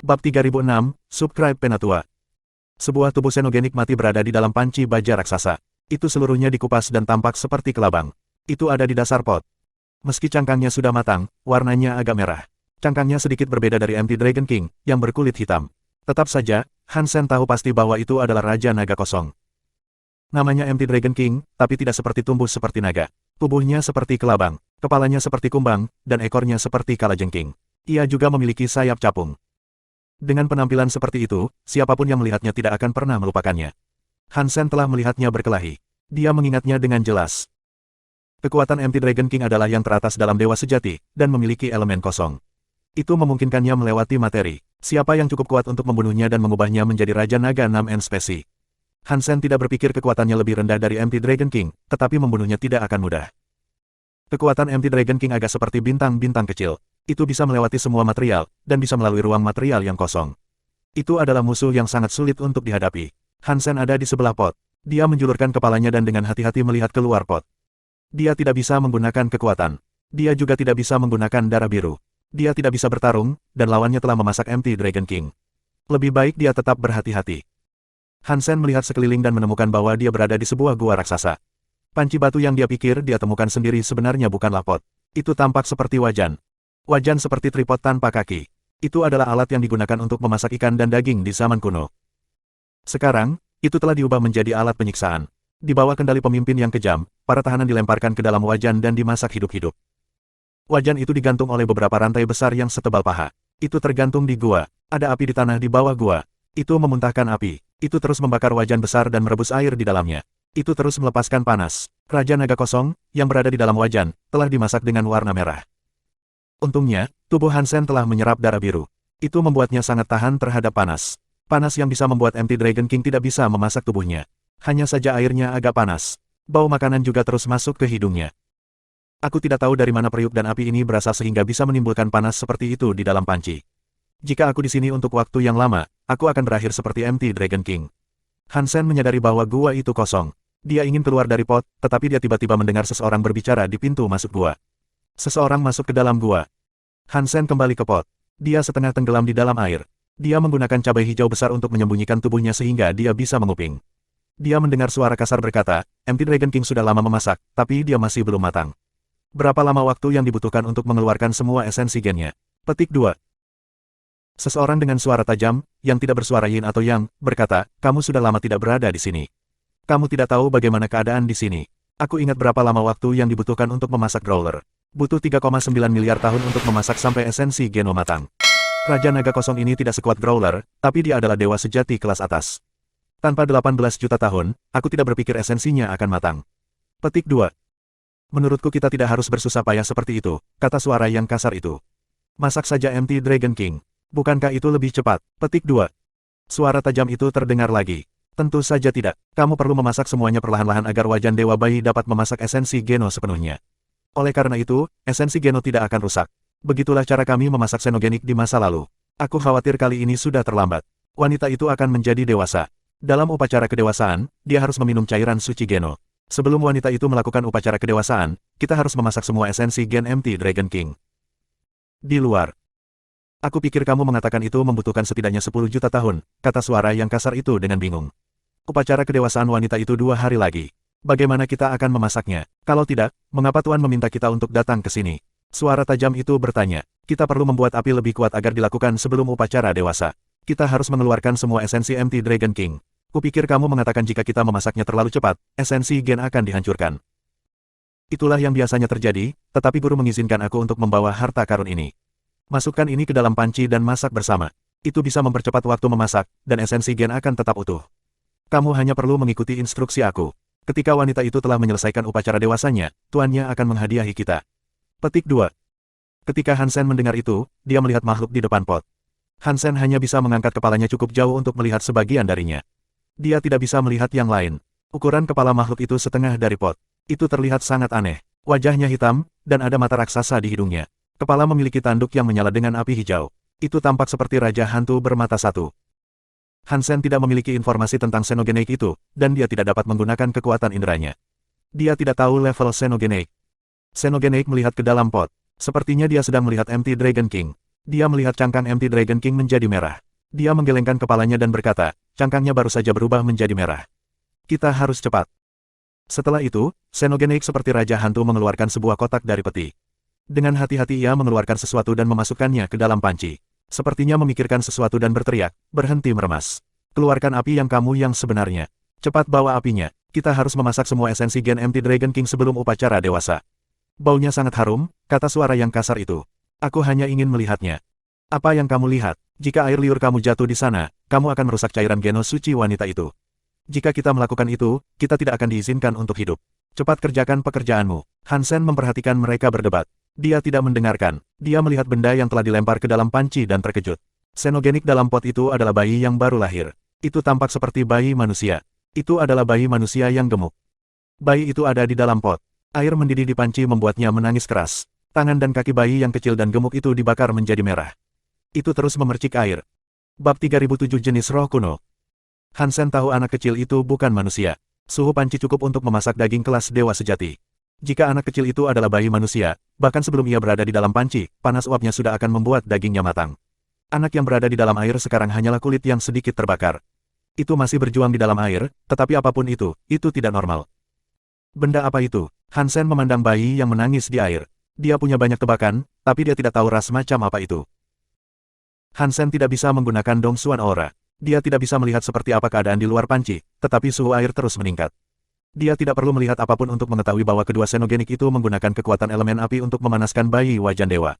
Bab 3006, Subscribe Penatua. Sebuah tubuh xenogenik mati berada di dalam panci baja raksasa. Itu seluruhnya dikupas dan tampak seperti kelabang. Itu ada di dasar pot. Meski cangkangnya sudah matang, warnanya agak merah. Cangkangnya sedikit berbeda dari Empty Dragon King, yang berkulit hitam. Tetap saja, Hansen tahu pasti bahwa itu adalah Raja Naga Kosong. Namanya Empty Dragon King, tapi tidak seperti tumbuh seperti naga. Tubuhnya seperti kelabang, kepalanya seperti kumbang, dan ekornya seperti kalajengking. Ia juga memiliki sayap capung. Dengan penampilan seperti itu, siapapun yang melihatnya tidak akan pernah melupakannya. Hansen telah melihatnya berkelahi. Dia mengingatnya dengan jelas. Kekuatan Empty Dragon King adalah yang teratas dalam dewa sejati, dan memiliki elemen kosong. Itu memungkinkannya melewati materi. Siapa yang cukup kuat untuk membunuhnya dan mengubahnya menjadi Raja Naga 6N Spesi? Hansen tidak berpikir kekuatannya lebih rendah dari Empty Dragon King, tetapi membunuhnya tidak akan mudah. Kekuatan Empty Dragon King agak seperti bintang-bintang kecil. Itu bisa melewati semua material, dan bisa melalui ruang material yang kosong. Itu adalah musuh yang sangat sulit untuk dihadapi. Hansen ada di sebelah pot. Dia menjulurkan kepalanya dan dengan hati-hati melihat keluar pot. Dia tidak bisa menggunakan kekuatan. Dia juga tidak bisa menggunakan darah biru. Dia tidak bisa bertarung, dan lawannya telah memasak Empty Dragon King. Lebih baik dia tetap berhati-hati. Hansen melihat sekeliling dan menemukan bahwa dia berada di sebuah gua raksasa. Panci batu yang dia pikir dia temukan sendiri sebenarnya bukanlah pot. Itu tampak seperti wajan. Wajan seperti tripod tanpa kaki. Itu adalah alat yang digunakan untuk memasak ikan dan daging di zaman kuno. Sekarang, itu telah diubah menjadi alat penyiksaan. Di bawah kendali pemimpin yang kejam, para tahanan dilemparkan ke dalam wajan dan dimasak hidup-hidup. Wajan itu digantung oleh beberapa rantai besar yang setebal paha. Itu tergantung di gua. Ada api di tanah di bawah gua. Itu memuntahkan api. Itu terus membakar wajan besar dan merebus air di dalamnya. Itu terus melepaskan panas. Raja Naga Kosong, yang berada di dalam wajan, telah dimasak dengan warna merah. Untungnya, tubuh Hansen telah menyerap darah biru. Itu membuatnya sangat tahan terhadap panas. Panas yang bisa membuat Empty Dragon King tidak bisa memasak tubuhnya. Hanya saja airnya agak panas. Bau makanan juga terus masuk ke hidungnya. Aku tidak tahu dari mana periuk dan api ini berasal sehingga bisa menimbulkan panas seperti itu di dalam panci. Jika aku di sini untuk waktu yang lama, aku akan berakhir seperti Empty Dragon King. Hansen menyadari bahwa gua itu kosong. Dia ingin keluar dari pot, tetapi dia tiba-tiba mendengar seseorang berbicara di pintu masuk gua. Seseorang masuk ke dalam gua. Hansen kembali ke pot. Dia setengah tenggelam di dalam air. Dia menggunakan cabai hijau besar untuk menyembunyikan tubuhnya sehingga dia bisa menguping. Dia mendengar suara kasar berkata, Empty Dragon King sudah lama memasak, tapi dia masih belum matang. Berapa lama waktu yang dibutuhkan untuk mengeluarkan semua esensi gennya? Petik 2. Seseorang dengan suara tajam, yang tidak bersuara yin atau yang, berkata, kamu sudah lama tidak berada di sini. Kamu tidak tahu bagaimana keadaan di sini. Aku ingat berapa lama waktu yang dibutuhkan untuk memasak growler. Butuh 3,9 miliar tahun untuk memasak sampai esensi geno matang. Raja Naga Kosong ini tidak sekuat growler, tapi dia adalah dewa sejati kelas atas. Tanpa 18 juta tahun, aku tidak berpikir esensinya akan matang. Petik 2. Menurutku kita tidak harus bersusah payah seperti itu, kata suara yang kasar itu. Masak saja Empty Dragon King. Bukankah itu lebih cepat? Petik 2. Suara tajam itu terdengar lagi. Tentu saja tidak. Kamu perlu memasak semuanya perlahan-lahan agar wajan dewa bayi dapat memasak esensi geno sepenuhnya. Oleh karena itu, esensi geno tidak akan rusak. Begitulah cara kami memasak xenogenik di masa lalu. Aku khawatir kali ini sudah terlambat. Wanita itu akan menjadi dewasa. Dalam upacara kedewasaan, dia harus meminum cairan suci geno. Sebelum wanita itu melakukan upacara kedewasaan, kita harus memasak semua esensi gen Empty Dragon King. Di luar. Aku pikir kamu mengatakan itu membutuhkan setidaknya 10 juta tahun, kata suara yang kasar itu dengan bingung. Upacara kedewasaan wanita itu 2 hari lagi. Bagaimana kita akan memasaknya? Kalau tidak, mengapa Tuan meminta kita untuk datang ke sini? Suara tajam itu bertanya. Kita perlu membuat api lebih kuat agar dilakukan sebelum upacara dewasa. Kita harus mengeluarkan semua esensi Empty Dragon King. Kupikir kamu mengatakan jika kita memasaknya terlalu cepat, esensi gen akan dihancurkan. Itulah yang biasanya terjadi, tetapi guru mengizinkan aku untuk membawa harta karun ini. Masukkan ini ke dalam panci dan masak bersama. Itu bisa mempercepat waktu memasak, dan esensi gen akan tetap utuh. Kamu hanya perlu mengikuti instruksi aku. Ketika wanita itu telah menyelesaikan upacara dewasanya, tuannya akan menghadiahi kita. Petik 2. Ketika Hansen mendengar itu, dia melihat makhluk di depan pot. Hansen hanya bisa mengangkat kepalanya cukup jauh untuk melihat sebagian darinya. Dia tidak bisa melihat yang lain. Ukuran kepala makhluk itu setengah dari pot. Itu terlihat sangat aneh. Wajahnya hitam, dan ada mata raksasa di hidungnya. Kepala memiliki tanduk yang menyala dengan api hijau. Itu tampak seperti raja hantu bermata satu. Hansen tidak memiliki informasi tentang xenogenik itu, dan dia tidak dapat menggunakan kekuatan inderanya. Dia tidak tahu level xenogenik. Xenogenik melihat ke dalam pot. Sepertinya dia sedang melihat Empty Dragon King. Dia melihat cangkang Empty Dragon King menjadi merah. Dia menggelengkan kepalanya dan berkata, cangkangnya baru saja berubah menjadi merah. Kita harus cepat. Setelah itu, Xenogenik seperti Raja Hantu mengeluarkan sebuah kotak dari peti. Dengan hati-hati ia mengeluarkan sesuatu dan memasukkannya ke dalam panci. Sepertinya memikirkan sesuatu dan berteriak, berhenti meremas. Keluarkan api yang sebenarnya. Cepat bawa apinya. Kita harus memasak semua esensi gen Empty Dragon King sebelum upacara dewasa. Baunya sangat harum, kata suara yang kasar itu. Aku hanya ingin melihatnya. Apa yang kamu lihat? Jika air liur kamu jatuh di sana, kamu akan merusak cairan genos suci wanita itu. Jika kita melakukan itu, kita tidak akan diizinkan untuk hidup. Cepat kerjakan pekerjaanmu. Hansen memperhatikan mereka berdebat. Dia tidak mendengarkan. Dia melihat benda yang telah dilempar ke dalam panci dan terkejut. Xenogenik dalam pot itu adalah bayi yang baru lahir. Itu tampak seperti bayi manusia. Itu adalah bayi manusia yang gemuk. Bayi itu ada di dalam pot. Air mendidih di panci membuatnya menangis keras. Tangan dan kaki bayi yang kecil dan gemuk itu dibakar menjadi merah. Itu terus memercik air. Bab 3007 Jenis Roh Kuno. Hansen tahu anak kecil itu bukan manusia. Suhu panci cukup untuk memasak daging kelas dewa sejati. Jika anak kecil itu adalah bayi manusia, bahkan sebelum ia berada di dalam panci, panas uapnya sudah akan membuat dagingnya matang. Anak yang berada di dalam air sekarang hanyalah kulit yang sedikit terbakar. Itu masih berjuang di dalam air, tetapi apapun itu tidak normal. Benda apa itu? Hansen memandang bayi yang menangis di air. Dia punya banyak tebakan, tapi dia tidak tahu ras macam apa itu. Hansen tidak bisa menggunakan Dongsuan Aura. Dia tidak bisa melihat seperti apa keadaan di luar panci, tetapi suhu air terus meningkat. Dia tidak perlu melihat apapun untuk mengetahui bahwa kedua Xenogenik itu menggunakan kekuatan elemen api untuk memanaskan bayi wajan dewa.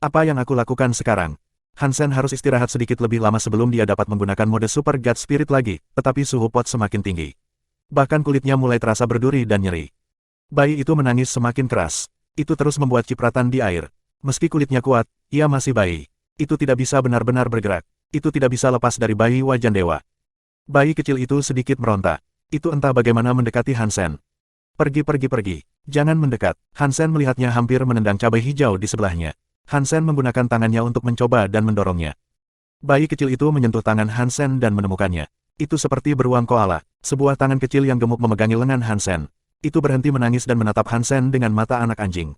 Apa yang aku lakukan sekarang? Hansen harus istirahat sedikit lebih lama sebelum dia dapat menggunakan mode Super God Spirit lagi, tetapi suhu pot semakin tinggi. Bahkan kulitnya mulai terasa berduri dan nyeri. Bayi itu menangis semakin keras. Itu terus membuat cipratan di air. Meski kulitnya kuat, ia masih bayi. Itu tidak bisa benar-benar bergerak. Itu tidak bisa lepas dari bayi wajan dewa. Bayi kecil itu sedikit meronta. Itu entah bagaimana mendekati Hansen. Pergi. Jangan mendekat. Hansen melihatnya hampir menendang cabai hijau di sebelahnya. Hansen menggunakan tangannya untuk mencoba dan mendorongnya. Bayi kecil itu menyentuh tangan Hansen dan menemukannya. Itu seperti beruang koala. Sebuah tangan kecil yang gemuk memegangi lengan Hansen. Itu berhenti menangis dan menatap Hansen dengan mata anak anjing.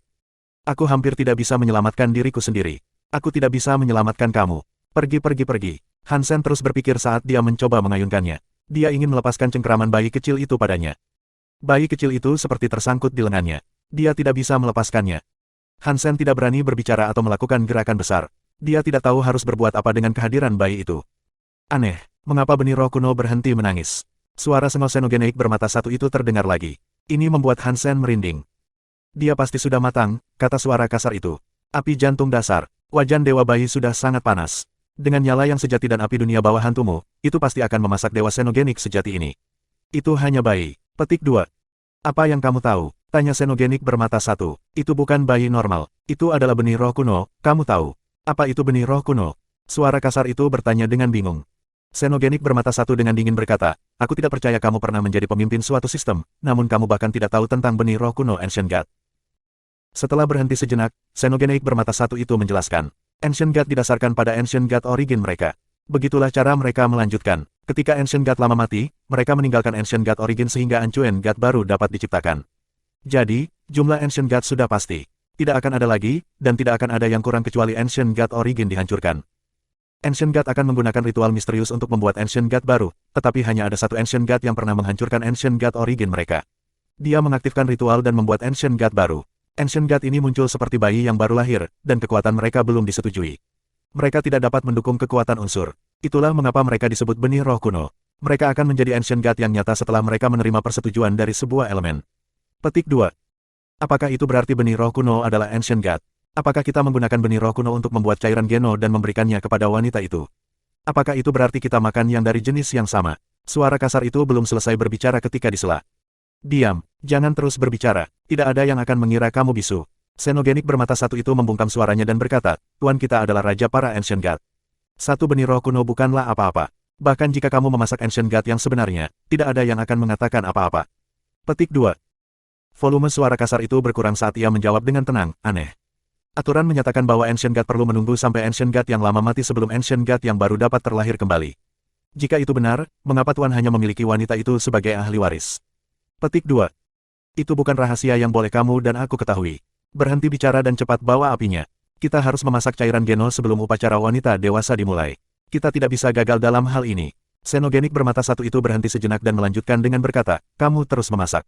Aku hampir tidak bisa menyelamatkan diriku sendiri. Aku tidak bisa menyelamatkan kamu. Pergi. Hansen terus berpikir saat dia mencoba mengayunkannya. Dia ingin melepaskan cengkeraman bayi kecil itu padanya. Bayi kecil itu seperti tersangkut di lengannya. Dia tidak bisa melepaskannya. Hansen tidak berani berbicara atau melakukan gerakan besar. Dia tidak tahu harus berbuat apa dengan kehadiran bayi itu. Aneh, mengapa benih roh kuno berhenti menangis? Suara sengol Xenogenik bermata satu itu terdengar lagi. Ini membuat Hansen merinding. Dia pasti sudah matang, kata suara kasar itu. Api jantung dasar. Wajan dewa bayi sudah sangat panas. Dengan nyala yang sejati dan api dunia bawah hantumu, itu pasti akan memasak dewa Xenogenik sejati ini. Itu hanya bayi. Petik 2. Apa yang kamu tahu? Tanya Xenogenik bermata satu. Itu bukan bayi normal. Itu adalah benih roh kuno, kamu tahu. Apa itu benih roh kuno? Suara kasar itu bertanya dengan bingung. Xenogenik bermata satu dengan dingin berkata, aku tidak percaya kamu pernah menjadi pemimpin suatu sistem, namun kamu bahkan tidak tahu tentang benih roh kuno Ancient God. Setelah berhenti sejenak, Xenogenik bermata satu itu menjelaskan. Ancient God didasarkan pada Ancient God origin mereka. Begitulah cara mereka melanjutkan. Ketika Ancient God lama mati, mereka meninggalkan Ancient God origin sehingga Ancient God baru dapat diciptakan. Jadi, jumlah Ancient God sudah pasti. Tidak akan ada lagi, dan tidak akan ada yang kurang kecuali Ancient God origin dihancurkan. Ancient God akan menggunakan ritual misterius untuk membuat Ancient God baru, tetapi hanya ada satu Ancient God yang pernah menghancurkan Ancient God origin mereka. Dia mengaktifkan ritual dan membuat Ancient God baru. Ancient God ini muncul seperti bayi yang baru lahir, dan kekuatan mereka belum disetujui. Mereka tidak dapat mendukung kekuatan unsur. Itulah mengapa mereka disebut benih roh kuno. Mereka akan menjadi Ancient God yang nyata setelah mereka menerima persetujuan dari sebuah elemen. Petik 2. Apakah itu berarti benih roh kuno adalah Ancient God? Apakah kita menggunakan benih roh kuno untuk membuat cairan geno dan memberikannya kepada wanita itu? Apakah itu berarti kita makan yang dari jenis yang sama? Suara kasar itu belum selesai berbicara ketika disela. Diam, jangan terus berbicara. Tidak ada yang akan mengira kamu bisu. Xenogenik bermata satu itu membungkam suaranya dan berkata, Tuan kita adalah raja para Ancient God. Satu benih roh kuno bukanlah apa-apa. Bahkan jika kamu memasak Ancient God yang sebenarnya, tidak ada yang akan mengatakan apa-apa. Petik 2. Volume suara kasar itu berkurang saat ia menjawab dengan tenang, aneh. Aturan menyatakan bahwa Ancient God perlu menunggu sampai Ancient God yang lama mati sebelum Ancient God yang baru dapat terlahir kembali. Jika itu benar, mengapa Tuan hanya memiliki wanita itu sebagai ahli waris? Petik 2. Itu bukan rahasia yang boleh kamu dan aku ketahui. Berhenti bicara dan cepat bawa apinya. Kita harus memasak cairan Geno sebelum upacara wanita dewasa dimulai. Kita tidak bisa gagal dalam hal ini. Xenogenik bermata satu itu berhenti sejenak dan melanjutkan dengan berkata, kamu terus memasak.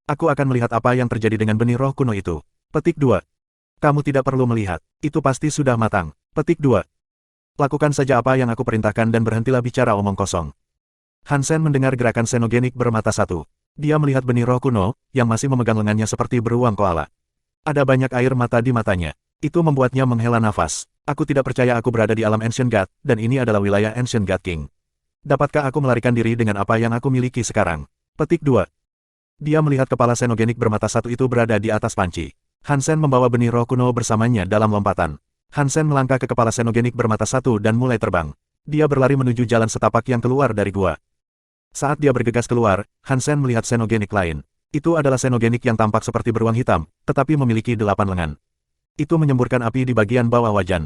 Aku akan melihat apa yang terjadi dengan benih roh kuno itu. Petik 2. Kamu tidak perlu melihat. Itu pasti sudah matang. Petik 2. Lakukan saja apa yang aku perintahkan dan berhentilah bicara omong kosong. Hansen mendengar gerakan Xenogenik bermata satu. Dia melihat benih roh kuno, yang masih memegang lengannya seperti beruang koala. Ada banyak air mata di matanya. Itu membuatnya menghela nafas. Aku tidak percaya aku berada di alam Ancient God, dan ini adalah wilayah Ancient God King. Dapatkah aku melarikan diri dengan apa yang aku miliki sekarang? Petik 2. Dia melihat kepala Xenogenik bermata satu itu berada di atas panci. Hansen membawa benih roh kuno bersamanya dalam lompatan. Hansen melangkah ke kepala Xenogenik bermata satu dan mulai terbang. Dia berlari menuju jalan setapak yang keluar dari gua. Saat dia bergegas keluar, Hansen melihat Xenogenik lain. Itu adalah Xenogenik yang tampak seperti beruang hitam, tetapi memiliki 8 lengan. Itu menyemburkan api di bagian bawah wajan.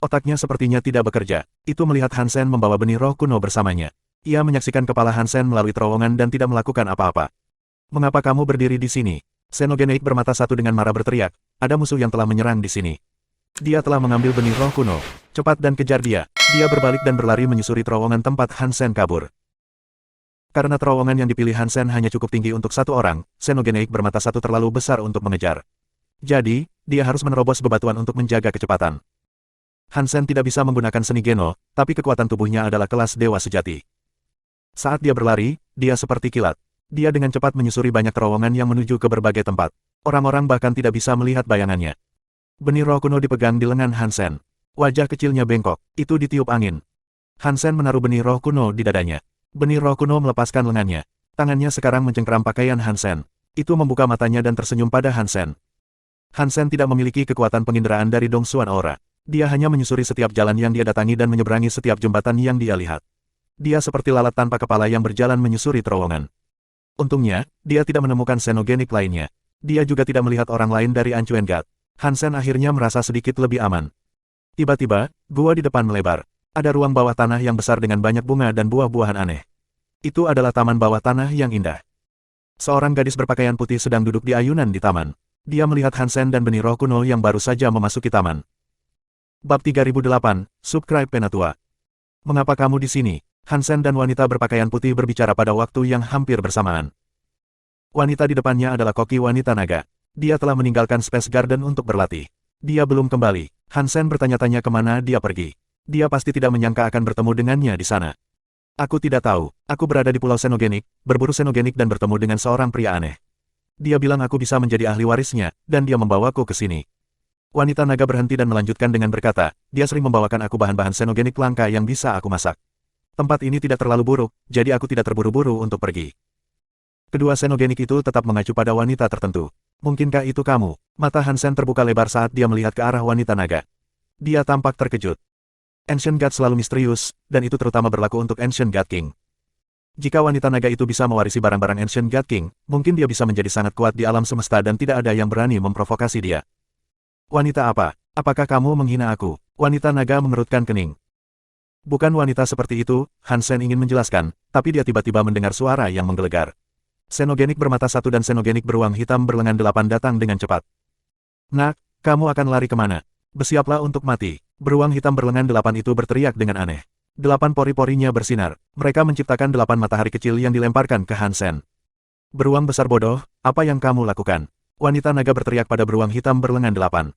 Otaknya sepertinya tidak bekerja. Itu melihat Hansen membawa benih roh kuno bersamanya. Ia menyaksikan kepala Hansen melalui terowongan dan tidak melakukan apa-apa. Mengapa kamu berdiri di sini? Xenogenik bermata satu dengan marah berteriak, ada musuh yang telah menyerang di sini. Dia telah mengambil benih roh kuno. Cepat dan kejar dia. Dia berbalik dan berlari menyusuri terowongan tempat Hansen kabur. Karena terowongan yang dipilih Hansen hanya cukup tinggi untuk satu orang, Xenogenik bermata satu terlalu besar untuk mengejar. Jadi, dia harus menerobos bebatuan untuk menjaga kecepatan. Hansen tidak bisa menggunakan seni Geno, tapi kekuatan tubuhnya adalah kelas dewa sejati. Saat dia berlari, dia seperti kilat. Dia dengan cepat menyusuri banyak terowongan yang menuju ke berbagai tempat. Orang-orang bahkan tidak bisa melihat bayangannya. Benih roh kuno dipegang di lengan Hansen. Wajah kecilnya bengkok, itu ditiup angin. Hansen menaruh benih roh kuno di dadanya. Benih roh kuno melepaskan lengannya. Tangannya sekarang mencengkeram pakaian Hansen. Itu membuka matanya dan tersenyum pada Hansen. Hansen tidak memiliki kekuatan penginderaan dari Dongsuan Aura. Dia hanya menyusuri setiap jalan yang dia datangi dan menyeberangi setiap jembatan yang dia lihat. Dia seperti lalat tanpa kepala yang berjalan menyusuri terowongan. Untungnya, dia tidak menemukan Xenogenik lainnya. Dia juga tidak melihat orang lain dari Ancient God. Hansen akhirnya merasa sedikit lebih aman. Tiba-tiba, gua di depan melebar. Ada ruang bawah tanah yang besar dengan banyak bunga dan buah-buahan aneh. Itu adalah taman bawah tanah yang indah. Seorang gadis berpakaian putih sedang duduk di ayunan di taman. Dia melihat Hansen dan benih roh kuno yang baru saja memasuki taman. Bab 3008, Subscribe Penatua. Mengapa kamu di sini? Hansen dan wanita berpakaian putih berbicara pada waktu yang hampir bersamaan. Wanita di depannya adalah koki wanita naga. Dia telah meninggalkan Space Garden untuk berlatih. Dia belum kembali. Hansen bertanya-tanya kemana dia pergi. Dia pasti tidak menyangka akan bertemu dengannya di sana. Aku tidak tahu. Aku berada di Pulau Xenogenik, berburu Xenogenik dan bertemu dengan seorang pria aneh. Dia bilang aku bisa menjadi ahli warisnya, dan dia membawaku ke sini. Wanita naga berhenti dan melanjutkan dengan berkata, dia sering membawakan aku bahan-bahan Xenogenik langka yang bisa aku masak. Tempat ini tidak terlalu buruk, jadi aku tidak terburu-buru untuk pergi. Kedua Xenogenik itu tetap mengacu pada wanita tertentu. Mungkinkah itu kamu? Mata Hansen terbuka lebar saat dia melihat ke arah wanita naga. Dia tampak terkejut. Ancient God selalu misterius, dan itu terutama berlaku untuk Ancient God King. Jika wanita naga itu bisa mewarisi barang-barang Ancient God King, mungkin dia bisa menjadi sangat kuat di alam semesta dan tidak ada yang berani memprovokasi dia. Wanita apa? Apakah kamu menghina aku? Wanita naga mengerutkan kening. Bukan wanita seperti itu, Hansen ingin menjelaskan, tapi dia tiba-tiba mendengar suara yang menggelegar. Xenogenik bermata satu dan Xenogenik beruang hitam berlengan 8 datang dengan cepat. Nak, kamu akan lari kemana? Bersiaplah untuk mati. Beruang hitam berlengan 8 itu berteriak dengan aneh. 8 pori-porinya bersinar. Mereka menciptakan 8 matahari kecil yang dilemparkan ke Hansen. Beruang besar bodoh, apa yang kamu lakukan? Wanita naga berteriak pada beruang hitam berlengan 8.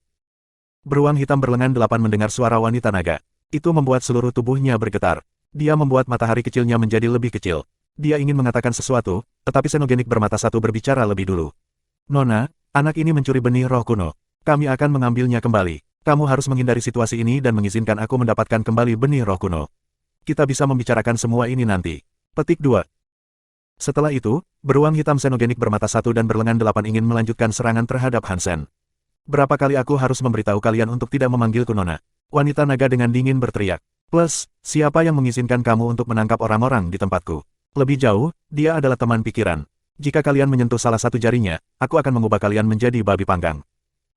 Beruang hitam berlengan 8 mendengar suara wanita naga. Itu membuat seluruh tubuhnya bergetar. Dia membuat matahari kecilnya menjadi lebih kecil. Dia ingin mengatakan sesuatu, tetapi Xenogenik bermata satu berbicara lebih dulu. Nona, anak ini mencuri benih roh kuno. Kami akan mengambilnya kembali. Kamu harus menghindari situasi ini dan mengizinkan aku mendapatkan kembali benih roh kuno. Kita bisa membicarakan semua ini nanti. Petik 2. Setelah itu, beruang hitam Xenogenik bermata satu dan berlengan 8 ingin melanjutkan serangan terhadap Hansen. Berapa kali aku harus memberitahu kalian untuk tidak memanggilku Nona? Wanita naga dengan dingin berteriak. Plus, siapa yang mengizinkan kamu untuk menangkap orang-orang di tempatku? Lebih jauh, dia adalah teman pikiran. Jika kalian menyentuh salah satu jarinya, aku akan mengubah kalian menjadi babi panggang.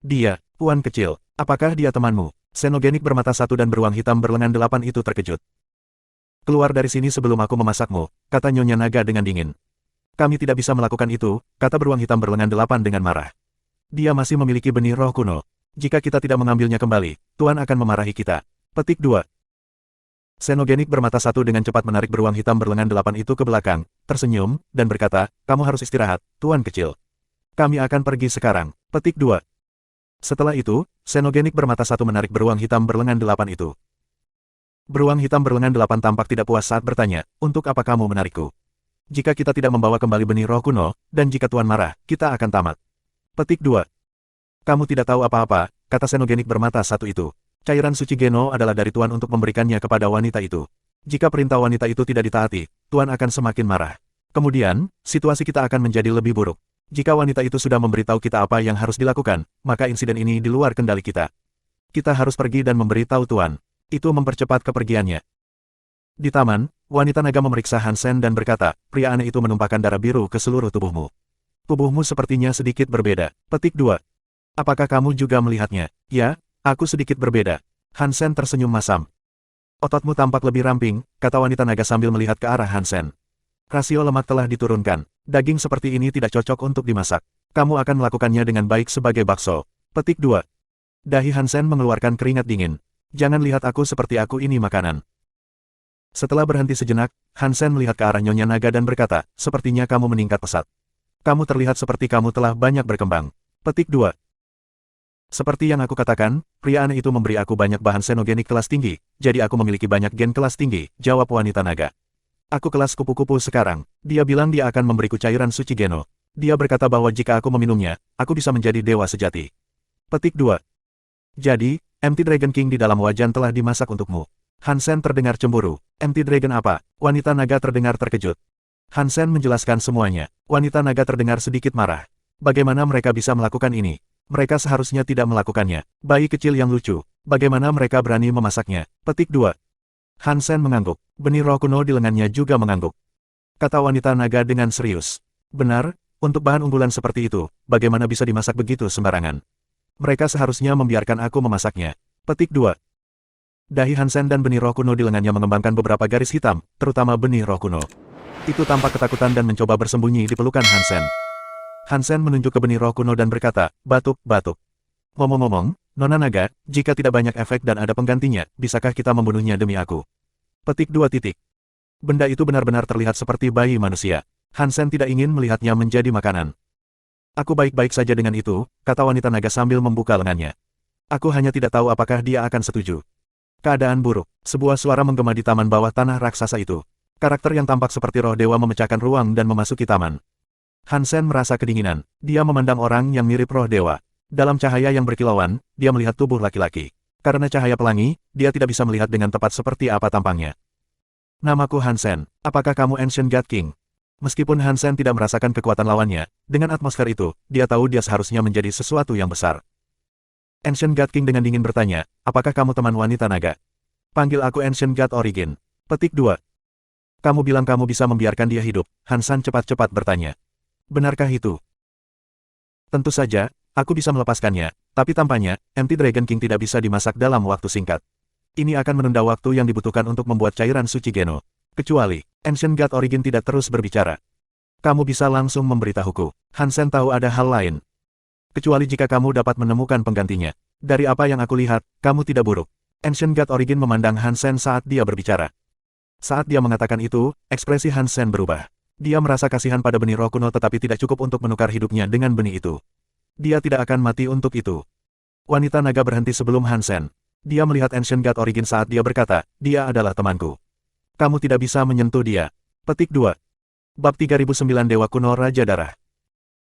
Dia, Puan kecil, apakah dia temanmu? Xenogenik bermata satu dan beruang hitam berlengan 8 itu terkejut. Keluar dari sini sebelum aku memasakmu, kata Nyonya Naga dengan dingin. Kami tidak bisa melakukan itu, kata beruang hitam berlengan 8 dengan marah. Dia masih memiliki benih roh kuno. Jika kita tidak mengambilnya kembali, Tuan akan memarahi kita. Petik 2. Xenogenik bermata satu dengan cepat menarik beruang hitam berlengan 8 itu ke belakang, tersenyum, dan berkata, kamu harus istirahat, Tuan kecil. Kami akan pergi sekarang. Petik 2. Setelah itu, Xenogenik bermata satu menarik beruang hitam berlengan 8 itu. Beruang hitam berlengan 8 tampak tidak puas saat bertanya, untuk apa kamu menarikku? Jika kita tidak membawa kembali benih roh kuno, dan jika Tuan marah, kita akan tamat. Petik 2. Kamu tidak tahu apa-apa, kata Xenogenik bermata satu itu. Cairan suci Geno adalah dari Tuan untuk memberikannya kepada wanita itu. Jika perintah wanita itu tidak ditaati, Tuan akan semakin marah. Kemudian, situasi kita akan menjadi lebih buruk. Jika wanita itu sudah memberitahu kita apa yang harus dilakukan, maka insiden ini di luar kendali kita. Kita harus pergi dan memberitahu Tuan. Itu mempercepat kepergiannya. Di taman, wanita naga memeriksa Hansen dan berkata, pria aneh itu menumpahkan darah biru ke seluruh tubuhmu. Tubuhmu sepertinya sedikit berbeda. Petik 2. Apakah kamu juga melihatnya? Ya, aku sedikit berbeda. Hansen tersenyum masam. Ototmu tampak lebih ramping, kata wanita naga sambil melihat ke arah Hansen. Rasio lemak telah diturunkan. Daging seperti ini tidak cocok untuk dimasak. Kamu akan melakukannya dengan baik sebagai bakso. Petik 2. Dahi Hansen mengeluarkan keringat dingin. Jangan lihat aku seperti aku ini makanan. Setelah berhenti sejenak, Hansen melihat ke arah Nyonya Naga dan berkata, sepertinya kamu meningkat pesat. Kamu terlihat seperti kamu telah banyak berkembang. Petik 2. Seperti yang aku katakan, pria aneh itu memberi aku banyak bahan xenogenik kelas tinggi, jadi aku memiliki banyak gen kelas tinggi, jawab wanita naga. Aku kelas kupu-kupu sekarang. Dia bilang dia akan memberiku cairan suci Geno. Dia berkata bahwa jika aku meminumnya, aku bisa menjadi dewa sejati. Petik 2. Jadi, Empty Dragon King di dalam wajan telah dimasak untukmu. Hansen terdengar cemburu. Empty Dragon apa? Wanita naga terdengar terkejut. Hansen menjelaskan semuanya. Wanita naga terdengar sedikit marah. Bagaimana mereka bisa melakukan ini? Mereka seharusnya tidak melakukannya. Bayi kecil yang lucu. Bagaimana mereka berani memasaknya? Petik 2. Hansen mengangguk. Benih roh kuno di lengannya juga mengangguk. Kata wanita naga dengan serius. Benar, untuk bahan unggulan seperti itu, bagaimana bisa dimasak begitu sembarangan? Mereka seharusnya membiarkan aku memasaknya. Petik 2. Dahi Hansen dan benih roh kuno di lengannya mengembangkan beberapa garis hitam, terutama benih roh kuno. Itu tampak ketakutan dan mencoba bersembunyi di pelukan Hansen. Hansen menunjuk ke benih roh kuno dan berkata, batuk, batuk. Ngomong-ngomong, Nona Naga, jika tidak banyak efek dan ada penggantinya, bisakah kita membunuhnya demi aku? Petik 2. Benda itu benar-benar terlihat seperti bayi manusia. Hansen tidak ingin melihatnya menjadi makanan. Aku baik-baik saja dengan itu, kata wanita naga sambil membuka lengannya. Aku hanya tidak tahu apakah dia akan setuju. Keadaan buruk. Sebuah suara menggema di taman bawah tanah raksasa itu. Karakter yang tampak seperti roh dewa memecahkan ruang dan memasuki taman. Hansen merasa kedinginan. Dia memandang orang yang mirip roh dewa. Dalam cahaya yang berkilauan, dia melihat tubuh laki-laki. Karena cahaya pelangi, dia tidak bisa melihat dengan tepat seperti apa tampangnya. Namaku Hansen. Apakah kamu Ancient God King? Meskipun Hansen tidak merasakan kekuatan lawannya, dengan atmosfer itu, dia tahu dia seharusnya menjadi sesuatu yang besar. Ancient God King dengan dingin bertanya, apakah kamu teman wanita naga? Panggil aku Ancient God Origin. Petik 2. Kamu bilang kamu bisa membiarkan dia hidup, Hansen cepat-cepat bertanya. Benarkah itu? Tentu saja, aku bisa melepaskannya, tapi tampaknya, Empty Dragon King tidak bisa dimasak dalam waktu singkat. Ini akan menunda waktu yang dibutuhkan untuk membuat cairan suci Geno. Kecuali, Ancient God Origin tidak terus berbicara. Kamu bisa langsung memberitahuku. Hansen tahu ada hal lain. Kecuali jika kamu dapat menemukan penggantinya. Dari apa yang aku lihat, kamu tidak buruk. Ancient God Origin memandang Hansen saat dia berbicara. Saat dia mengatakan itu, ekspresi Hansen berubah. Dia merasa kasihan pada benih roh kuno tetapi tidak cukup untuk menukar hidupnya dengan benih itu. Dia tidak akan mati untuk itu. Wanita naga berhenti sebelum Hansen. Dia melihat Ancient God Origin saat dia berkata, dia adalah temanku. Kamu tidak bisa menyentuh dia. Petik 2. Bab 3009 Dewa Kuno Raja Darah.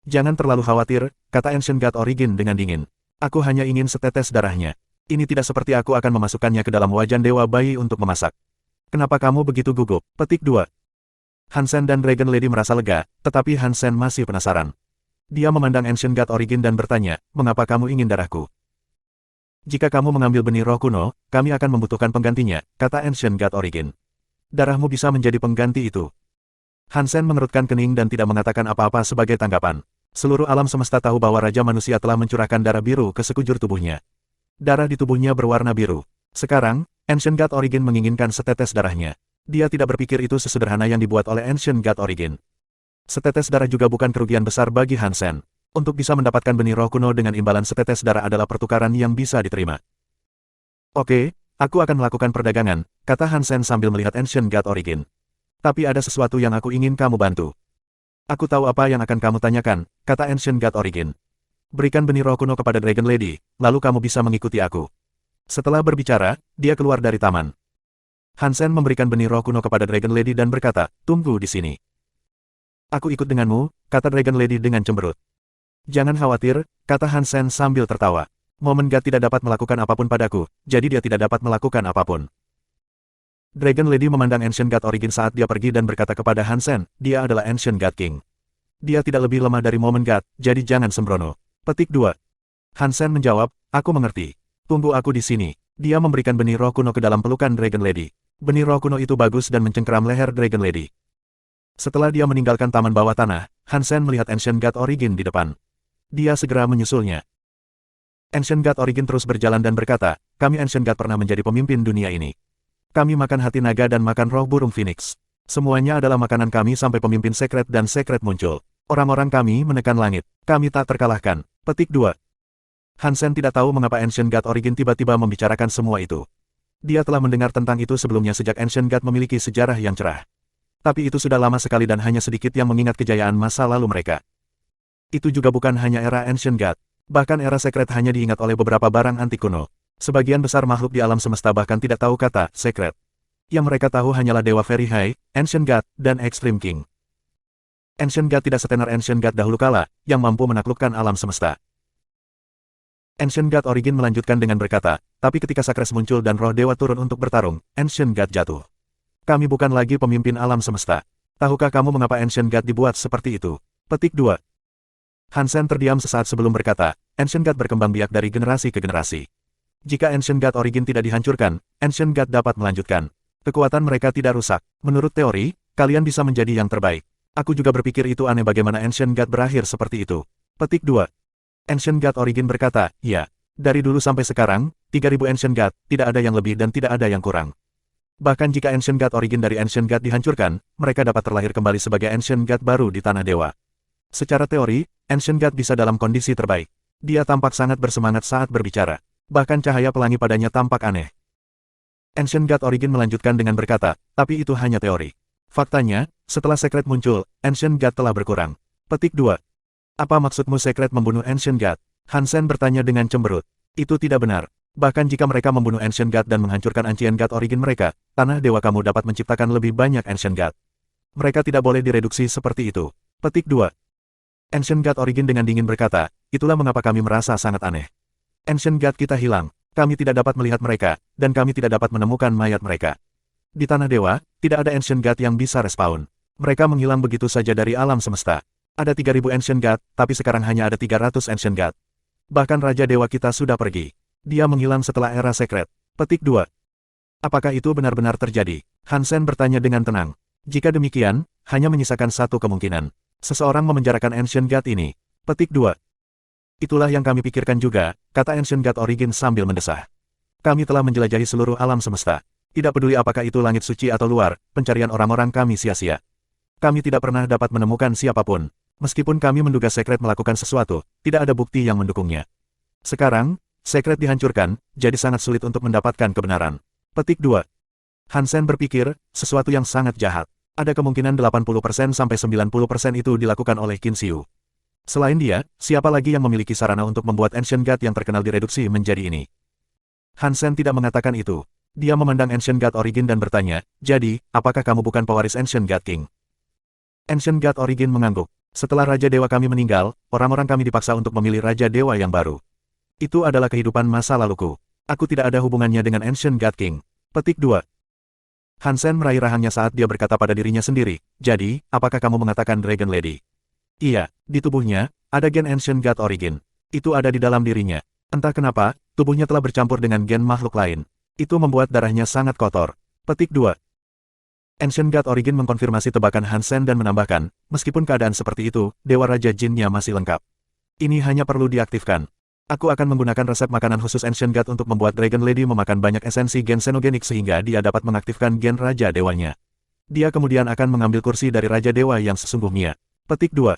Jangan terlalu khawatir, kata Ancient God Origin dengan dingin. Aku hanya ingin setetes darahnya. Ini tidak seperti aku akan memasukkannya ke dalam wajan dewa bayi untuk memasak. Kenapa kamu begitu gugup? Petik 2. Hansen dan Dragon Lady merasa lega, tetapi Hansen masih penasaran. Dia memandang Ancient God Origin dan bertanya, mengapa kamu ingin darahku? Jika kamu mengambil benih roh kuno, kami akan membutuhkan penggantinya, kata Ancient God Origin. Darahmu bisa menjadi pengganti itu. Hansen mengerutkan kening dan tidak mengatakan apa-apa sebagai tanggapan. Seluruh alam semesta tahu bahwa Raja Manusia telah mencurahkan darah biru ke sekujur tubuhnya. Darah di tubuhnya berwarna biru. Sekarang, Ancient God Origin menginginkan setetes darahnya. Dia tidak berpikir itu sesederhana yang dibuat oleh Ancient God Origin. Setetes darah juga bukan kerugian besar bagi Hansen. Untuk bisa mendapatkan benih roh kuno dengan imbalan setetes darah adalah pertukaran yang bisa diterima. Oke, aku akan melakukan perdagangan, kata Hansen sambil melihat Ancient God Origin. Tapi ada sesuatu yang aku ingin kamu bantu. Aku tahu apa yang akan kamu tanyakan, kata Ancient God Origin. Berikan benih roh kuno kepada Dragon Lady, lalu kamu bisa mengikuti aku. Setelah berbicara, dia keluar dari taman. Hansen memberikan benih roh kuno kepada Dragon Lady dan berkata, tunggu di sini. Aku ikut denganmu, kata Dragon Lady dengan cemberut. Jangan khawatir, kata Hansen sambil tertawa. Momen God tidak dapat melakukan apapun padaku, jadi dia tidak dapat melakukan apapun. Dragon Lady memandang Ancient God Origin saat dia pergi dan berkata kepada Hansen, dia adalah Ancient God King. Dia tidak lebih lemah dari Momen God, jadi jangan sembrono. Petik 2. Hansen menjawab, aku mengerti. Tunggu aku di sini. Dia memberikan benih roh kuno ke dalam pelukan Dragon Lady. Benih roh kuno itu bagus dan mencengkeram leher Dragon Lady. Setelah dia meninggalkan taman bawah tanah, Hansen melihat Ancient God Origin di depan. Dia segera menyusulnya. Ancient God Origin terus berjalan dan berkata, kami Ancient God pernah menjadi pemimpin dunia ini. Kami makan hati naga dan makan roh burung phoenix. Semuanya adalah makanan kami sampai pemimpin sekret dan sekret muncul. Orang-orang kami menekan langit. Kami tak terkalahkan. Petik 2. Hansen tidak tahu mengapa Ancient God Origin tiba-tiba membicarakan semua itu. Dia telah mendengar tentang itu sebelumnya sejak Ancient God memiliki sejarah yang cerah. Tapi itu sudah lama sekali dan hanya sedikit yang mengingat kejayaan masa lalu mereka. Itu juga bukan hanya era Ancient God. Bahkan era sekret hanya diingat oleh beberapa barang antik kuno. Sebagian besar makhluk di alam semesta bahkan tidak tahu kata sekret. Yang mereka tahu hanyalah Dewa Very High, Ancient God, dan Extreme King. Ancient God tidak setenar Ancient God dahulu kala, yang mampu menaklukkan alam semesta. Ancient God Origin melanjutkan dengan berkata, tapi ketika Sakres muncul dan roh dewa turun untuk bertarung, Ancient God jatuh. Kami bukan lagi pemimpin alam semesta. Tahukah kamu mengapa Ancient God dibuat seperti itu? Petik 2. Hansen terdiam sesaat sebelum berkata, Ancient God berkembang biak dari generasi ke generasi. Jika Ancient God Origin tidak dihancurkan, Ancient God dapat melanjutkan. Kekuatan mereka tidak rusak. Menurut teori, kalian bisa menjadi yang terbaik. Aku juga berpikir itu aneh bagaimana Ancient God berakhir seperti itu. Petik 2. Ancient God Origin berkata, ya. Dari dulu sampai sekarang, 3000 Ancient God, tidak ada yang lebih dan tidak ada yang kurang. Bahkan jika Ancient God Origin dari Ancient God dihancurkan, mereka dapat terlahir kembali sebagai Ancient God baru di Tanah Dewa. Secara teori, Ancient God bisa dalam kondisi terbaik. Dia tampak sangat bersemangat saat berbicara. Bahkan cahaya pelangi padanya tampak aneh. Ancient God Origin melanjutkan dengan berkata, tapi itu hanya teori. Faktanya, setelah sekret muncul, Ancient God telah berkurang. Petik 2. Apa maksudmu sekret membunuh Ancient God? Hansen bertanya dengan cemberut. Itu tidak benar. Bahkan jika mereka membunuh Ancient God dan menghancurkan Ancient God Origin mereka, Tanah Dewa kamu dapat menciptakan lebih banyak Ancient God. Mereka tidak boleh direduksi seperti itu. Petik 2. Ancient God Origin dengan dingin berkata, itulah mengapa kami merasa sangat aneh. Ancient God kita hilang, kami tidak dapat melihat mereka, dan kami tidak dapat menemukan mayat mereka. Di Tanah Dewa, tidak ada Ancient God yang bisa respawn. Mereka menghilang begitu saja dari alam semesta. Ada 3000 Ancient God, tapi sekarang hanya ada 300 Ancient God. Bahkan Raja Dewa kita sudah pergi. Dia menghilang setelah era sekret. Petik 2. Apakah itu benar-benar terjadi? Hansen bertanya dengan tenang. Jika demikian, hanya menyisakan satu kemungkinan. Seseorang memenjarakan Ancient God ini. Petik 2. Itulah yang kami pikirkan juga, kata Ancient God Origin sambil mendesah. Kami telah menjelajahi seluruh alam semesta. Tidak peduli apakah itu langit suci atau luar, pencarian orang-orang kami sia-sia. Kami tidak pernah dapat menemukan siapapun. Meskipun kami menduga sekret melakukan sesuatu, tidak ada bukti yang mendukungnya. Sekarang, sekret dihancurkan, jadi sangat sulit untuk mendapatkan kebenaran. Petik 2. Hansen berpikir, sesuatu yang sangat jahat. Ada kemungkinan 80% sampai 90% itu dilakukan oleh Qin Xiu. Selain dia, siapa lagi yang memiliki sarana untuk membuat Ancient God yang terkenal direduksi menjadi ini? Hansen tidak mengatakan itu. Dia memandang Ancient God Origin dan bertanya, jadi, apakah kamu bukan pewaris Ancient God King? Ancient God Origin mengangguk. Setelah Raja Dewa kami meninggal, orang-orang kami dipaksa untuk memilih Raja Dewa yang baru. Itu adalah kehidupan masa laluku. Aku tidak ada hubungannya dengan Ancient God King. Petik 2. Hansen meraih rahangnya saat dia berkata pada dirinya sendiri, jadi, apakah kamu mengatakan Dragon Lady? Iya, di tubuhnya, ada gen Ancient God Origin. Itu ada di dalam dirinya. Entah kenapa, tubuhnya telah bercampur dengan gen makhluk lain. Itu membuat darahnya sangat kotor. Petik 2. Ancient God Origin mengkonfirmasi tebakan Hansen dan menambahkan, meskipun keadaan seperti itu, Dewa Raja Jinnya masih lengkap. Ini hanya perlu diaktifkan. Aku akan menggunakan resep makanan khusus Ancient God untuk membuat Dragon Lady memakan banyak esensi gen xenogenik sehingga dia dapat mengaktifkan gen Raja Dewanya. Dia kemudian akan mengambil kursi dari Raja Dewa yang sesungguhnya. Petik 2.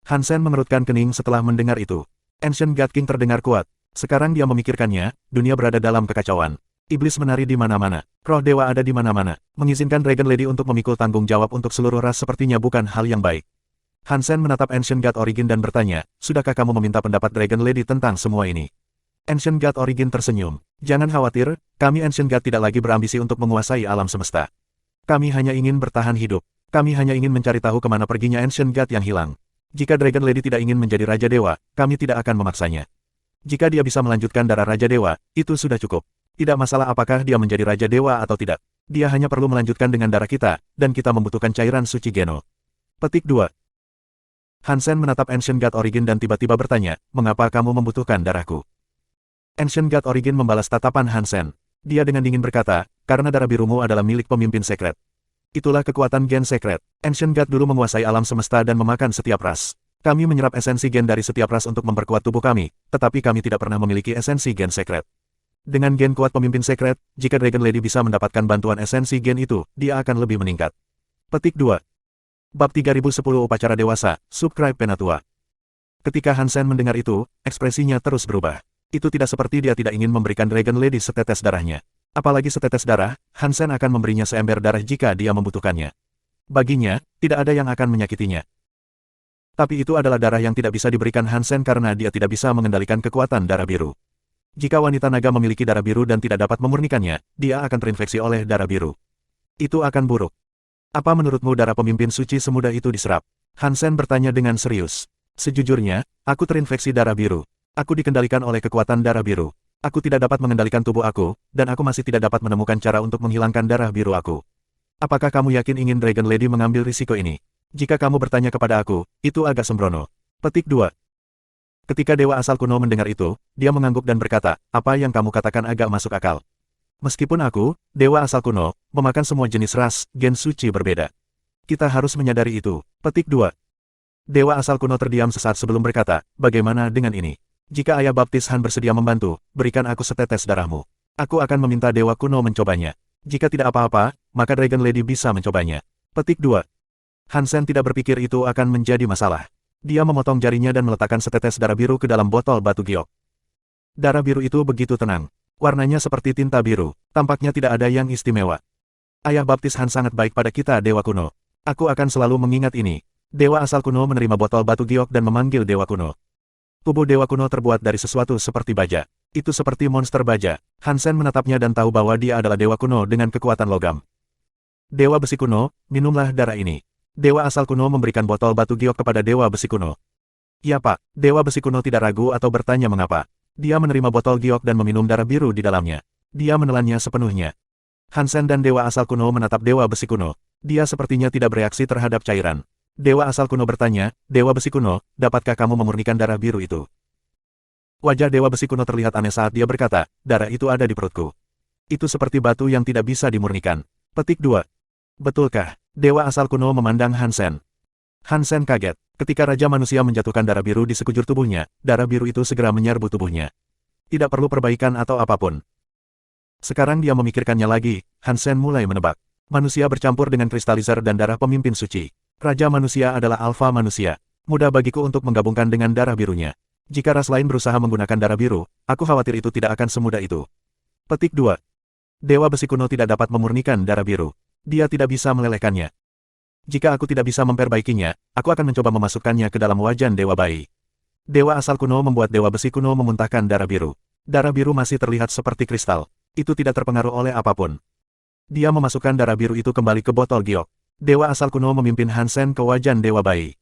Hansen mengerutkan kening setelah mendengar itu. Ancient God King terdengar kuat. Sekarang dia memikirkannya, dunia berada dalam kekacauan. Iblis menari di mana-mana. Roh dewa ada di mana-mana. Mengizinkan Dragon Lady untuk memikul tanggung jawab untuk seluruh ras sepertinya bukan hal yang baik. Hansen menatap Ancient God Origin dan bertanya, sudahkah kamu meminta pendapat Dragon Lady tentang semua ini? Ancient God Origin tersenyum. Jangan khawatir, kami Ancient God tidak lagi berambisi untuk menguasai alam semesta. Kami hanya ingin bertahan hidup. Kami hanya ingin mencari tahu kemana perginya Ancient God yang hilang. Jika Dragon Lady tidak ingin menjadi Raja Dewa, kami tidak akan memaksanya. Jika dia bisa melanjutkan darah Raja Dewa, itu sudah cukup. Tidak masalah apakah dia menjadi Raja Dewa atau tidak. Dia hanya perlu melanjutkan dengan darah kita, dan kita membutuhkan cairan suci Geno. Petik 2. Hansen menatap Ancient God Origin dan tiba-tiba bertanya, mengapa kamu membutuhkan darahku? Ancient God Origin membalas tatapan Hansen. Dia dengan dingin berkata, karena darah birumu adalah milik pemimpin sekret. Itulah kekuatan gen sekret. Ancient God dulu menguasai alam semesta dan memakan setiap ras. Kami menyerap esensi gen dari setiap ras untuk memperkuat tubuh kami, tetapi kami tidak pernah memiliki esensi gen sekret. Dengan gen kuat pemimpin sekret, jika Dragon Lady bisa mendapatkan bantuan esensi gen itu, dia akan lebih meningkat. Petik 2. Bab 3010 Upacara Dewasa, Subscribe Penatua. Ketika Hansen mendengar itu, ekspresinya terus berubah. Itu tidak seperti dia tidak ingin memberikan Dragon Lady setetes darahnya. Apalagi setetes darah, Hansen akan memberinya seember darah jika dia membutuhkannya. Baginya, tidak ada yang akan menyakitinya. Tapi itu adalah darah yang tidak bisa diberikan Hansen karena dia tidak bisa mengendalikan kekuatan darah biru. Jika wanita naga memiliki darah biru dan tidak dapat memurnikannya, dia akan terinfeksi oleh darah biru. Itu akan buruk. Apa menurutmu darah pemimpin suci semudah itu diserap? Hansen bertanya dengan serius. Sejujurnya, aku terinfeksi darah biru. Aku dikendalikan oleh kekuatan darah biru. Aku tidak dapat mengendalikan tubuh aku, dan aku masih tidak dapat menemukan cara untuk menghilangkan darah biru aku. Apakah kamu yakin ingin Dragon Lady mengambil risiko ini? Jika kamu bertanya kepada aku, itu agak sembrono. Petik 2. Ketika Dewa Asal Kuno mendengar itu, dia mengangguk dan berkata, apa yang kamu katakan agak masuk akal. Meskipun aku, Dewa Asal Kuno, memakan semua jenis ras, gen suci berbeda. Kita harus menyadari itu. Petik 2. Dewa Asal Kuno terdiam sesaat sebelum berkata, bagaimana dengan ini? Jika Ayah Baptis Han bersedia membantu, berikan aku setetes darahmu. Aku akan meminta Dewa Kuno mencobanya. Jika tidak apa-apa, maka Dragon Lady bisa mencobanya. Petik 2. Hansen tidak berpikir itu akan menjadi masalah. Dia memotong jarinya dan meletakkan setetes darah biru ke dalam botol batu giok. Darah biru itu begitu tenang. Warnanya seperti tinta biru. Tampaknya tidak ada yang istimewa. Ayah Baptis Han sangat baik pada kita Dewa Kuno. Aku akan selalu mengingat ini. Dewa Asal Kuno menerima botol batu giok dan memanggil Dewa Kuno. Tubuh Dewa Kuno terbuat dari sesuatu seperti baja. Itu seperti monster baja. Hansen menatapnya dan tahu bahwa dia adalah Dewa Kuno dengan kekuatan logam. Dewa Besi Kuno, minumlah darah ini. Dewa Asal Kuno memberikan botol batu giok kepada Dewa Besi Kuno. Ya Pak, Dewa Besi Kuno tidak ragu atau bertanya mengapa. Dia menerima botol giok dan meminum darah biru di dalamnya. Dia menelannya sepenuhnya. Hansen dan Dewa Asal Kuno menatap Dewa Besi Kuno. Dia sepertinya tidak bereaksi terhadap cairan. Dewa Asal Kuno bertanya, Dewa Besi Kuno, dapatkah kamu memurnikan darah biru itu? Wajah Dewa Besi Kuno terlihat aneh saat dia berkata, darah itu ada di perutku. Itu seperti batu yang tidak bisa dimurnikan. Petik 2. Betulkah? Dewa Asal Kuno memandang Hansen. Hansen kaget. Ketika Raja Manusia menjatuhkan darah biru di sekujur tubuhnya, darah biru itu segera menyerbu tubuhnya. Tidak perlu perbaikan atau apapun. Sekarang dia memikirkannya lagi, Hansen mulai menebak. Manusia bercampur dengan kristalizer dan darah pemimpin suci. Raja Manusia adalah alfa manusia. Mudah bagiku untuk menggabungkan dengan darah birunya. Jika ras lain berusaha menggunakan darah biru, aku khawatir itu tidak akan semudah itu. Petik 2. Dewa Besi Kuno tidak dapat memurnikan darah biru. Dia tidak bisa melelehkannya. Jika aku tidak bisa memperbaikinya, aku akan mencoba memasukkannya ke dalam wajan Dewa Bayi. Dewa Asal Kuno membuat Dewa Besi Kuno memuntahkan darah biru. Darah biru masih terlihat seperti kristal. Itu tidak terpengaruh oleh apapun. Dia memasukkan darah biru itu kembali ke botol giok. Dewa Asal Kuno memimpin Hansen ke wajan Dewa Bayi.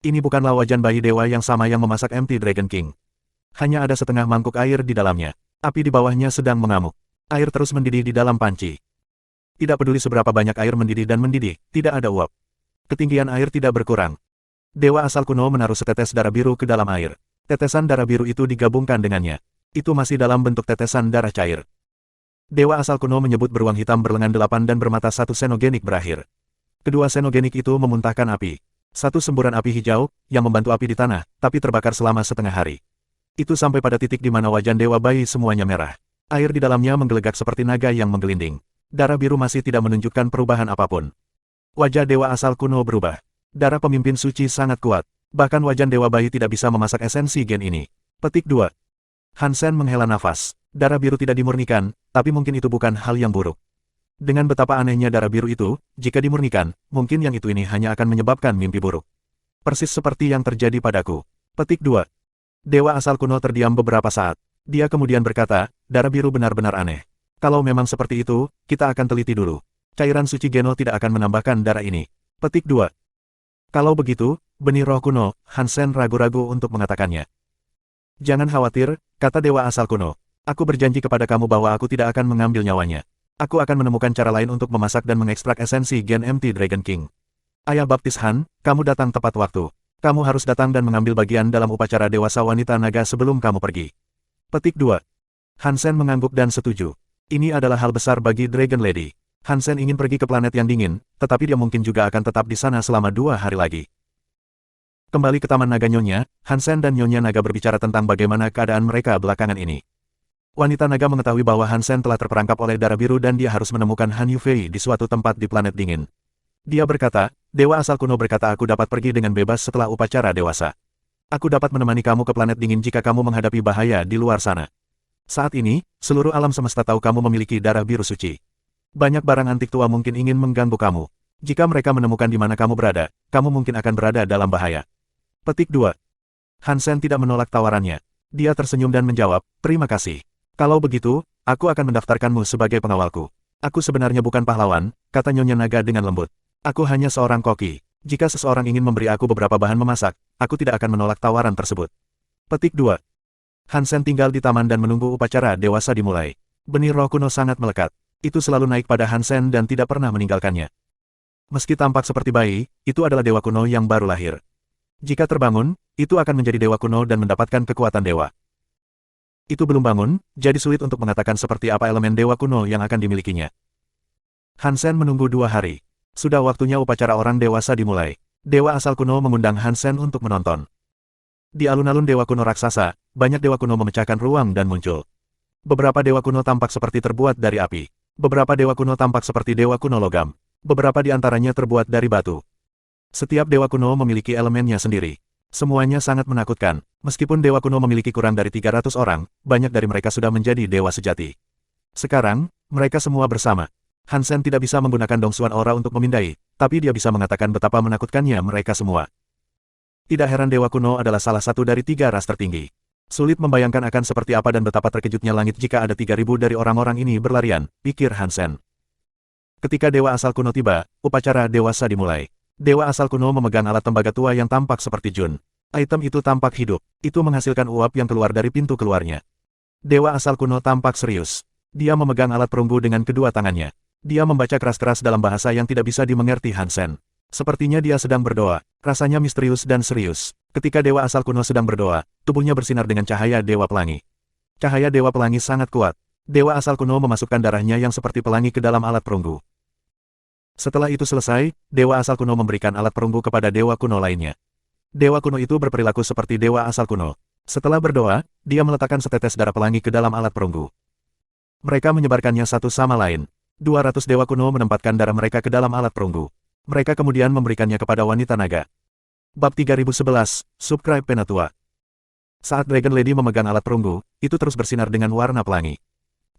Ini bukanlah wajan bayi dewa yang sama yang memasak Empty Dragon King. Hanya ada setengah mangkuk air di dalamnya. Api di bawahnya sedang mengamuk. Air terus mendidih di dalam panci. Tidak peduli seberapa banyak air mendidih dan mendidih, tidak ada uap. Ketinggian air tidak berkurang. Dewa Asal Kuno menaruh setetes darah biru ke dalam air. Tetesan darah biru itu digabungkan dengannya. Itu masih dalam bentuk tetesan darah cair. Dewa Asal Kuno menyebut beruang hitam berlengan 8 dan bermata 1 senogenik berakhir. Kedua senogenik itu memuntahkan api. Satu semburan api hijau, yang membantu api di tanah, tapi terbakar selama setengah hari. Itu sampai pada titik di mana wajan Dewa Bayi semuanya merah. Air di dalamnya menggelegak seperti naga yang menggelinding. Darah biru masih tidak menunjukkan perubahan apapun. Wajah Dewa Asal Kuno berubah. Darah pemimpin suci sangat kuat. Bahkan wajan Dewa Bayi tidak bisa memasak esensi gen ini. Petik 2. Hansen menghela nafas. Darah biru tidak dimurnikan, tapi mungkin itu bukan hal yang buruk. Dengan betapa anehnya darah biru itu, jika dimurnikan, mungkin yang itu ini hanya akan menyebabkan mimpi buruk. Persis seperti yang terjadi padaku. Petik 2. Dewa asal kuno terdiam beberapa saat. Dia kemudian berkata, darah biru benar-benar aneh. Kalau memang seperti itu, kita akan teliti dulu. Cairan suci Geno tidak akan menambahkan darah ini. Petik 2. Kalau begitu, benih roh kuno, Hansen ragu-ragu untuk mengatakannya. Jangan khawatir, kata Dewa asal kuno. Aku berjanji kepada kamu bahwa aku tidak akan mengambil nyawanya. Aku akan menemukan cara lain untuk memasak dan mengekstrak esensi gen MT Dragon King. Ayah Baptis Han, kamu datang tepat waktu. Kamu harus datang dan mengambil bagian dalam upacara dewasa wanita naga sebelum kamu pergi. Petik 2. Hansen mengangguk dan setuju. Ini adalah hal besar bagi Dragon Lady. Hansen ingin pergi ke planet yang dingin, tetapi dia mungkin juga akan tetap di sana selama 2 hari lagi. Kembali ke Taman Naga Nyonya, Hansen dan Nyonya Naga berbicara tentang bagaimana keadaan mereka belakangan ini. Wanita naga mengetahui bahwa Hansen telah terperangkap oleh darah biru dan dia harus menemukan Han Yufei di suatu tempat di planet dingin. Dia berkata, Dewa asal kuno berkata aku dapat pergi dengan bebas setelah upacara dewasa. Aku dapat menemani kamu ke planet dingin jika kamu menghadapi bahaya di luar sana. Saat ini, seluruh alam semesta tahu kamu memiliki darah biru suci. Banyak barang antik tua mungkin ingin mengganggu kamu. Jika mereka menemukan di mana kamu berada, kamu mungkin akan berada dalam bahaya. Petik 2. Hansen tidak menolak tawarannya. Dia tersenyum dan menjawab, terima kasih. Kalau begitu, aku akan mendaftarkanmu sebagai pengawalku. Aku sebenarnya bukan pahlawan, kata Nyonya Naga dengan lembut. Aku hanya seorang koki. Jika seseorang ingin memberi aku beberapa bahan memasak, aku tidak akan menolak tawaran tersebut. Petik 2. Hansen tinggal di taman dan menunggu upacara dewasa dimulai. Benih roh kuno sangat melekat. Itu selalu naik pada Hansen dan tidak pernah meninggalkannya. Meski tampak seperti bayi, itu adalah dewa kuno yang baru lahir. Jika terbangun, itu akan menjadi dewa kuno dan mendapatkan kekuatan dewa. Itu belum bangun, jadi sulit untuk mengatakan seperti apa elemen dewa kuno yang akan dimilikinya. Hansen menunggu 2 hari. Sudah waktunya upacara orang dewasa dimulai. Dewa asal kuno mengundang Hansen untuk menonton. Di alun-alun dewa kuno raksasa, banyak dewa kuno memecahkan ruang dan muncul. Beberapa dewa kuno tampak seperti terbuat dari api. Beberapa dewa kuno tampak seperti dewa kuno logam. Beberapa di antaranya terbuat dari batu. Setiap dewa kuno memiliki elemennya sendiri. Semuanya sangat menakutkan. Meskipun dewa kuno memiliki kurang dari 300 orang, banyak dari mereka sudah menjadi dewa sejati. Sekarang, mereka semua bersama. Hansen tidak bisa menggunakan Dongsuan Aura untuk memindai, tapi dia bisa mengatakan betapa menakutkannya mereka semua. Tidak heran dewa kuno adalah salah satu dari 3 ras tertinggi. Sulit membayangkan akan seperti apa dan betapa terkejutnya langit jika ada 3.000 dari orang-orang ini berlarian, pikir Hansen. Ketika dewa asal kuno tiba, upacara dewasa dimulai. Dewa asal kuno memegang alat tembaga tua yang tampak seperti Jun. Item itu tampak hidup. Itu menghasilkan uap yang keluar dari pintu keluarnya. Dewa asal kuno tampak serius. Dia memegang alat perunggu dengan kedua tangannya. Dia membaca keras-keras dalam bahasa yang tidak bisa dimengerti Hansen. Sepertinya dia sedang berdoa. Rasanya misterius dan serius. Ketika dewa asal kuno sedang berdoa, tubuhnya bersinar dengan cahaya dewa pelangi. Cahaya dewa pelangi sangat kuat. Dewa asal kuno memasukkan darahnya yang seperti pelangi ke dalam alat perunggu. Setelah itu selesai, dewa asal kuno memberikan alat perunggu kepada dewa kuno lainnya. Dewa kuno itu berperilaku seperti dewa asal kuno. Setelah berdoa, dia meletakkan setetes darah pelangi ke dalam alat perunggu. Mereka menyebarkannya satu sama lain. 200 dewa kuno menempatkan darah mereka ke dalam alat perunggu. Mereka kemudian memberikannya kepada wanita naga. Bab 3011, Subscribe Penatua. Saat Dragon Lady memegang alat perunggu, itu terus bersinar dengan warna pelangi.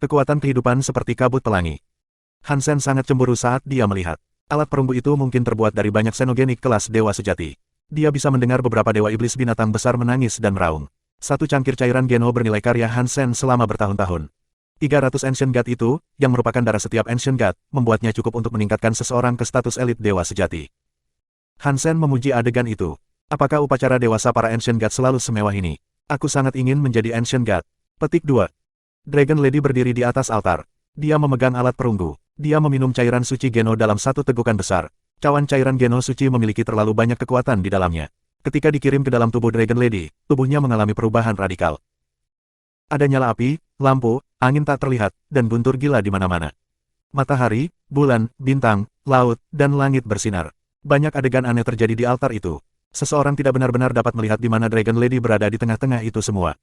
Kekuatan kehidupan seperti kabut pelangi. Hansen sangat cemburu saat dia melihat. Alat perunggu itu mungkin terbuat dari banyak xenogenik kelas dewa sejati. Dia bisa mendengar beberapa dewa iblis binatang besar menangis dan meraung. Satu cangkir cairan Geno bernilai karya Hansen selama bertahun-tahun. 300 Ancient God itu, yang merupakan darah setiap Ancient God, membuatnya cukup untuk meningkatkan seseorang ke status elit dewa sejati. Hansen memuji adegan itu. Apakah upacara dewasa para Ancient God selalu semewah ini? Aku sangat ingin menjadi Ancient God. Petik 2. Dragon Lady berdiri di atas altar. Dia memegang alat perunggu. Dia meminum cairan suci Geno dalam satu tegukan besar. Cawan cairan Geno suci memiliki terlalu banyak kekuatan di dalamnya. Ketika dikirim ke dalam tubuh Dragon Lady, tubuhnya mengalami perubahan radikal. Ada nyala api, lampu, angin tak terlihat, dan guntur gila di mana-mana. Matahari, bulan, bintang, laut, dan langit bersinar. Banyak adegan aneh terjadi di altar itu. Seseorang tidak benar-benar dapat melihat di mana Dragon Lady berada di tengah-tengah itu semua.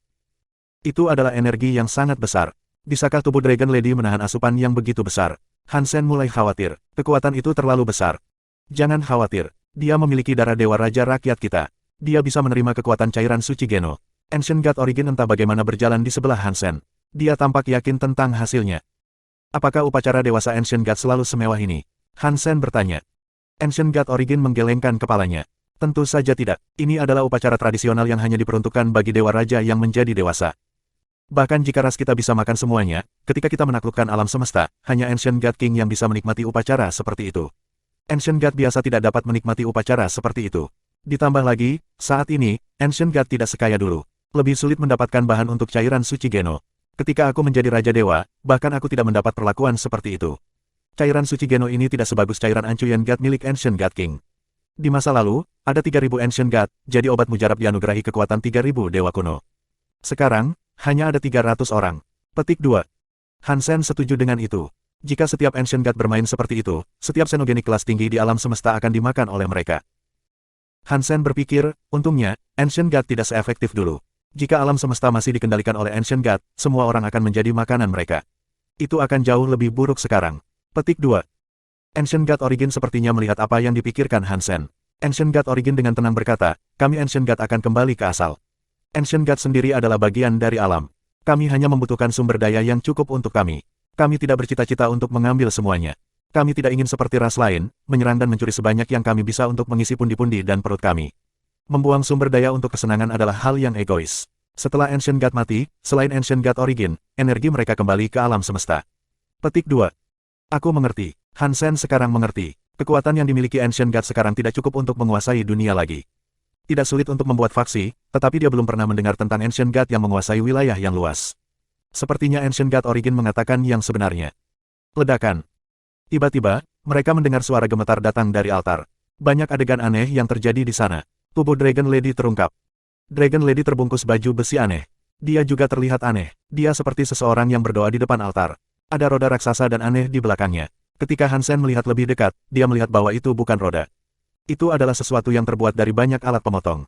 Itu adalah energi yang sangat besar. Bisakah tubuh Dragon Lady menahan asupan yang begitu besar? Hansen mulai khawatir. Kekuatan itu terlalu besar. Jangan khawatir. Dia memiliki darah dewa raja rakyat kita. Dia bisa menerima kekuatan cairan suci Geno. Ancient God Origin entah bagaimana berjalan di sebelah Hansen. Dia tampak yakin tentang hasilnya. Apakah upacara dewasa Ancient God selalu semewah ini? Hansen bertanya. Ancient God Origin menggelengkan kepalanya. Tentu saja tidak. Ini adalah upacara tradisional yang hanya diperuntukkan bagi dewa raja yang menjadi dewasa. Bahkan jika ras kita bisa makan semuanya, ketika kita menaklukkan alam semesta, hanya Ancient God King yang bisa menikmati upacara seperti itu. Ancient God biasa tidak dapat menikmati upacara seperti itu. Ditambah lagi, saat ini, Ancient God tidak sekaya dulu. Lebih sulit mendapatkan bahan untuk cairan suci Geno. Ketika aku menjadi Raja Dewa, bahkan aku tidak mendapat perlakuan seperti itu. Cairan suci Geno ini tidak sebagus cairan Ancient God milik Ancient God King. Di masa lalu, ada 3.000 Ancient God, jadi obat mujarab dianugerahi kekuatan 3.000 dewa kuno. Sekarang, hanya ada 300 orang. Petik 2. Hansen setuju dengan itu. Jika setiap Ancient God bermain seperti itu, setiap xenogenik kelas tinggi di alam semesta akan dimakan oleh mereka. Hansen berpikir, untungnya, Ancient God tidak seefektif dulu. Jika alam semesta masih dikendalikan oleh Ancient God, semua orang akan menjadi makanan mereka. Itu akan jauh lebih buruk sekarang. Petik 2. Ancient God Origin sepertinya melihat apa yang dipikirkan Hansen. Ancient God Origin dengan tenang berkata, kami Ancient God akan kembali ke asal. Ancient God sendiri adalah bagian dari alam. Kami hanya membutuhkan sumber daya yang cukup untuk kami. Kami tidak bercita-cita untuk mengambil semuanya. Kami tidak ingin seperti ras lain, menyerang dan mencuri sebanyak yang kami bisa untuk mengisi pundi-pundi dan perut kami. Membuang sumber daya untuk kesenangan adalah hal yang egois. Setelah Ancient God mati, selain Ancient God Origin, energi mereka kembali ke alam semesta. Petik 2. Aku mengerti. Hansen sekarang mengerti. Kekuatan yang dimiliki Ancient God sekarang tidak cukup untuk menguasai dunia lagi. Tidak sulit untuk membuat faksi, tetapi dia belum pernah mendengar tentang Ancient God yang menguasai wilayah yang luas. Sepertinya Ancient God Origin mengatakan yang sebenarnya. Ledakan. Tiba-tiba, mereka mendengar suara gemetar datang dari altar. Banyak adegan aneh yang terjadi di sana. Tubuh Dragon Lady terungkap. Dragon Lady terbungkus baju besi aneh. Dia juga terlihat aneh. Dia seperti seseorang yang berdoa di depan altar. Ada roda raksasa dan aneh di belakangnya. Ketika Hansen melihat lebih dekat, dia melihat bahwa itu bukan roda. Itu adalah sesuatu yang terbuat dari banyak alat pemotong.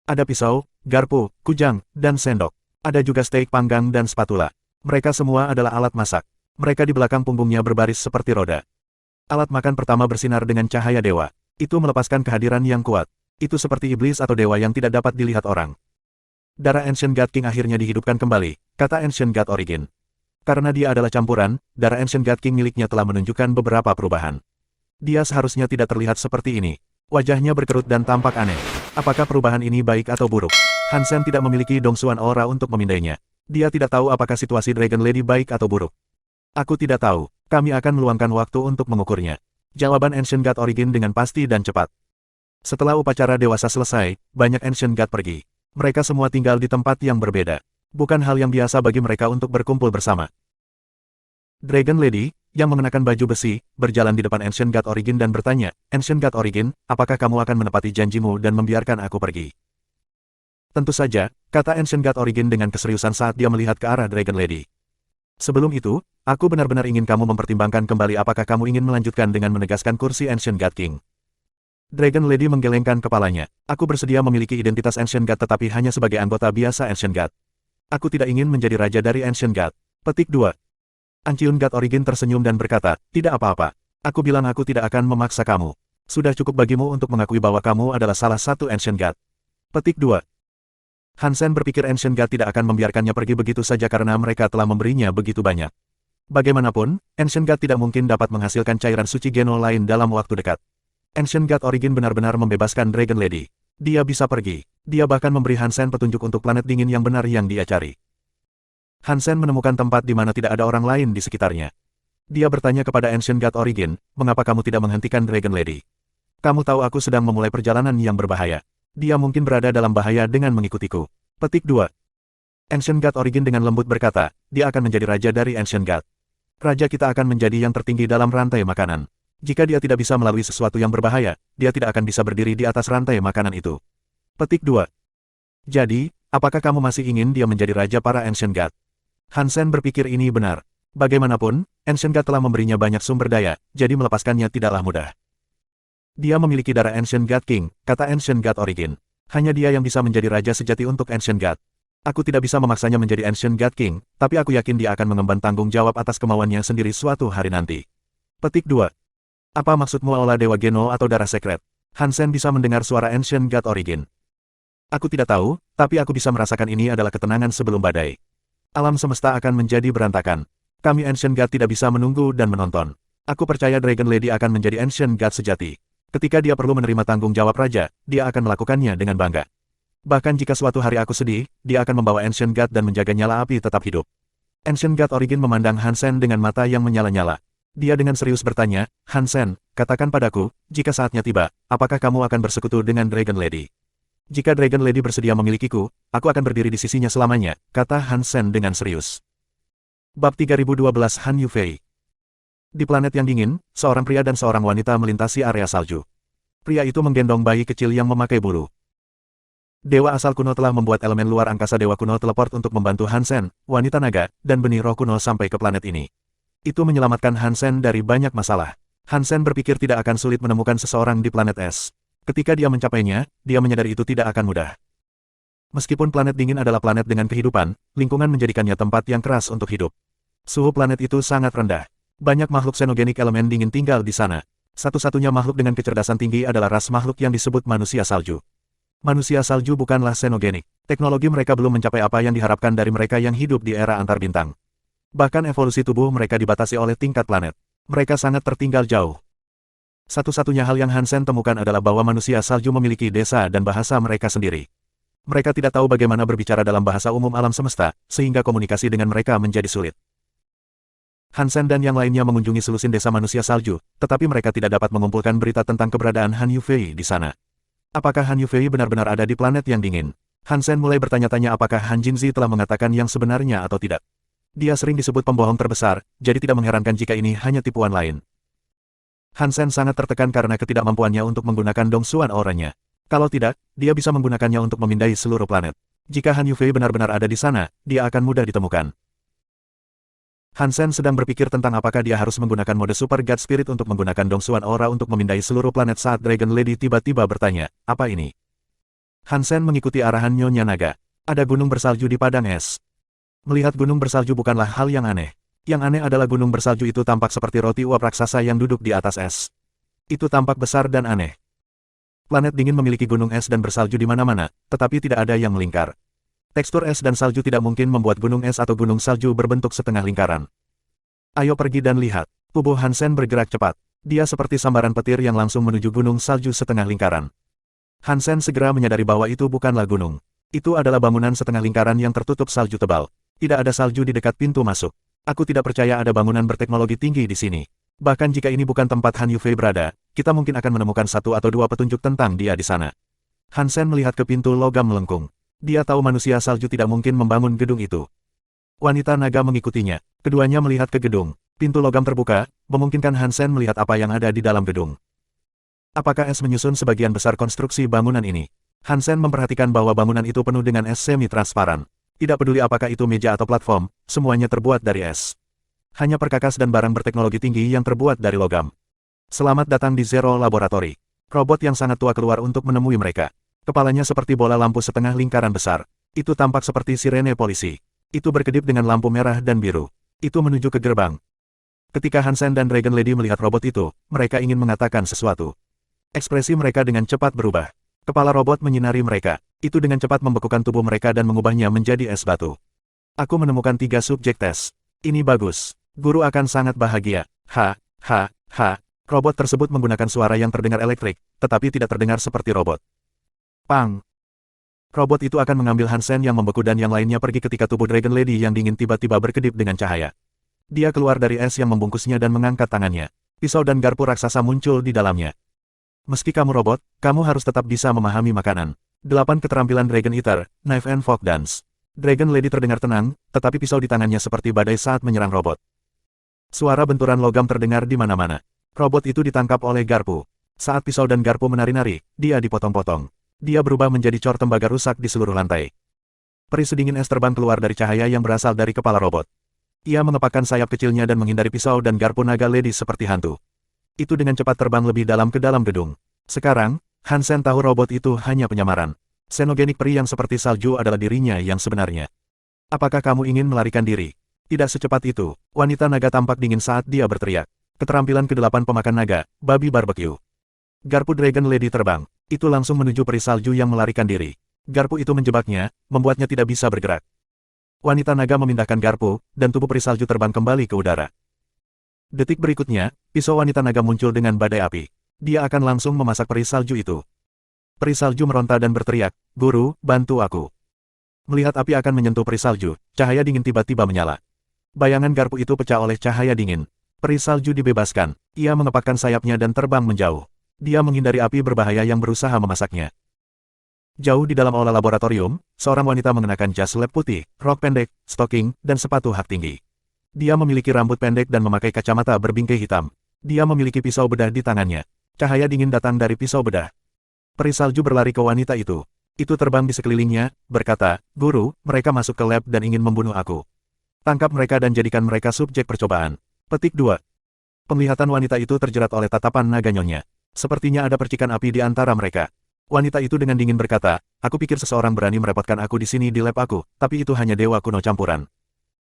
Ada pisau, garpu, kujang, dan sendok. Ada juga steak panggang dan spatula. Mereka semua adalah alat masak. Mereka di belakang punggungnya berbaris seperti roda. Alat makan pertama bersinar dengan cahaya dewa. Itu melepaskan kehadiran yang kuat. Itu seperti iblis atau dewa yang tidak dapat dilihat orang. Darah Ancient God King akhirnya dihidupkan kembali, kata Ancient God Origin. Karena dia adalah campuran, darah Ancient God King miliknya telah menunjukkan beberapa perubahan. Dia seharusnya tidak terlihat seperti ini. Wajahnya berkerut dan tampak aneh. Apakah perubahan ini baik atau buruk? Hansen tidak memiliki dongsuan aura untuk memindainya. Dia tidak tahu apakah situasi Dragon Lady baik atau buruk. Aku tidak tahu. Kami akan meluangkan waktu untuk mengukurnya. Jawaban Ancient God Origin dengan pasti dan cepat. Setelah upacara dewasa selesai, banyak Ancient God pergi. Mereka semua tinggal di tempat yang berbeda. Bukan hal yang biasa bagi mereka untuk berkumpul bersama. Dragon Lady, yang mengenakan baju besi, berjalan di depan Ancient God Origin dan bertanya, Ancient God Origin, apakah kamu akan menepati janjimu dan membiarkan aku pergi? Tentu saja, kata Ancient God Origin dengan keseriusan saat dia melihat ke arah Dragon Lady. Sebelum itu, aku benar-benar ingin kamu mempertimbangkan kembali apakah kamu ingin melanjutkan dengan menegaskan kursi Ancient God King. Dragon Lady menggelengkan kepalanya. Aku bersedia memiliki identitas Ancient God tetapi hanya sebagai anggota biasa Ancient God. Aku tidak ingin menjadi raja dari Ancient God. Petik 2. Ancient God Origin tersenyum dan berkata, tidak apa-apa. Aku bilang aku tidak akan memaksa kamu. Sudah cukup bagimu untuk mengakui bahwa kamu adalah salah satu Ancient God. Petik 2. Hansen berpikir Ancient God tidak akan membiarkannya pergi begitu saja karena mereka telah memberinya begitu banyak. Bagaimanapun, Ancient God tidak mungkin dapat menghasilkan cairan suci Geno lain dalam waktu dekat. Ancient God Origin benar-benar membebaskan Dragon Lady. Dia bisa pergi. Dia bahkan memberi Hansen petunjuk untuk planet dingin yang benar yang dia cari. Hansen menemukan tempat di mana tidak ada orang lain di sekitarnya. Dia bertanya kepada Ancient God Origin, mengapa kamu tidak menghentikan Dragon Lady? Kamu tahu aku sedang memulai perjalanan yang berbahaya. Dia mungkin berada dalam bahaya dengan mengikutiku. Petik 2. Ancient God Origin dengan lembut berkata, dia akan menjadi raja dari Ancient God. Raja kita akan menjadi yang tertinggi dalam rantai makanan. Jika dia tidak bisa melalui sesuatu yang berbahaya, dia tidak akan bisa berdiri di atas rantai makanan itu. Petik 2. Jadi, apakah kamu masih ingin dia menjadi raja para Ancient God? Hansen berpikir ini benar. Bagaimanapun, Ancient God telah memberinya banyak sumber daya, jadi melepaskannya tidaklah mudah. Dia memiliki darah Ancient God King, kata Ancient God Origin. Hanya dia yang bisa menjadi raja sejati untuk Ancient God. Aku tidak bisa memaksanya menjadi Ancient God King, tapi aku yakin dia akan mengemban tanggung jawab atas kemauannya sendiri suatu hari nanti. Petik 2. Apa maksudmu aula Dewa Geno atau darah sekret? Hansen bisa mendengar suara Ancient God Origin. Aku tidak tahu, tapi aku bisa merasakan ini adalah ketenangan sebelum badai. Alam semesta akan menjadi berantakan. Kami Ancient God tidak bisa menunggu dan menonton. Aku percaya Dragon Lady akan menjadi Ancient God sejati. Ketika dia perlu menerima tanggung jawab raja, dia akan melakukannya dengan bangga. Bahkan jika suatu hari aku sedih, dia akan membawa Ancient God dan menjaga nyala api tetap hidup. Ancient God Origin memandang Hansen dengan mata yang menyala-nyala. Dia dengan serius bertanya, Hansen, katakan padaku, jika saatnya tiba, apakah kamu akan bersekutu dengan Dragon Lady? Jika Dragon Lady bersedia memilikiku, aku akan berdiri di sisinya selamanya, kata Hansen dengan serius. Bab 3012 Han Yufei. Di planet yang dingin, seorang pria dan seorang wanita melintasi area salju. Pria itu menggendong bayi kecil yang memakai bulu. Dewa asal kuno telah membuat elemen luar angkasa dewa kuno teleport untuk membantu Hansen, wanita naga, dan benih roh kuno sampai ke planet ini. Itu menyelamatkan Hansen dari banyak masalah. Hansen berpikir tidak akan sulit menemukan seseorang di planet es. Ketika dia mencapainya, dia menyadari itu tidak akan mudah. Meskipun planet dingin adalah planet dengan kehidupan, lingkungan menjadikannya tempat yang keras untuk hidup. Suhu planet itu sangat rendah. Banyak makhluk xenogenik elemen dingin tinggal di sana. Satu-satunya makhluk dengan kecerdasan tinggi adalah ras makhluk yang disebut manusia salju. Manusia salju bukanlah xenogenik. Teknologi mereka belum mencapai apa yang diharapkan dari mereka yang hidup di era antar bintang. Bahkan evolusi tubuh mereka dibatasi oleh tingkat planet. Mereka sangat tertinggal jauh. Satu-satunya hal yang Hansen temukan adalah bahwa manusia salju memiliki desa dan bahasa mereka sendiri. Mereka tidak tahu bagaimana berbicara dalam bahasa umum alam semesta, sehingga komunikasi dengan mereka menjadi sulit. Hansen dan yang lainnya mengunjungi selusin desa manusia salju, tetapi mereka tidak dapat mengumpulkan berita tentang keberadaan Han Yufei di sana. Apakah Han Yufei benar-benar ada di planet yang dingin? Hansen mulai bertanya-tanya apakah Han Jinzi telah mengatakan yang sebenarnya atau tidak. Dia sering disebut pembohong terbesar, jadi tidak mengherankan jika ini hanya tipuan lain. Hansen sangat tertekan karena ketidakmampuannya untuk menggunakan dongsuan auranya. Kalau tidak, dia bisa menggunakannya untuk memindai seluruh planet. Jika Han Yufei benar-benar ada di sana, dia akan mudah ditemukan. Hansen sedang berpikir tentang apakah dia harus menggunakan mode Super God Spirit untuk menggunakan dongsuan aura untuk memindai seluruh planet saat Dragon Lady tiba-tiba bertanya, apa ini? Hansen mengikuti arahan Nyonya Naga. Ada gunung bersalju di padang es. Melihat gunung bersalju bukanlah hal yang aneh. Yang aneh adalah gunung bersalju itu tampak seperti roti uap raksasa yang duduk di atas es. Itu tampak besar dan aneh. Planet dingin memiliki gunung es dan bersalju di mana-mana, tetapi tidak ada yang melingkar. Tekstur es dan salju tidak mungkin membuat gunung es atau gunung salju berbentuk setengah lingkaran. Ayo pergi dan lihat. Tubuh Hansen bergerak cepat. Dia seperti sambaran petir yang langsung menuju gunung salju setengah lingkaran. Hansen segera menyadari bahwa itu bukanlah gunung. Itu adalah bangunan setengah lingkaran yang tertutup salju tebal. Tidak ada salju di dekat pintu masuk. Aku tidak percaya ada bangunan berteknologi tinggi di sini. Bahkan jika ini bukan tempat Han Yufei berada, kita mungkin akan menemukan satu atau dua petunjuk tentang dia di sana. Hansen melihat ke pintu logam melengkung. Dia tahu manusia salju tidak mungkin membangun gedung itu. Wanita naga mengikutinya. Keduanya melihat ke gedung. Pintu logam terbuka, memungkinkan Hansen melihat apa yang ada di dalam gedung. Apakah es menyusun sebagian besar konstruksi bangunan ini? Hansen memperhatikan bahwa bangunan itu penuh dengan es semi-transparan. Tidak peduli apakah itu meja atau platform, semuanya terbuat dari es. Hanya perkakas dan barang berteknologi tinggi yang terbuat dari logam. Selamat datang di Zero Laboratory. Robot yang sangat tua keluar untuk menemui mereka. Kepalanya seperti bola lampu setengah lingkaran besar. Itu tampak seperti sirene polisi. Itu berkedip dengan lampu merah dan biru. Itu menuju ke gerbang. Ketika Hansen dan Dragon Lady melihat robot itu, mereka ingin mengatakan sesuatu. Ekspresi mereka dengan cepat berubah. Kepala robot menyinari mereka. Itu dengan cepat membekukan tubuh mereka dan mengubahnya menjadi es batu. Aku menemukan 3 subjek tes. Ini bagus. Guru akan sangat bahagia. Ha, ha, ha. Robot tersebut menggunakan suara yang terdengar elektrik, tetapi tidak terdengar seperti robot. Pang! Robot itu akan mengambil Hansen yang membeku dan yang lainnya pergi ketika tubuh Dragon Lady yang dingin tiba-tiba berkedip dengan cahaya. Dia keluar dari es yang membungkusnya dan mengangkat tangannya. Pisau dan garpu raksasa muncul di dalamnya. Meski kamu robot, kamu harus tetap bisa memahami makanan. 8 keterampilan Dragon Eater, Knife and Fork Dance. Dragon Lady terdengar tenang, tetapi pisau di tangannya seperti badai saat menyerang robot. Suara benturan logam terdengar di mana-mana. Robot itu ditangkap oleh garpu. Saat pisau dan garpu menari-nari, dia dipotong-potong. Dia berubah menjadi cor tembaga rusak di seluruh lantai. Peri sedingin es terbang keluar dari cahaya yang berasal dari kepala robot. Ia mengepakkan sayap kecilnya dan menghindari pisau dan garpu naga Lady seperti hantu. Itu dengan cepat terbang lebih dalam ke dalam gedung. Sekarang, Hansen tahu robot itu hanya penyamaran. Xenogenik peri yang seperti salju adalah dirinya yang sebenarnya. Apakah kamu ingin melarikan diri? Tidak secepat itu. Wanita naga tampak dingin saat dia berteriak. Keterampilan ke-8 pemakan naga, babi barbecue. Garpu Dragon Lady terbang. Itu langsung menuju peri salju yang melarikan diri. Garpu itu menjebaknya, membuatnya tidak bisa bergerak. Wanita naga memindahkan garpu, dan tubuh peri salju terbang kembali ke udara. Detik berikutnya, pisau wanita naga muncul dengan badai api. Dia akan langsung memasak peri salju itu. Peri salju meronta dan berteriak, "Guru, bantu aku." Melihat api akan menyentuh peri salju, cahaya dingin tiba-tiba menyala. Bayangan garpu itu pecah oleh cahaya dingin. Peri salju dibebaskan. Ia mengepakkan sayapnya dan terbang menjauh. Dia menghindari api berbahaya yang berusaha memasaknya. Jauh di dalam aula laboratorium, seorang wanita mengenakan jas lab putih, rok pendek, stocking, dan sepatu hak tinggi. Dia memiliki rambut pendek dan memakai kacamata berbingkai hitam. Dia memiliki pisau bedah di tangannya. Cahaya dingin datang dari pisau bedah. Peri salju berlari ke wanita itu. Itu terbang di sekelilingnya, berkata, "Guru, mereka masuk ke lab dan ingin membunuh aku. Tangkap mereka dan jadikan mereka subjek percobaan." Petik 2. Penglihatan wanita itu terjerat oleh tatapan naga nyonya. Sepertinya ada percikan api di antara mereka. Wanita itu dengan dingin berkata, "Aku pikir seseorang berani merepotkan aku di sini di lab aku, tapi itu hanya dewa kuno campuran.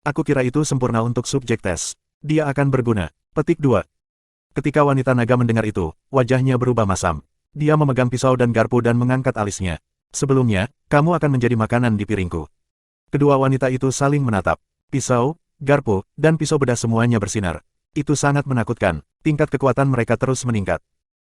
Aku kira itu sempurna untuk subjek tes. Dia akan berguna." Petik 2. Ketika wanita naga mendengar itu, wajahnya berubah masam. Dia memegang pisau dan garpu dan mengangkat alisnya. "Sebelumnya, kamu akan menjadi makanan di piringku." Kedua wanita itu saling menatap. Pisau, garpu, dan pisau bedah semuanya bersinar. Itu sangat menakutkan. Tingkat kekuatan mereka terus meningkat.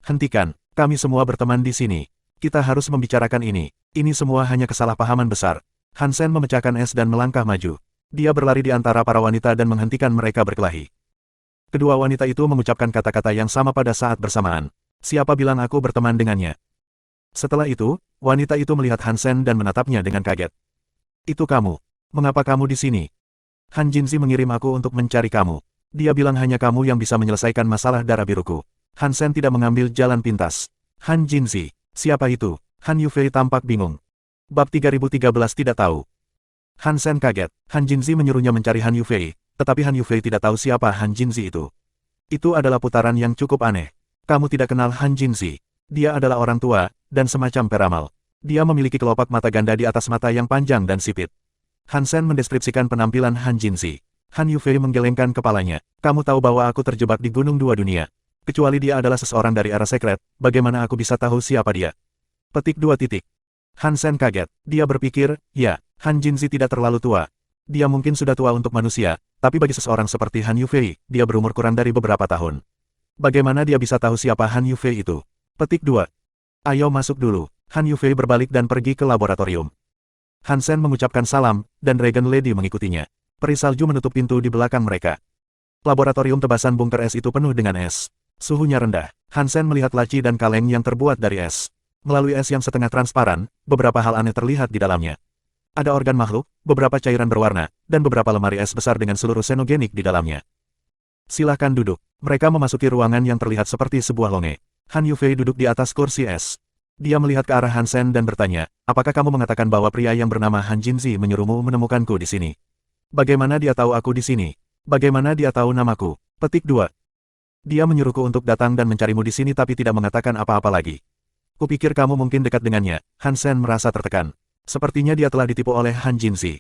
"Hentikan, kami semua berteman di sini. Kita harus membicarakan ini. Ini semua hanya kesalahpahaman besar." Hansen memecahkan es dan melangkah maju. Dia berlari di antara para wanita dan menghentikan mereka berkelahi. Kedua wanita itu mengucapkan kata-kata yang sama pada saat bersamaan. "Siapa bilang aku berteman dengannya?" Setelah itu, wanita itu melihat Hansen dan menatapnya dengan kaget. "Itu kamu. Mengapa kamu di sini?" "Han Jinzi mengirim aku untuk mencari kamu. Dia bilang hanya kamu yang bisa menyelesaikan masalah darah biruku." Hansen tidak mengambil jalan pintas. "Han Jinzi. Siapa itu?" Han Yufei tampak bingung. Bab 3013 tidak tahu. Hansen kaget. Han Jinzi menyuruhnya mencari Han Yufei, tetapi Han Yufei tidak tahu siapa Han Jinzi itu. Itu adalah putaran yang cukup aneh. "Kamu tidak kenal Han Jinzi. Dia adalah orang tua, dan semacam peramal. Dia memiliki kelopak mata ganda di atas mata yang panjang dan sipit." Hansen mendeskripsikan penampilan Han Jinzi. Han Yufei menggelengkan kepalanya. "Kamu tahu bahwa aku terjebak di Gunung Dua Dunia. Kecuali dia adalah seseorang dari era sekret, bagaimana aku bisa tahu siapa dia?" Petik 2 titik. Hansen kaget. Dia berpikir, ya, Han Jinzi tidak terlalu tua. Dia mungkin sudah tua untuk manusia, tapi bagi seseorang seperti Han Yufei, dia berumur kurang dari beberapa tahun. Bagaimana dia bisa tahu siapa Han Yufei itu? Petik 2. "Ayo masuk dulu." Han Yufei berbalik dan pergi ke laboratorium. Hansen mengucapkan salam, dan Dragon Lady mengikutinya. Peri salju menutup pintu di belakang mereka. Laboratorium tebasan bunker es itu penuh dengan es. Suhunya rendah. Hansen melihat laci dan kaleng yang terbuat dari es. Melalui es yang setengah transparan, beberapa hal aneh terlihat di dalamnya. Ada organ makhluk, beberapa cairan berwarna, dan beberapa lemari es besar dengan seluruh xenogenik di dalamnya. "Silahkan duduk." Mereka memasuki ruangan yang terlihat seperti sebuah longe. Han Yufei duduk di atas kursi es. Dia melihat ke arah Hansen dan bertanya, "Apakah kamu mengatakan bahwa pria yang bernama Han Jinzi menyuruhmu menemukanku di sini? Bagaimana dia tahu aku di sini? Bagaimana dia tahu namaku?" Petik 2. "Dia menyuruhku untuk datang dan mencarimu di sini tapi tidak mengatakan apa-apa lagi. Kupikir kamu mungkin dekat dengannya." Hansen merasa tertekan. Sepertinya dia telah ditipu oleh Han Jinzi.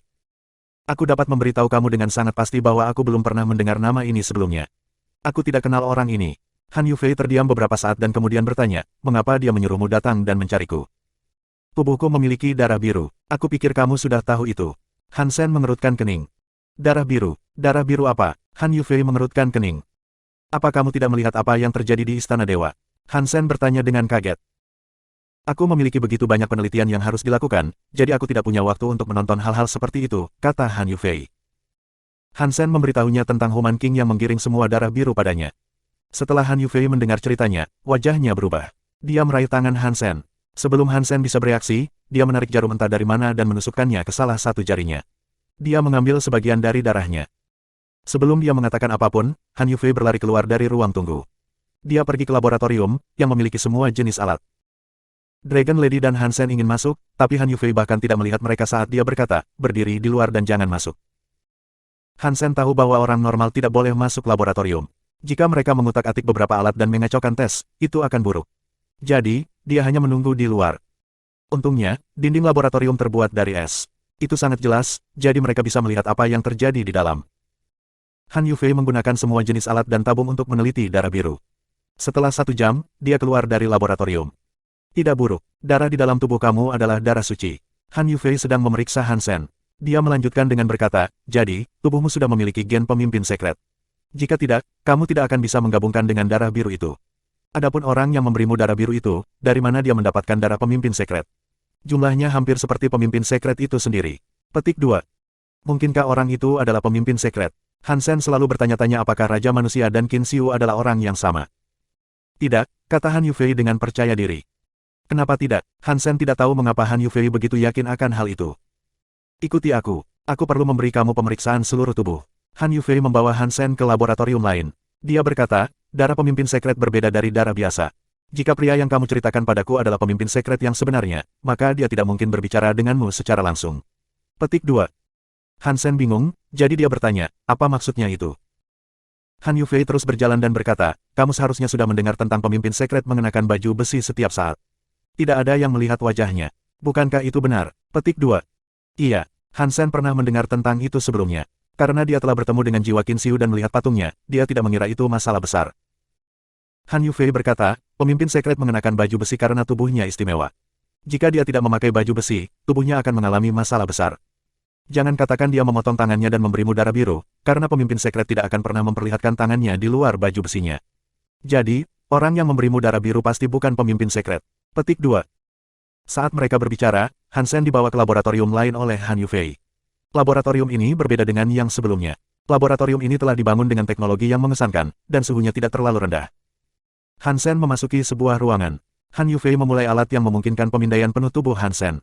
"Aku dapat memberitahu kamu dengan sangat pasti bahwa aku belum pernah mendengar nama ini sebelumnya. Aku tidak kenal orang ini." Han Yufei terdiam beberapa saat dan kemudian bertanya, "Mengapa dia menyuruhmu datang dan mencariku?" "Tubuhku memiliki darah biru. Aku pikir kamu sudah tahu itu." Hansen mengerutkan kening. Darah biru apa?" Han Yufei mengerutkan kening. "Apa kamu tidak melihat apa yang terjadi di Istana Dewa?" Hansen bertanya dengan kaget. "Aku memiliki begitu banyak penelitian yang harus dilakukan, jadi aku tidak punya waktu untuk menonton hal-hal seperti itu," kata Han Yufei. Hansen memberitahunya tentang Human King yang menggiring semua darah biru padanya. Setelah Han Yufei mendengar ceritanya, wajahnya berubah. Dia meraih tangan Hansen. Sebelum Hansen bisa bereaksi, dia menarik jarum entah dari mana dan menusukkannya ke salah satu jarinya. Dia mengambil sebagian dari darahnya. Sebelum dia mengatakan apapun, Han Yufei berlari keluar dari ruang tunggu. Dia pergi ke laboratorium, yang memiliki semua jenis alat. Dragon Lady dan Hansen ingin masuk, tapi Han Yufei bahkan tidak melihat mereka saat dia berkata, "Berdiri di luar dan jangan masuk." Hansen tahu bahwa orang normal tidak boleh masuk laboratorium. Jika mereka mengutak-atik beberapa alat dan mengacaukan tes, itu akan buruk. Jadi, dia hanya menunggu di luar. Untungnya, dinding laboratorium terbuat dari es. Itu sangat jelas, jadi mereka bisa melihat apa yang terjadi di dalam. Han Yufei menggunakan semua jenis alat dan tabung untuk meneliti darah biru. Setelah 1 jam, dia keluar dari laboratorium. "Tidak buruk. Darah di dalam tubuh kamu adalah darah suci. Han Yufei sedang memeriksa Han Sen. Dia melanjutkan dengan berkata, jadi, tubuhmu sudah memiliki gen pemimpin sekret. Jika tidak, kamu tidak akan bisa menggabungkan dengan darah biru itu. Adapun orang yang memberimu darah biru itu, dari mana dia mendapatkan darah pemimpin sekret? Jumlahnya hampir seperti pemimpin sekret itu sendiri. Petik 2. Mungkinkah orang itu adalah pemimpin sekret? Han Sen selalu bertanya-tanya apakah Raja Manusia dan Qin Xiu adalah orang yang sama. Tidak, kata Han Yufei dengan percaya diri. Kenapa tidak? Han Sen tidak tahu mengapa Han Yufei begitu yakin akan hal itu. Ikuti aku perlu memberi kamu pemeriksaan seluruh tubuh. Han Yufei membawa Han Sen ke laboratorium lain. Dia berkata, darah pemimpin sekret berbeda dari darah biasa. Jika pria yang kamu ceritakan padaku adalah pemimpin sekret yang sebenarnya, maka dia tidak mungkin berbicara denganmu secara langsung. Petik 2. Han Sen bingung, jadi dia bertanya, apa maksudnya itu? Han Yufei terus berjalan dan berkata, kamu seharusnya sudah mendengar tentang pemimpin sekret mengenakan baju besi setiap saat. Tidak ada yang melihat wajahnya. Bukankah itu benar? Petik 2. Iya, Han Sen pernah mendengar tentang itu sebelumnya. Karena dia telah bertemu dengan jiwa Qin Xiu dan melihat patungnya, dia tidak mengira itu masalah besar. Han Yufei berkata, pemimpin sekret mengenakan baju besi karena tubuhnya istimewa. Jika dia tidak memakai baju besi, tubuhnya akan mengalami masalah besar. Jangan katakan dia memotong tangannya dan memberimu darah biru, karena pemimpin sekret tidak akan pernah memperlihatkan tangannya di luar baju besinya. Jadi, orang yang memberimu darah biru pasti bukan pemimpin sekret. Petik 2. Saat mereka berbicara, Han Sen dibawa ke laboratorium lain oleh Han Yufei. Laboratorium ini berbeda dengan yang sebelumnya. Laboratorium ini telah dibangun dengan teknologi yang mengesankan, dan suhunya tidak terlalu rendah. Han Sen memasuki sebuah ruangan. Han Yufei memulai alat yang memungkinkan pemindaian penuh tubuh Han Sen.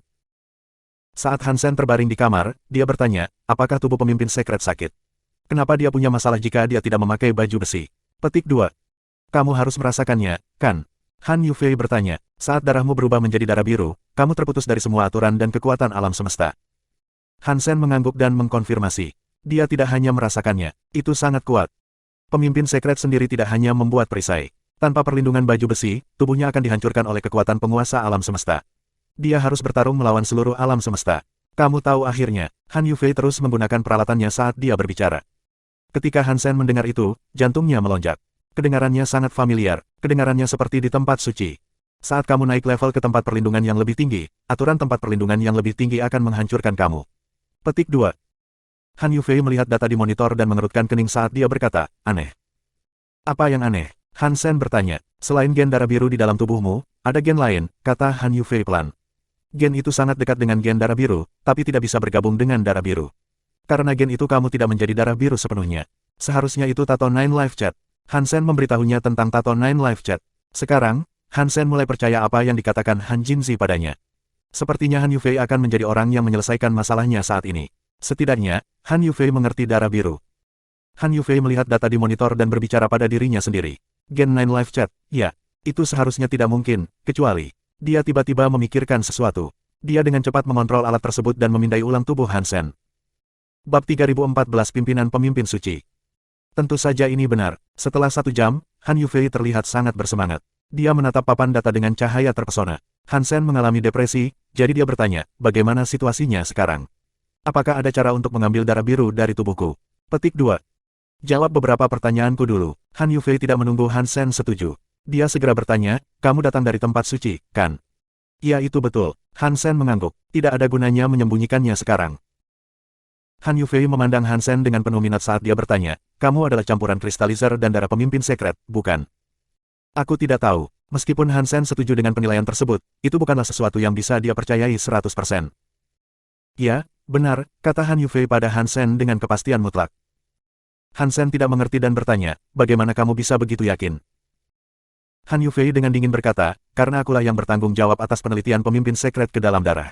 Saat Han Sen terbaring di kamar, dia bertanya, apakah tubuh pemimpin sekret sakit? Kenapa dia punya masalah jika dia tidak memakai baju besi? Petik 2. Kamu harus merasakannya, kan? Han Yufei bertanya, saat darahmu berubah menjadi darah biru, kamu terputus dari semua aturan dan kekuatan alam semesta. Han Sen mengangguk dan mengkonfirmasi. Dia tidak hanya merasakannya, itu sangat kuat. Pemimpin sekret sendiri tidak hanya membuat perisai. Tanpa perlindungan baju besi, tubuhnya akan dihancurkan oleh kekuatan penguasa alam semesta. Dia harus bertarung melawan seluruh alam semesta. Kamu tahu akhirnya, Han Yufei terus menggunakan peralatannya saat dia berbicara. Ketika Han Sen mendengar itu, jantungnya melonjak. Kedengarannya sangat familiar, kedengarannya seperti di tempat suci. Saat kamu naik level ke tempat perlindungan yang lebih tinggi, aturan tempat perlindungan yang lebih tinggi akan menghancurkan kamu. Petik 2. Han Yufei melihat data di monitor dan mengerutkan kening saat dia berkata, aneh. Apa yang aneh? Han Sen bertanya, selain gen darah biru di dalam tubuhmu, ada gen lain, kata Han Yufei pelan. Gen itu sangat dekat dengan gen darah biru, tapi tidak bisa bergabung dengan darah biru. Karena gen itu kamu tidak menjadi darah biru sepenuhnya. Seharusnya itu Tato Nine Life Chat. Han Sen memberitahunya tentang Tato Nine Life Chat. Sekarang, Han Sen mulai percaya apa yang dikatakan Han Jinzi padanya. Sepertinya Han Yufei akan menjadi orang yang menyelesaikan masalahnya saat ini. Setidaknya, Han Yufei mengerti darah biru. Han Yufei melihat data di monitor dan berbicara pada dirinya sendiri. Gen 9 Life Chat, ya, itu seharusnya tidak mungkin, kecuali dia tiba-tiba memikirkan sesuatu. Dia dengan cepat mengontrol alat tersebut dan memindai ulang tubuh Han Sen. Bab 3014 Pimpinan Pemimpin Suci. Tentu saja ini benar. Setelah 1 jam, Han Yufei terlihat sangat bersemangat. Dia menatap papan data dengan cahaya terpesona. Han Sen mengalami depresi, jadi dia bertanya, bagaimana situasinya sekarang? Apakah ada cara untuk mengambil darah biru dari tubuhku? Petik 2. Jawab beberapa pertanyaanku dulu. Han Yufei tidak menunggu Han Sen setuju. Dia segera bertanya, kamu datang dari tempat suci, kan? Ya itu betul. Han Sen mengangguk. Tidak ada gunanya menyembunyikannya sekarang. Han Yufei memandang Han Sen dengan penuh minat saat dia bertanya, kamu adalah campuran kristalizer dan darah pemimpin sekret, bukan? Aku tidak tahu. Meskipun Han Sen setuju dengan penilaian tersebut, itu bukanlah sesuatu yang bisa dia percayai 100%. Ya, benar, kata Han Yufei pada Han Sen dengan kepastian mutlak. Han Sen tidak mengerti dan bertanya, bagaimana kamu bisa begitu yakin? Han Yufei dengan dingin berkata, karena akulah yang bertanggung jawab atas penelitian pemimpin sekret ke dalam darah.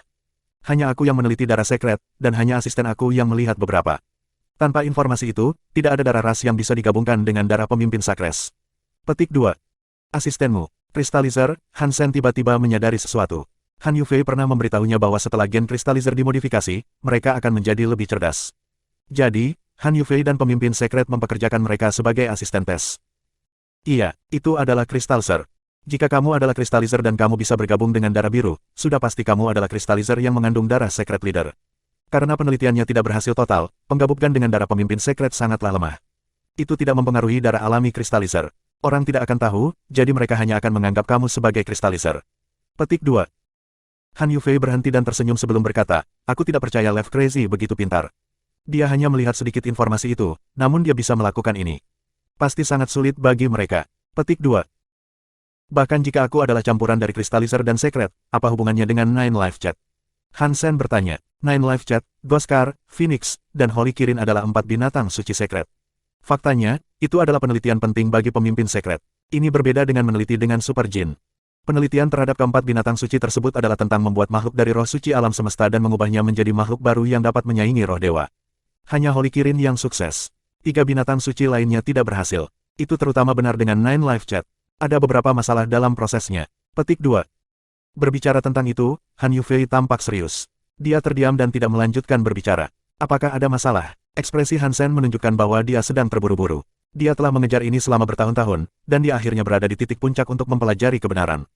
Hanya aku yang meneliti darah sekret, dan hanya asisten aku yang melihat beberapa. Tanpa informasi itu, tidak ada darah ras yang bisa digabungkan dengan darah pemimpin sakres. Petik 2. Asistenmu, Kristalizer, Han Sen tiba-tiba menyadari sesuatu. Han Yufei pernah memberitahunya bahwa setelah gen Kristalizer dimodifikasi, mereka akan menjadi lebih cerdas. Jadi, Han Yufei dan pemimpin sekret mempekerjakan mereka sebagai asisten tes. Iya, itu adalah Kristalizer. Jika kamu adalah Kristalizer dan kamu bisa bergabung dengan darah biru, sudah pasti kamu adalah Kristalizer yang mengandung darah sekret leader. Karena penelitiannya tidak berhasil total, penggabungan dengan darah pemimpin sekret sangatlah lemah. Itu tidak mempengaruhi darah alami Kristalizer. Orang tidak akan tahu, jadi mereka hanya akan menganggap kamu sebagai Kristalizer. Petik 2. Han Yufei berhenti dan tersenyum sebelum berkata, aku tidak percaya Lev Crazy begitu pintar. Dia hanya melihat sedikit informasi itu, namun dia bisa melakukan ini. Pasti sangat sulit bagi mereka. Petik 2. Bahkan jika aku adalah campuran dari Crystallizer dan Secret, apa hubungannya dengan Nine Life Chat? Han Sen bertanya. Nine Life Chat, Ghostcar, Phoenix, dan Holy Kirin adalah 4 binatang suci sekret. Faktanya, itu adalah penelitian penting bagi pemimpin sekret. Ini berbeda dengan meneliti dengan Super Jin. Penelitian terhadap keempat binatang suci tersebut adalah tentang membuat makhluk dari roh suci alam semesta dan mengubahnya menjadi makhluk baru yang dapat menyaingi roh dewa. Hanya Holy Kirin yang sukses. 3 binatang suci lainnya tidak berhasil. Itu terutama benar dengan Nine Life Chat. Ada beberapa masalah dalam prosesnya. Petik 2. Berbicara tentang itu, Han Yufei tampak serius. Dia terdiam dan tidak melanjutkan berbicara. Apakah ada masalah? Ekspresi Han Sen menunjukkan bahwa dia sedang terburu-buru. Dia telah mengejar ini selama bertahun-tahun, dan dia akhirnya berada di titik puncak untuk mempelajari kebenaran.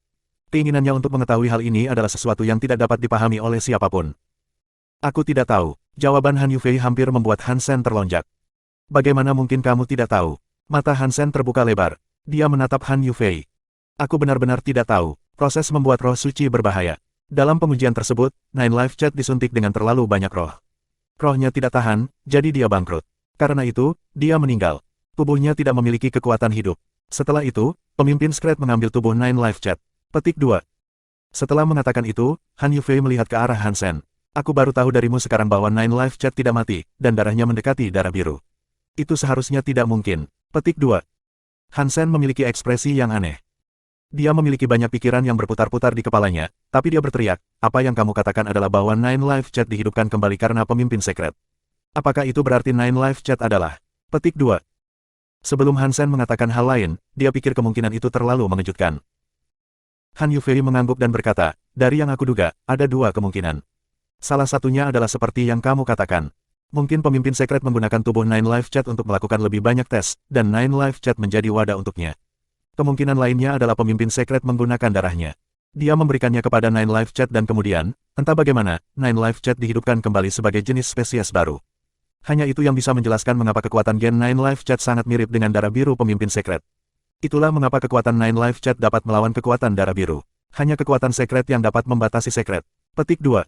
Keinginannya untuk mengetahui hal ini adalah sesuatu yang tidak dapat dipahami oleh siapapun. Aku tidak tahu. Jawaban Han Yufei hampir membuat Han Sen terlonjak. Bagaimana mungkin kamu tidak tahu? Mata Han Sen terbuka lebar. Dia menatap Han Yufei. Aku benar-benar tidak tahu. Proses membuat roh suci berbahaya. Dalam pengujian tersebut, Nine Life Chat disuntik dengan terlalu banyak roh. Rohnya tidak tahan, jadi dia bangkrut. Karena itu, dia meninggal. Tubuhnya tidak memiliki kekuatan hidup. Setelah itu, pemimpin Secret mengambil tubuh Nine Life Chat. Petik 2. Setelah mengatakan itu, Han Yufei melihat ke arah Han Sen. Aku baru tahu darimu sekarang bahwa Nine Life Chat tidak mati, dan darahnya mendekati darah biru. Itu seharusnya tidak mungkin. Petik 2. Han Sen memiliki ekspresi yang aneh. Dia memiliki banyak pikiran yang berputar-putar di kepalanya, tapi dia berteriak, apa yang kamu katakan adalah bahwa Nine Life Chat dihidupkan kembali karena pemimpin Secret. Apakah itu berarti Nine Life Chat adalah? Petik 2. Sebelum Han Sen mengatakan hal lain, dia pikir kemungkinan itu terlalu mengejutkan. Han Yufei mengangguk dan berkata, dari yang aku duga, ada 2 kemungkinan. Salah satunya adalah seperti yang kamu katakan. Mungkin pemimpin Secret menggunakan tubuh Nine Life Chat untuk melakukan lebih banyak tes, dan Nine Life Chat menjadi wadah untuknya. Kemungkinan lainnya adalah pemimpin Secret menggunakan darahnya. Dia memberikannya kepada Nine Life Chat dan kemudian, entah bagaimana, Nine Life Chat dihidupkan kembali sebagai jenis spesies baru. Hanya itu yang bisa menjelaskan mengapa kekuatan gen Nine Life Chat sangat mirip dengan darah biru pemimpin Secret. Itulah mengapa kekuatan Nine Life Chat dapat melawan kekuatan darah biru. Hanya kekuatan Secret yang dapat membatasi Secret. Petik 2.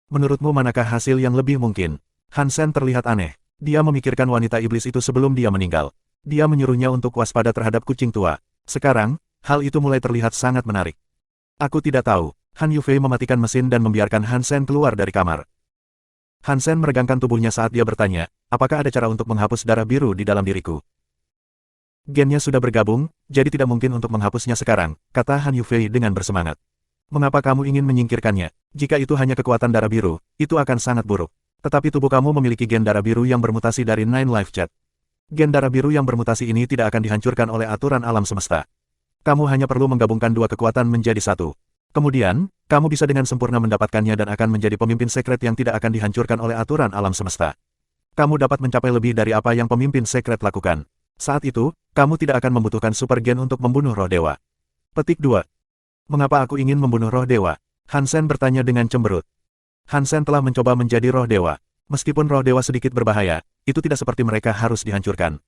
Menurutmu manakah hasil yang lebih mungkin? Han Sen terlihat aneh. Dia memikirkan wanita iblis itu sebelum dia meninggal. Dia menyuruhnya untuk waspada terhadap kucing tua. Sekarang, hal itu mulai terlihat sangat menarik. Aku tidak tahu. Han Yufei mematikan mesin dan membiarkan Han Sen keluar dari kamar. Han Sen meregangkan tubuhnya saat dia bertanya, apakah ada cara untuk menghapus darah biru di dalam diriku? Gennya sudah bergabung, jadi tidak mungkin untuk menghapusnya sekarang, kata Han Yufei dengan bersemangat. Mengapa kamu ingin menyingkirkannya? Jika itu hanya kekuatan darah biru, itu akan sangat buruk. Tetapi tubuh kamu memiliki gen darah biru yang bermutasi dari Nine Life Chat. Gen darah biru yang bermutasi ini tidak akan dihancurkan oleh aturan alam semesta. Kamu hanya perlu menggabungkan 2 kekuatan menjadi 1. Kemudian, kamu bisa dengan sempurna mendapatkannya dan akan menjadi pemimpin Secret yang tidak akan dihancurkan oleh aturan alam semesta. Kamu dapat mencapai lebih dari apa yang pemimpin Secret lakukan. Saat itu, kamu tidak akan membutuhkan super gen untuk membunuh roh dewa. Petik 2. Mengapa aku ingin membunuh roh dewa? Han Sen bertanya dengan cemberut. Han Sen telah mencoba menjadi roh dewa. Meskipun roh dewa sedikit berbahaya, itu tidak seperti mereka harus dihancurkan.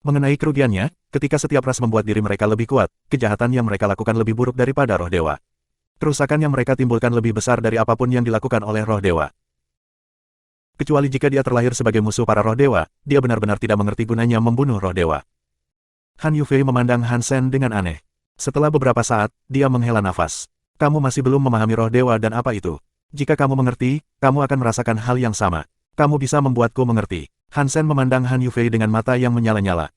Mengenai kerugiannya, ketika setiap ras membuat diri mereka lebih kuat, kejahatan yang mereka lakukan lebih buruk daripada roh dewa. Kerusakan yang mereka timbulkan lebih besar dari apapun yang dilakukan oleh roh dewa. Kecuali jika dia terlahir sebagai musuh para roh dewa, dia benar-benar tidak mengerti gunanya membunuh roh dewa. Han Yufei memandang Han Sen dengan aneh. Setelah beberapa saat, dia menghela nafas. Kamu masih belum memahami roh dewa dan apa itu. Jika kamu mengerti, kamu akan merasakan hal yang sama. Kamu bisa membuatku mengerti. Han Sen memandang Han Yufei dengan mata yang menyala-nyala.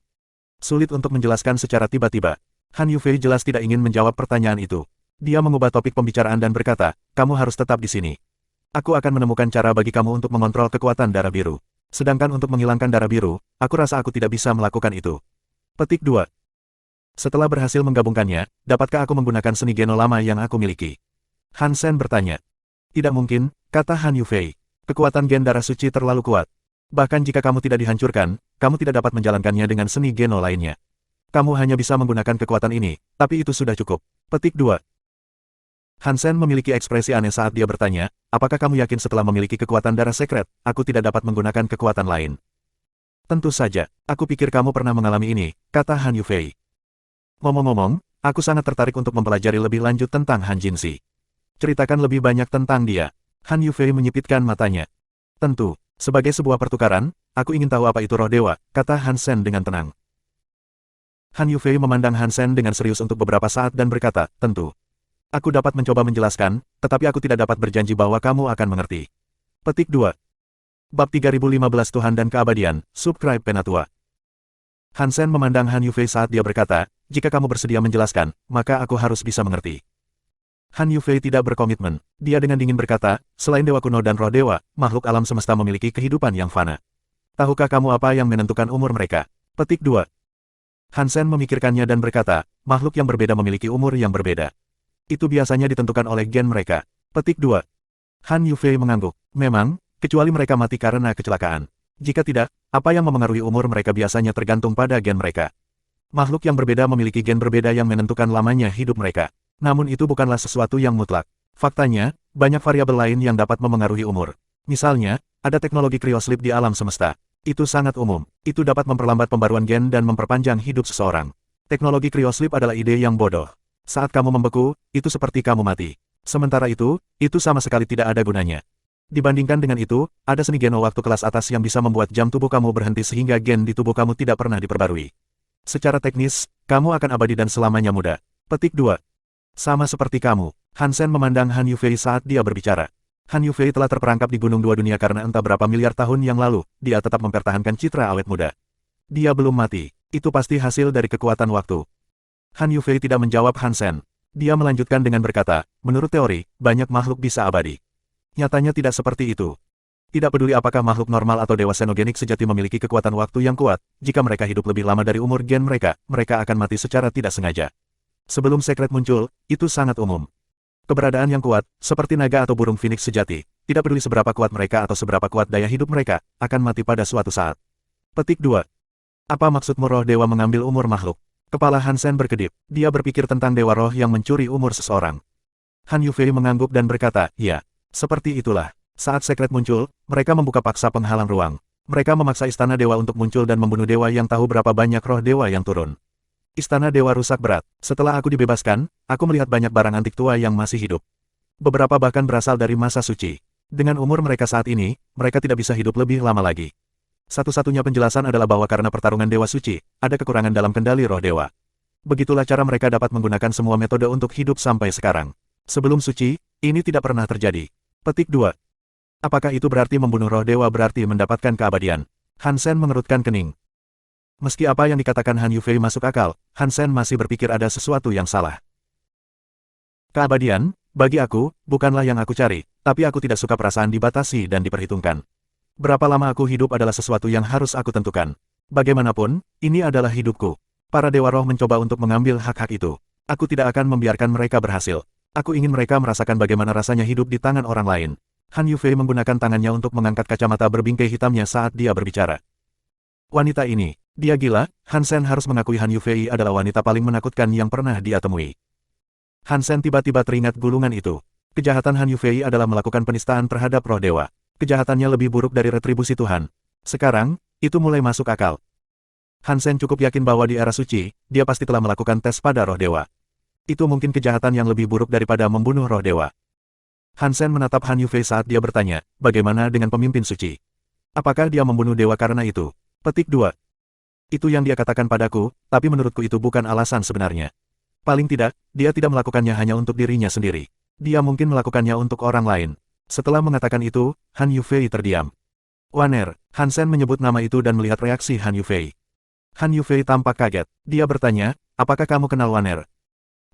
Sulit untuk menjelaskan secara tiba-tiba. Han Yufei jelas tidak ingin menjawab pertanyaan itu. Dia mengubah topik pembicaraan dan berkata, kamu harus tetap di sini. Aku akan menemukan cara bagi kamu untuk mengontrol kekuatan darah biru. Sedangkan untuk menghilangkan darah biru, aku rasa aku tidak bisa melakukan itu. Petik 2. Setelah berhasil menggabungkannya, dapatkah aku menggunakan seni geno lama yang aku miliki? Han Sen bertanya. Tidak mungkin, kata Han Yufei. Kekuatan gen darah suci terlalu kuat. Bahkan jika kamu tidak dihancurkan, kamu tidak dapat menjalankannya dengan seni geno lainnya. Kamu hanya bisa menggunakan kekuatan ini, tapi itu sudah cukup. Petik 2. Han Sen memiliki ekspresi aneh saat dia bertanya, apakah kamu yakin setelah memiliki kekuatan darah sekret, aku tidak dapat menggunakan kekuatan lain? Tentu saja, aku pikir kamu pernah mengalami ini, kata Han Yufei. Ngomong-ngomong, aku sangat tertarik untuk mempelajari lebih lanjut tentang Han Jinzi. ceritakan lebih banyak tentang dia. Han Yufei menyipitkan matanya. Tentu, sebagai sebuah pertukaran, aku ingin tahu apa itu roh dewa, kata Han Sen dengan tenang. Han Yufei memandang Han Sen dengan serius untuk beberapa saat dan berkata, tentu. Aku dapat mencoba menjelaskan, tetapi aku tidak dapat berjanji bahwa kamu akan mengerti. Petik 2. Bab 3015 Tuhan dan Keabadian, Subscribe Penatua. Han Sen memandang Han Yufei saat dia berkata, jika kamu bersedia menjelaskan, maka aku harus bisa mengerti. Han Yufei tidak berkomitmen. Dia dengan dingin berkata, selain dewa kuno dan roh dewa, makhluk alam semesta memiliki kehidupan yang fana. Tahukah kamu apa yang menentukan umur mereka? Petik 2. Han Sen memikirkannya dan berkata, makhluk yang berbeda memiliki umur yang berbeda. Itu biasanya ditentukan oleh gen mereka. Petik 2. Han Yufei mengangguk. Memang, kecuali mereka mati karena kecelakaan. Jika tidak, apa yang memengaruhi umur mereka biasanya tergantung pada gen mereka. Makhluk yang berbeda memiliki gen berbeda yang menentukan lamanya hidup mereka. Namun itu bukanlah sesuatu yang mutlak. Faktanya, banyak variabel lain yang dapat memengaruhi umur. Misalnya, ada teknologi cryoslip di alam semesta. Itu sangat umum. Itu dapat memperlambat pembaruan gen dan memperpanjang hidup seseorang. Teknologi cryoslip adalah ide yang bodoh. Saat kamu membeku, itu seperti kamu mati. Sementara itu sama sekali tidak ada gunanya. Dibandingkan dengan itu, ada seni geno waktu kelas atas yang bisa membuat jam tubuh kamu berhenti sehingga gen di tubuh kamu tidak pernah diperbarui. Secara teknis, kamu akan abadi dan selamanya muda. Petik 2. Sama seperti kamu, Han Sen memandang Han Yufei saat dia berbicara. Han Yufei telah terperangkap di Gunung Dua Dunia karena entah berapa miliar tahun yang lalu, dia tetap mempertahankan citra awet muda. Dia belum mati, itu pasti hasil dari kekuatan waktu. Han Yufei tidak menjawab Han Sen. Dia melanjutkan dengan berkata, menurut teori, banyak makhluk bisa abadi. Nyatanya tidak seperti itu. Tidak peduli apakah makhluk normal atau dewa xenogenik sejati memiliki kekuatan waktu yang kuat, jika mereka hidup lebih lama dari umur gen mereka, mereka akan mati secara tidak sengaja. Sebelum sekret muncul, itu sangat umum. Keberadaan yang kuat, seperti naga atau burung phoenix sejati, tidak peduli seberapa kuat mereka atau seberapa kuat daya hidup mereka, akan mati pada suatu saat. Petik 2. Apa maksudmu roh dewa mengambil umur makhluk? Kepala Han Sen berkedip. Dia berpikir tentang dewa roh yang mencuri umur seseorang. Han Yufei mengangguk dan berkata, ya, seperti itulah. Saat sekret muncul, mereka membuka paksa penghalang ruang. Mereka memaksa istana dewa untuk muncul dan membunuh dewa yang tahu berapa banyak roh dewa yang turun. Istana dewa rusak berat. Setelah aku dibebaskan, aku melihat banyak barang antik tua yang masih hidup. Beberapa bahkan berasal dari masa suci. Dengan umur mereka saat ini, mereka tidak bisa hidup lebih lama lagi. Satu-satunya penjelasan adalah bahwa karena pertarungan dewa suci, ada kekurangan dalam kendali roh dewa. Begitulah cara mereka dapat menggunakan semua metode untuk hidup sampai sekarang. Sebelum suci, ini tidak pernah terjadi. Petik 2. Apakah itu berarti membunuh roh dewa berarti mendapatkan keabadian? Han Sen mengerutkan kening. Meski apa yang dikatakan Han Yufei masuk akal, Han Sen masih berpikir ada sesuatu yang salah. Keabadian, bagi aku, bukanlah yang aku cari, tapi aku tidak suka perasaan dibatasi dan diperhitungkan. Berapa lama aku hidup adalah sesuatu yang harus aku tentukan. Bagaimanapun, ini adalah hidupku. Para dewa roh mencoba untuk mengambil hak-hak itu. Aku tidak akan membiarkan mereka berhasil. Aku ingin mereka merasakan bagaimana rasanya hidup di tangan orang lain. Han Yufei menggunakan tangannya untuk mengangkat kacamata berbingkai hitamnya saat dia berbicara. Wanita ini, dia gila. Han Sen harus mengakui Han Yufei adalah wanita paling menakutkan yang pernah dia temui. Han Sen tiba-tiba teringat gulungan itu. Kejahatan Han Yufei adalah melakukan penistaan terhadap roh dewa. Kejahatannya lebih buruk dari retribusi Tuhan. Sekarang, itu mulai masuk akal. Han Sen cukup yakin bahwa di era suci, dia pasti telah melakukan tes pada roh dewa. Itu mungkin kejahatan yang lebih buruk daripada membunuh roh dewa. Han Sen menatap Han Yufei saat dia bertanya, bagaimana dengan pemimpin suci? Apakah dia membunuh dewa karena itu? Petik 2. Itu yang dia katakan padaku, tapi menurutku itu bukan alasan sebenarnya. Paling tidak, dia tidak melakukannya hanya untuk dirinya sendiri. Dia mungkin melakukannya untuk orang lain. Setelah mengatakan itu, Han Yufei terdiam. Waner, Han Sen menyebut nama itu dan melihat reaksi Han Yufei. Han Yufei tampak kaget. Dia bertanya, apakah kamu kenal Waner?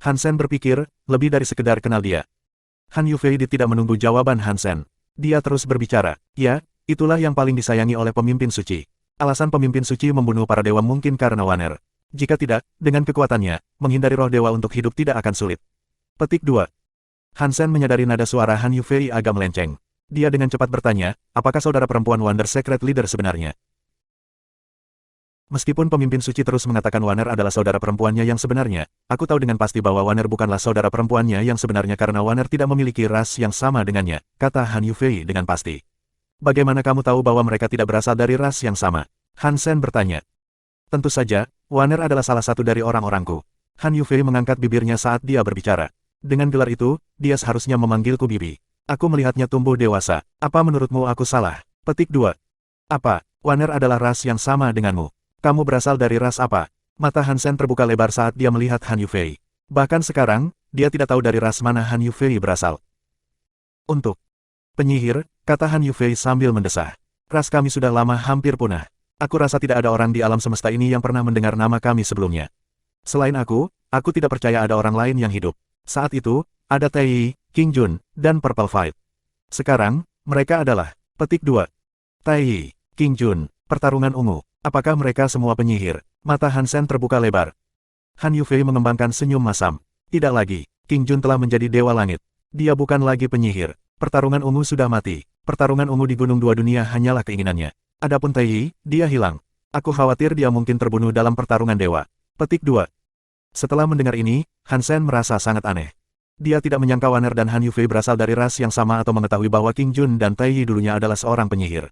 Han Sen berpikir, lebih dari sekedar kenal dia. Han Yufei tidak menunggu jawaban Han Sen. Dia terus berbicara, ya, itulah yang paling disayangi oleh pemimpin suci. Alasan pemimpin suci membunuh para dewa mungkin karena Waner. Jika tidak, dengan kekuatannya, menghindari roh dewa untuk hidup tidak akan sulit. Petik 2. Han Sen menyadari nada suara Han Yufei agak melenceng. Dia dengan cepat bertanya, apakah saudara perempuan Waner Secret Leader sebenarnya? Meskipun pemimpin suci terus mengatakan Waner adalah saudara perempuannya yang sebenarnya, aku tahu dengan pasti bahwa Waner bukanlah saudara perempuannya yang sebenarnya karena Waner tidak memiliki ras yang sama dengannya, kata Han Yufei dengan pasti. Bagaimana kamu tahu bahwa mereka tidak berasal dari ras yang sama? Han Sen bertanya. Tentu saja, Waner adalah salah satu dari orang-orangku. Han Yufei mengangkat bibirnya saat dia berbicara. Dengan gelar itu, dia seharusnya memanggilku bibi. Aku melihatnya tumbuh dewasa. Apa menurutmu aku salah? Petik 2. Apa? Wanner adalah ras yang sama denganmu. Kamu berasal dari ras apa? Mata Han Sen terbuka lebar saat dia melihat Han Yufei. Bahkan sekarang, dia tidak tahu dari ras mana Han Yufei berasal. Untuk penyihir, kata Han Yufei sambil mendesah. Ras kami sudah lama hampir punah. Aku rasa tidak ada orang di alam semesta ini yang pernah mendengar nama kami sebelumnya. Selain aku tidak percaya ada orang lain yang hidup. Saat itu, ada Tai Yi, King Jun, dan Purple Fight. Sekarang, mereka adalah Petik 2. Tai Yi, King Jun, pertarungan ungu. Apakah mereka semua penyihir? Mata Han Sen terbuka lebar. Han Yufei mengembangkan senyum masam. Tidak lagi, King Jun telah menjadi dewa langit. Dia bukan lagi penyihir. Pertarungan ungu sudah mati. Pertarungan ungu di Gunung Dua Dunia hanyalah keinginannya. Adapun Tai Yi, dia hilang. Aku khawatir dia mungkin terbunuh dalam pertarungan dewa. Petik 2. Setelah mendengar ini, Han Sen merasa sangat aneh. Dia tidak menyangka Wanner dan Han Yufei berasal dari ras yang sama atau mengetahui bahwa King Jun dan Tai Yi dulunya adalah seorang penyihir.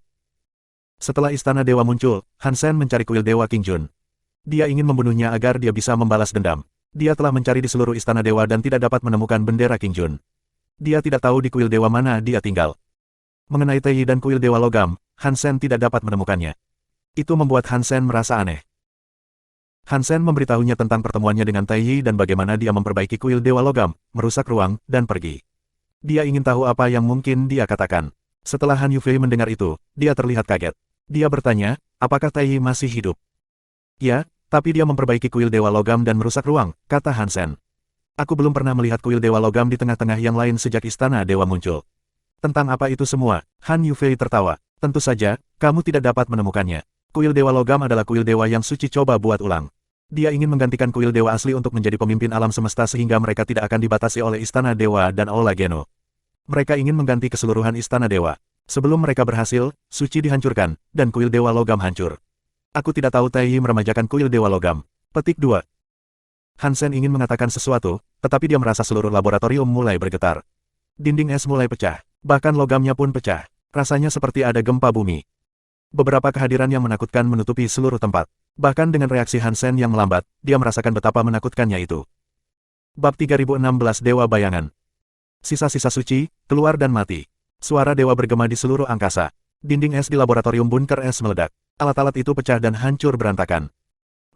Setelah istana dewa muncul, Han Sen mencari kuil dewa King Jun. Dia ingin membunuhnya agar dia bisa membalas dendam. Dia telah mencari di seluruh istana dewa dan tidak dapat menemukan bendera King Jun. Dia tidak tahu di kuil dewa mana dia tinggal. Mengenai Tai Yi dan kuil dewa logam, Han Sen tidak dapat menemukannya. Itu membuat Han Sen merasa aneh. Han Sen memberitahunya tentang pertemuannya dengan Tai Yi dan bagaimana dia memperbaiki kuil dewa logam, merusak ruang, dan pergi. Dia ingin tahu apa yang mungkin dia katakan. Setelah Han Yufei mendengar itu, dia terlihat kaget. Dia bertanya, apakah Tai Yi masih hidup? Ya, tapi dia memperbaiki kuil dewa logam dan merusak ruang, kata Han Sen. Aku belum pernah melihat kuil dewa logam di tengah-tengah yang lain sejak istana dewa muncul. Tentang apa itu semua? Han Yufei tertawa. Tentu saja, kamu tidak dapat menemukannya. Kuil dewa logam adalah kuil dewa yang suci, coba buat ulang. Dia ingin menggantikan kuil dewa asli untuk menjadi pemimpin alam semesta sehingga mereka tidak akan dibatasi oleh istana dewa dan Aula Geno. Mereka ingin mengganti keseluruhan istana dewa. Sebelum mereka berhasil, suci dihancurkan, dan kuil dewa logam hancur. Aku tidak tahu Tai Yi meremajakan kuil dewa logam. Petik 2. Han Sen ingin mengatakan sesuatu, tetapi dia merasa seluruh laboratorium mulai bergetar. Dinding es mulai pecah, bahkan logamnya pun pecah. Rasanya seperti ada gempa bumi. Beberapa kehadiran yang menakutkan menutupi seluruh tempat. Bahkan dengan reaksi Han Sen yang melambat, dia merasakan betapa menakutkannya itu. Bab 3016 Dewa Bayangan. Sisa-sisa suci, keluar dan mati. Suara dewa bergema di seluruh angkasa. Dinding es di laboratorium bunker es meledak. Alat-alat itu pecah dan hancur berantakan.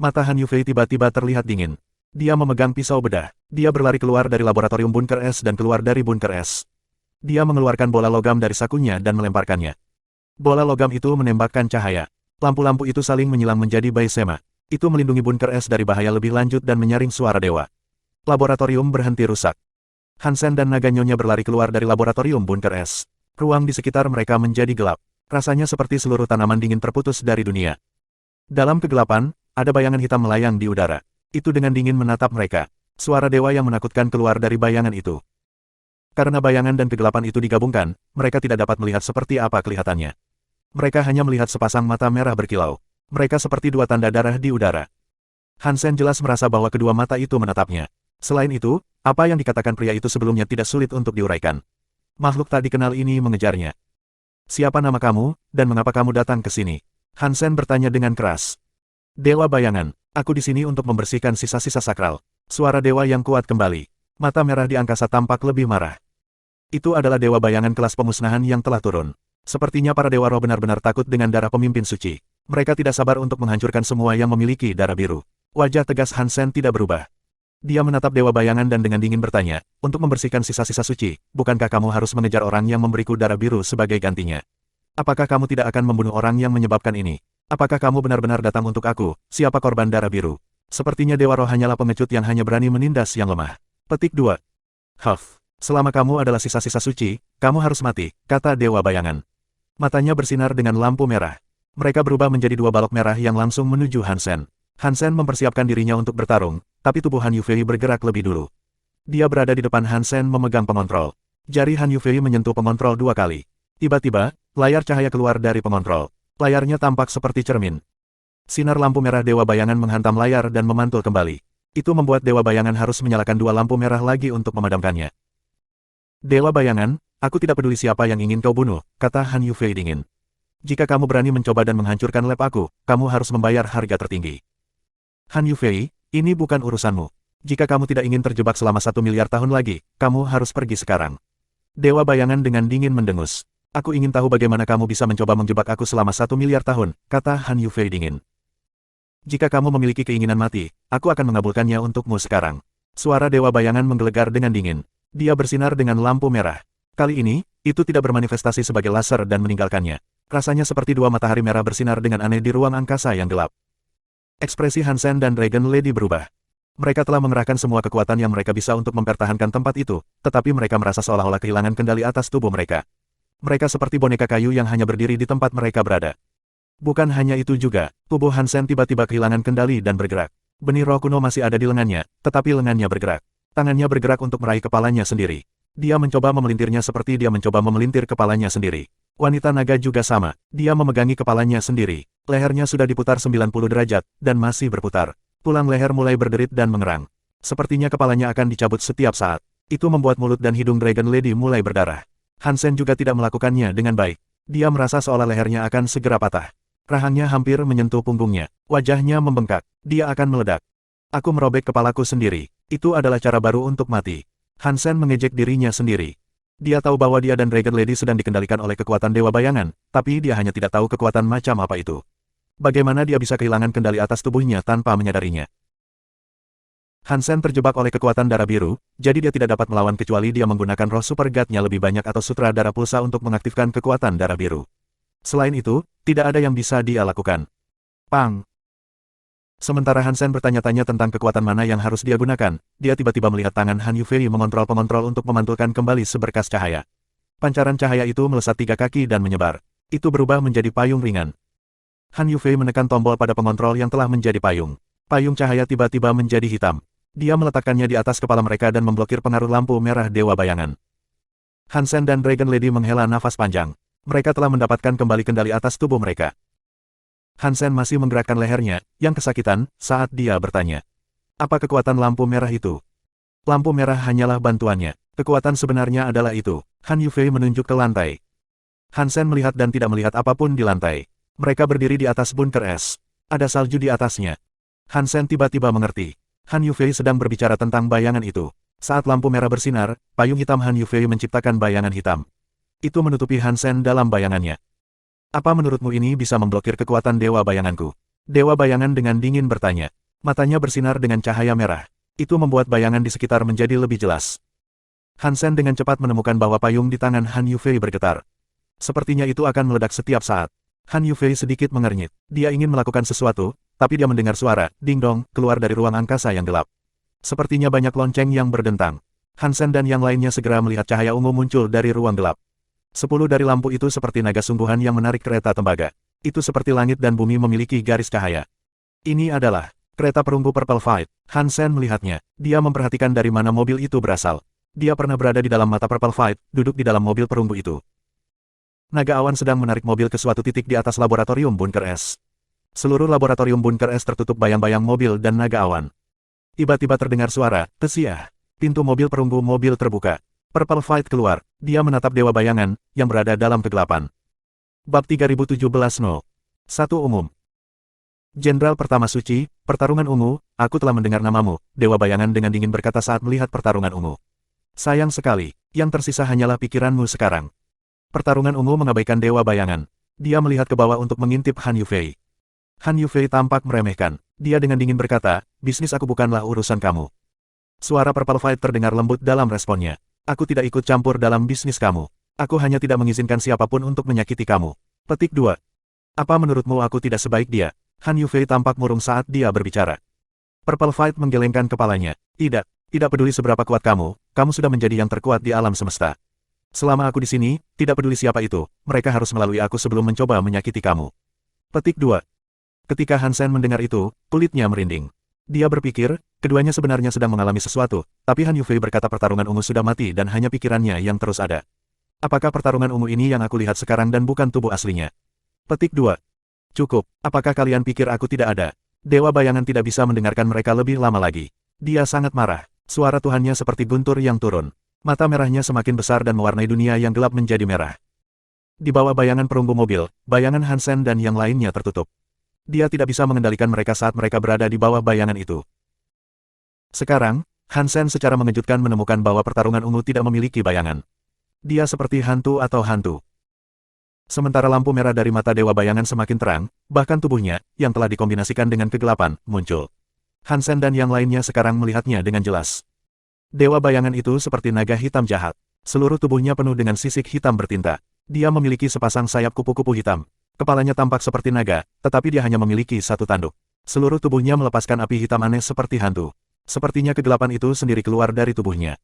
Mata Han Yufei tiba-tiba terlihat dingin. Dia memegang pisau bedah. Dia berlari keluar dari laboratorium bunker es dan keluar dari bunker es. Dia mengeluarkan bola logam dari sakunya dan melemparkannya. Bola logam itu menembakkan cahaya. Lampu-lampu itu saling menyilang menjadi baisema. Itu melindungi bunker es dari bahaya lebih lanjut dan menyaring suara dewa. Laboratorium berhenti rusak. Han Sen dan naga nyonya berlari keluar dari laboratorium bunker es. Ruang di sekitar mereka menjadi gelap. Rasanya seperti seluruh tanaman dingin terputus dari dunia. Dalam kegelapan, ada bayangan hitam melayang di udara. Itu dengan dingin menatap mereka. Suara dewa yang menakutkan keluar dari bayangan itu. Karena bayangan dan kegelapan itu digabungkan, mereka tidak dapat melihat seperti apa kelihatannya. Mereka hanya melihat sepasang mata merah berkilau. Mereka seperti dua tanda darah di udara. Han Sen jelas merasa bahwa kedua mata itu menatapnya. Selain itu, apa yang dikatakan pria itu sebelumnya tidak sulit untuk diuraikan. Makhluk tak dikenal ini mengejarnya. Siapa nama kamu, dan mengapa kamu datang ke sini? Han Sen bertanya dengan keras. Dewa Bayangan, aku di sini untuk membersihkan sisa-sisa sakral. Suara dewa yang kuat kembali. Mata merah di angkasa tampak lebih marah. Itu adalah dewa bayangan kelas pemusnahan yang telah turun. Sepertinya para dewa roh benar-benar takut dengan darah pemimpin suci. Mereka tidak sabar untuk menghancurkan semua yang memiliki darah biru. Wajah tegas Han Sen tidak berubah. Dia menatap dewa bayangan dan dengan dingin bertanya, untuk membersihkan sisa-sisa suci, bukankah kamu harus mengejar orang yang memberiku darah biru sebagai gantinya? Apakah kamu tidak akan membunuh orang yang menyebabkan ini? Apakah kamu benar-benar datang untuk aku, siapa korban darah biru? Sepertinya dewa roh hanyalah pengecut yang hanya berani menindas yang lemah. Petik 2. Huff, selama kamu adalah sisa-sisa suci, kamu harus mati, kata dewa bayangan. Matanya bersinar dengan lampu merah. Mereka berubah menjadi dua balok merah yang langsung menuju Han Sen. Han Sen mempersiapkan dirinya untuk bertarung, tapi tubuh Han Yufei bergerak lebih dulu. Dia berada di depan Han Sen memegang pengontrol. Jari Han Yufei menyentuh pengontrol 2 kali. Tiba-tiba, layar cahaya keluar dari pengontrol. Layarnya tampak seperti cermin. Sinar lampu merah dewa bayangan menghantam layar dan memantul kembali. Itu membuat dewa bayangan harus menyalakan 2 lampu merah lagi untuk memadamkannya. Dewa bayangan, aku tidak peduli siapa yang ingin kau bunuh, kata Han Yufei dingin. Jika kamu berani mencoba dan menghancurkan lab aku, kamu harus membayar harga tertinggi. Han Yufei, ini bukan urusanmu. Jika kamu tidak ingin terjebak selama 1 miliar tahun lagi, kamu harus pergi sekarang. Dewa bayangan dengan dingin mendengus. Aku ingin tahu bagaimana kamu bisa mencoba menjebak aku selama 1 miliar tahun, kata Han Yufei dingin. Jika kamu memiliki keinginan mati, aku akan mengabulkannya untukmu sekarang. Suara Dewa bayangan menggelegar dengan dingin. Dia bersinar dengan lampu merah. Kali ini, itu tidak bermanifestasi sebagai laser dan meninggalkannya. Rasanya seperti dua matahari merah bersinar dengan aneh di ruang angkasa yang gelap. Ekspresi Hansen dan Dragon Lady berubah. Mereka telah mengerahkan semua kekuatan yang mereka bisa untuk mempertahankan tempat itu, tetapi mereka merasa seolah-olah kehilangan kendali atas tubuh mereka. Mereka seperti boneka kayu yang hanya berdiri di tempat mereka berada. Bukan hanya itu juga, tubuh Hansen tiba-tiba kehilangan kendali dan bergerak. Benih roh kuno masih ada di lengannya, tetapi lengannya bergerak. Tangannya bergerak untuk meraih kepalanya sendiri. Dia mencoba memelintirnya seperti dia mencoba memelintir kepalanya sendiri. Wanita naga juga sama, dia memegangi kepalanya sendiri. Lehernya sudah diputar 90 derajat, dan masih berputar. Tulang leher mulai berderit dan mengerang. Sepertinya kepalanya akan dicabut setiap saat. Itu membuat mulut dan hidung Dragon Lady mulai berdarah. Hansen juga tidak melakukannya dengan baik. Dia merasa seolah lehernya akan segera patah. Rahangnya hampir menyentuh punggungnya. Wajahnya membengkak. Dia akan meledak. Aku merobek kepalaku sendiri. Itu adalah cara baru untuk mati. Hansen mengejek dirinya sendiri. Dia tahu bahwa dia dan Dragon Lady sedang dikendalikan oleh kekuatan Dewa Bayangan, tapi dia hanya tidak tahu kekuatan macam apa itu. Bagaimana dia bisa kehilangan kendali atas tubuhnya tanpa menyadarinya? Hansen terjebak oleh kekuatan darah biru, jadi dia tidak dapat melawan kecuali dia menggunakan roh super God-nya lebih banyak atau sutra darah pulsa untuk mengaktifkan kekuatan darah biru. Selain itu, tidak ada yang bisa dia lakukan. Pang! Sementara Hansen bertanya-tanya tentang kekuatan mana yang harus dia gunakan, dia tiba-tiba melihat tangan Han Yufei mengontrol pengontrol untuk memantulkan kembali seberkas cahaya. Pancaran cahaya itu melesat 3 kaki dan menyebar. Itu berubah menjadi payung ringan. Han Yufei menekan tombol pada pengontrol yang telah menjadi payung. Payung cahaya tiba-tiba menjadi hitam. Dia meletakkannya di atas kepala mereka dan memblokir pengaruh lampu merah Dewa Bayangan. Hansen dan Dragon Lady menghela nafas panjang. Mereka telah mendapatkan kembali kendali atas tubuh mereka. Hansen masih menggerakkan lehernya, yang kesakitan, saat dia bertanya. Apa kekuatan lampu merah itu? Lampu merah hanyalah bantuannya. Kekuatan sebenarnya adalah itu. Han Yufei menunjuk ke lantai. Hansen melihat dan tidak melihat apapun di lantai. Mereka berdiri di atas bunker es. Ada salju di atasnya. Hansen tiba-tiba mengerti. Han Yufei sedang berbicara tentang bayangan itu. Saat lampu merah bersinar, payung hitam Han Yufei menciptakan bayangan hitam. Itu menutupi Hansen dalam bayangannya. Apa menurutmu ini bisa memblokir kekuatan Dewa Bayanganku? Dewa Bayangan dengan dingin bertanya. Matanya bersinar dengan cahaya merah. Itu membuat bayangan di sekitar menjadi lebih jelas. Hansen dengan cepat menemukan bahwa payung di tangan Han Yufei bergetar. Sepertinya itu akan meledak setiap saat. Han Yufei sedikit mengernyit. Dia ingin melakukan sesuatu, tapi dia mendengar suara, ding-dong, keluar dari ruang angkasa yang gelap. Sepertinya banyak lonceng yang berdentang. Hansen dan yang lainnya segera melihat cahaya ungu muncul dari ruang gelap. 10 dari lampu itu seperti naga sungguhan yang menarik kereta tembaga. Itu seperti langit dan bumi memiliki garis cahaya. Ini adalah kereta perunggu Purple Fight. Hansen melihatnya. Dia memperhatikan dari mana mobil itu berasal. Dia pernah berada di dalam mata Purple Fight, duduk di dalam mobil perunggu itu. Naga awan sedang menarik mobil ke suatu titik di atas laboratorium bunker es. Seluruh laboratorium bunker es tertutup bayang-bayang mobil dan naga awan. Tiba-tiba terdengar suara, tesiah. Pintu mobil perunggu mobil terbuka. Purple Fight keluar. Dia menatap Dewa Bayangan, yang berada dalam kegelapan. Bab 3017-0. 1 Umum. Jenderal Pertama Suci, Pertarungan Ungu, aku telah mendengar namamu, Dewa Bayangan dengan dingin berkata saat melihat pertarungan ungu. Sayang sekali, yang tersisa hanyalah pikiranmu sekarang. Pertarungan ungu mengabaikan Dewa Bayangan. Dia melihat ke bawah untuk mengintip Han Yufei. Han Yufei tampak meremehkan. Dia dengan dingin berkata, bisnis aku bukanlah urusan kamu. Suara Purple Fight terdengar lembut dalam responnya. Aku tidak ikut campur dalam bisnis kamu. Aku hanya tidak mengizinkan siapapun untuk menyakiti kamu. Petik 2. Apa menurutmu aku tidak sebaik dia? Han Yufei tampak murung saat dia berbicara. Purple Fight menggelengkan kepalanya. Tidak peduli seberapa kuat kamu sudah menjadi yang terkuat di alam semesta. Selama aku di sini, tidak peduli siapa itu, mereka harus melalui aku sebelum mencoba menyakiti kamu. Petik 2. Ketika Hansen mendengar itu, kulitnya merinding. Dia berpikir, keduanya sebenarnya sedang mengalami sesuatu, tapi Han Yufei berkata pertarungan ungu sudah mati dan hanya pikirannya yang terus ada. Apakah pertarungan ungu ini yang aku lihat sekarang dan bukan tubuh aslinya? Petik 2. Cukup, apakah kalian pikir aku tidak ada? Dewa Bayangan tidak bisa mendengarkan mereka lebih lama lagi. Dia sangat marah. Suara Tuhannya seperti guntur yang turun. Mata merahnya semakin besar dan mewarnai dunia yang gelap menjadi merah. Di bawah bayangan perunggu mobil, bayangan Hansen dan yang lainnya tertutup. Dia tidak bisa mengendalikan mereka saat mereka berada di bawah bayangan itu. Sekarang, Hansen secara mengejutkan menemukan bahwa pertarungan ungu tidak memiliki bayangan. Dia seperti hantu atau hantu. Sementara lampu merah dari mata Dewa Bayangan semakin terang, bahkan tubuhnya, yang telah dikombinasikan dengan kegelapan, muncul. Hansen dan yang lainnya sekarang melihatnya dengan jelas. Dewa Bayangan itu seperti naga hitam jahat. Seluruh tubuhnya penuh dengan sisik hitam bertinta. Dia memiliki sepasang sayap kupu-kupu hitam. Kepalanya tampak seperti naga, tetapi dia hanya memiliki satu tanduk. Seluruh tubuhnya melepaskan api hitam aneh seperti hantu. Sepertinya kegelapan itu sendiri keluar dari tubuhnya.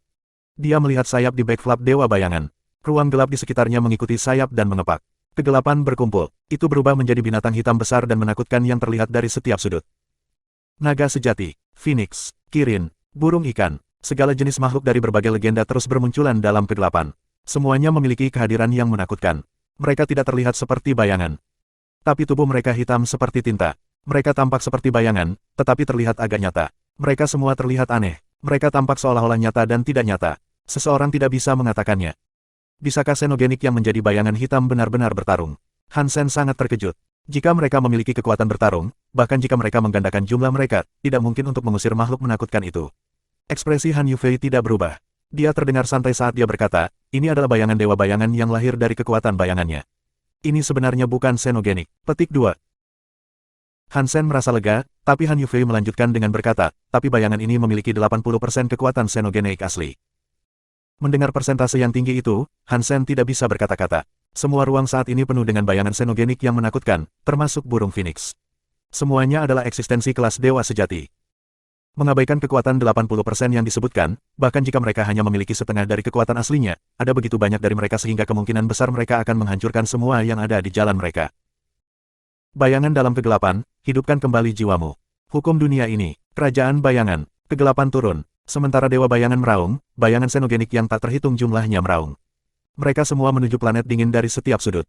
Dia melihat sayap di backflap Dewa Bayangan. Ruang gelap di sekitarnya mengikuti sayap dan mengepak. Kegelapan berkumpul. Itu berubah menjadi binatang hitam besar dan menakutkan yang terlihat dari setiap sudut. Naga sejati, Phoenix, Kirin, burung ikan, segala jenis makhluk dari berbagai legenda terus bermunculan dalam kegelapan. Semuanya memiliki kehadiran yang menakutkan. Mereka tidak terlihat seperti bayangan. Tapi tubuh mereka hitam seperti tinta. Mereka tampak seperti bayangan, tetapi terlihat agak nyata. Mereka semua terlihat aneh. Mereka tampak seolah-olah nyata dan tidak nyata. Seseorang tidak bisa mengatakannya. Bisakah Xenogenik yang menjadi bayangan hitam benar-benar bertarung? Hansen sangat terkejut. Jika mereka memiliki kekuatan bertarung, bahkan jika mereka menggandakan jumlah mereka, tidak mungkin untuk mengusir makhluk menakutkan itu. Ekspresi Han Yufei tidak berubah. Dia terdengar santai saat dia berkata, ini adalah bayangan Dewa Bayangan yang lahir dari kekuatan bayangannya. Ini sebenarnya bukan Xenogenik. Petik 2. Hansen merasa lega, tapi Han Yufei melanjutkan dengan berkata, tapi bayangan ini memiliki 80% kekuatan Xenogenik asli. Mendengar persentase yang tinggi itu, Hansen tidak bisa berkata-kata. Semua ruang saat ini penuh dengan bayangan Xenogenik yang menakutkan, termasuk burung Phoenix. Semuanya adalah eksistensi kelas dewa sejati. Mengabaikan kekuatan 80% yang disebutkan, bahkan jika mereka hanya memiliki setengah dari kekuatan aslinya, ada begitu banyak dari mereka sehingga kemungkinan besar mereka akan menghancurkan semua yang ada di jalan mereka. Bayangan dalam kegelapan, hidupkan kembali jiwamu. Hukum dunia ini, kerajaan bayangan, kegelapan turun. Sementara Dewa Bayangan meraung, bayangan Xenogenik yang tak terhitung jumlahnya meraung. Mereka semua menuju planet dingin dari setiap sudut.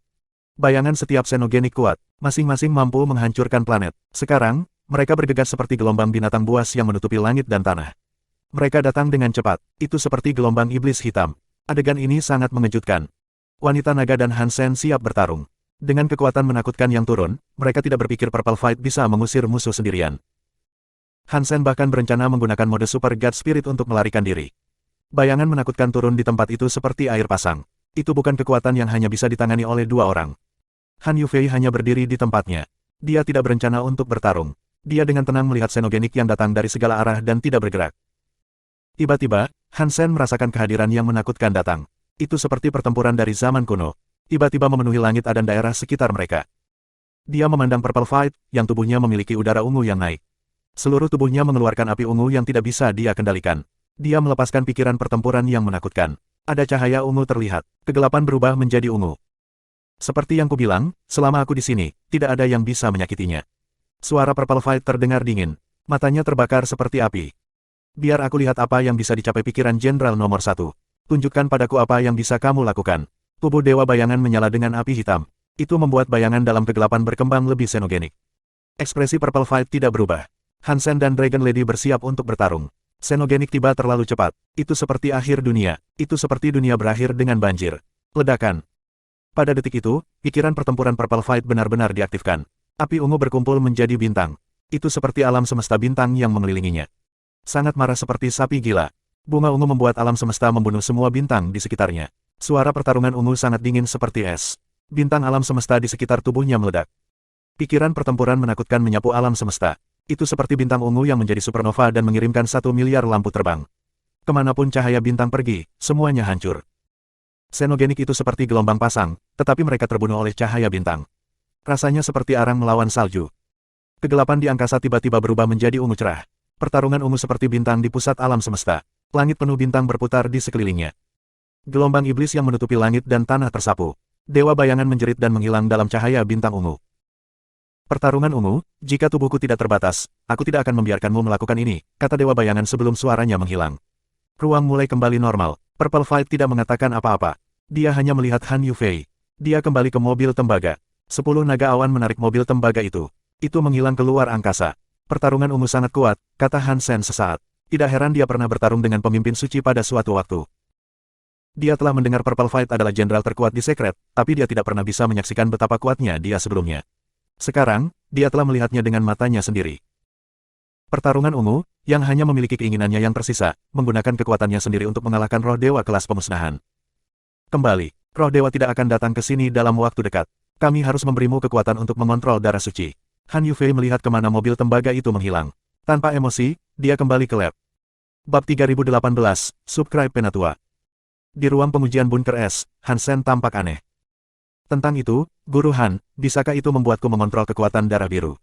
Bayangan setiap Xenogenik kuat, masing-masing mampu menghancurkan planet. Sekarang, mereka bergegas seperti gelombang binatang buas yang menutupi langit dan tanah. Mereka datang dengan cepat, itu seperti gelombang iblis hitam. Adegan ini sangat mengejutkan. Wanita naga dan Hansen siap bertarung. Dengan kekuatan menakutkan yang turun, mereka tidak berpikir Purple Fight bisa mengusir musuh sendirian. Hansen bahkan berencana menggunakan mode Super God Spirit untuk melarikan diri. Bayangan menakutkan turun di tempat itu seperti air pasang. Itu bukan kekuatan yang hanya bisa ditangani oleh dua orang. Han Yufei hanya berdiri di tempatnya. Dia tidak berencana untuk bertarung. Dia dengan tenang melihat Xenogenik yang datang dari segala arah dan tidak bergerak. Tiba-tiba, Hansen merasakan kehadiran yang menakutkan datang. Itu seperti pertempuran dari zaman kuno. Tiba-tiba memenuhi langit dan daerah sekitar mereka. Dia memandang Purple Fight, yang tubuhnya memiliki udara ungu yang naik. Seluruh tubuhnya mengeluarkan api ungu yang tidak bisa dia kendalikan. Dia melepaskan pikiran pertempuran yang menakutkan. Ada cahaya ungu terlihat. Kegelapan berubah menjadi ungu. Seperti yang kubilang, selama aku di sini, tidak ada yang bisa menyakitinya. Suara Purple Fight terdengar dingin. Matanya terbakar seperti api. Biar aku lihat apa yang bisa dicapai pikiran Jenderal nomor 1. Tunjukkan padaku apa yang bisa kamu lakukan. Tubuh Dewa Bayangan menyala dengan api hitam. Itu membuat bayangan dalam kegelapan berkembang lebih Xenogenik. Ekspresi Purple Fight tidak berubah. Hansen dan Dragon Lady bersiap untuk bertarung. Xenogenik tiba terlalu cepat. Itu seperti akhir dunia. Itu seperti dunia berakhir dengan banjir. Ledakan. Pada detik itu, pikiran pertempuran Purple Fight benar-benar diaktifkan. Api ungu berkumpul menjadi bintang. Itu seperti alam semesta bintang yang mengelilinginya. Sangat marah seperti sapi gila. Bunga ungu membuat alam semesta membunuh semua bintang di sekitarnya. Suara pertarungan ungu sangat dingin seperti es. Bintang alam semesta di sekitar tubuhnya meledak. Pikiran pertempuran menakutkan menyapu alam semesta. Itu seperti bintang ungu yang menjadi supernova dan mengirimkan 1 miliar lampu terbang. Kemanapun cahaya bintang pergi, semuanya hancur. Xenogenik itu seperti gelombang pasang, tetapi mereka terbunuh oleh cahaya bintang. Rasanya seperti arang melawan salju. Kegelapan di angkasa tiba-tiba berubah menjadi ungu cerah. Pertarungan ungu seperti bintang di pusat alam semesta. Langit penuh bintang berputar di sekelilingnya. Gelombang iblis yang menutupi langit dan tanah tersapu. Dewa Bayangan menjerit dan menghilang dalam cahaya bintang ungu. Pertarungan ungu, jika tubuhku tidak terbatas, aku tidak akan membiarkanmu melakukan ini, kata Dewa Bayangan sebelum suaranya menghilang. Ruang mulai kembali normal. Purple Fight tidak mengatakan apa-apa. Dia hanya melihat Han Yufei. Dia kembali ke mobil tembaga. 10 naga awan menarik mobil tembaga itu. Itu menghilang keluar angkasa. Pertarungan ungu sangat kuat, kata Hansen sesaat. Tidak heran dia pernah bertarung dengan pemimpin suci pada suatu waktu. Dia telah mendengar Purple Fight adalah jenderal terkuat di Secret, tapi dia tidak pernah bisa menyaksikan betapa kuatnya dia sebelumnya. Sekarang, dia telah melihatnya dengan matanya sendiri. Pertarungan ungu, yang hanya memiliki keinginannya yang tersisa, menggunakan kekuatannya sendiri untuk mengalahkan roh dewa kelas pemusnahan. Kembali, roh dewa tidak akan datang ke sini dalam waktu dekat. Kami harus memberimu kekuatan untuk mengontrol darah suci. Han Yufei melihat kemana mobil tembaga itu menghilang. Tanpa emosi, dia kembali ke lab. Bab 3018, Subscribe Penatua. Di ruang pengujian bunker es, Hansen tampak aneh. Tentang itu, Guru Han, bisakah itu membuatku mengontrol kekuatan darah biru?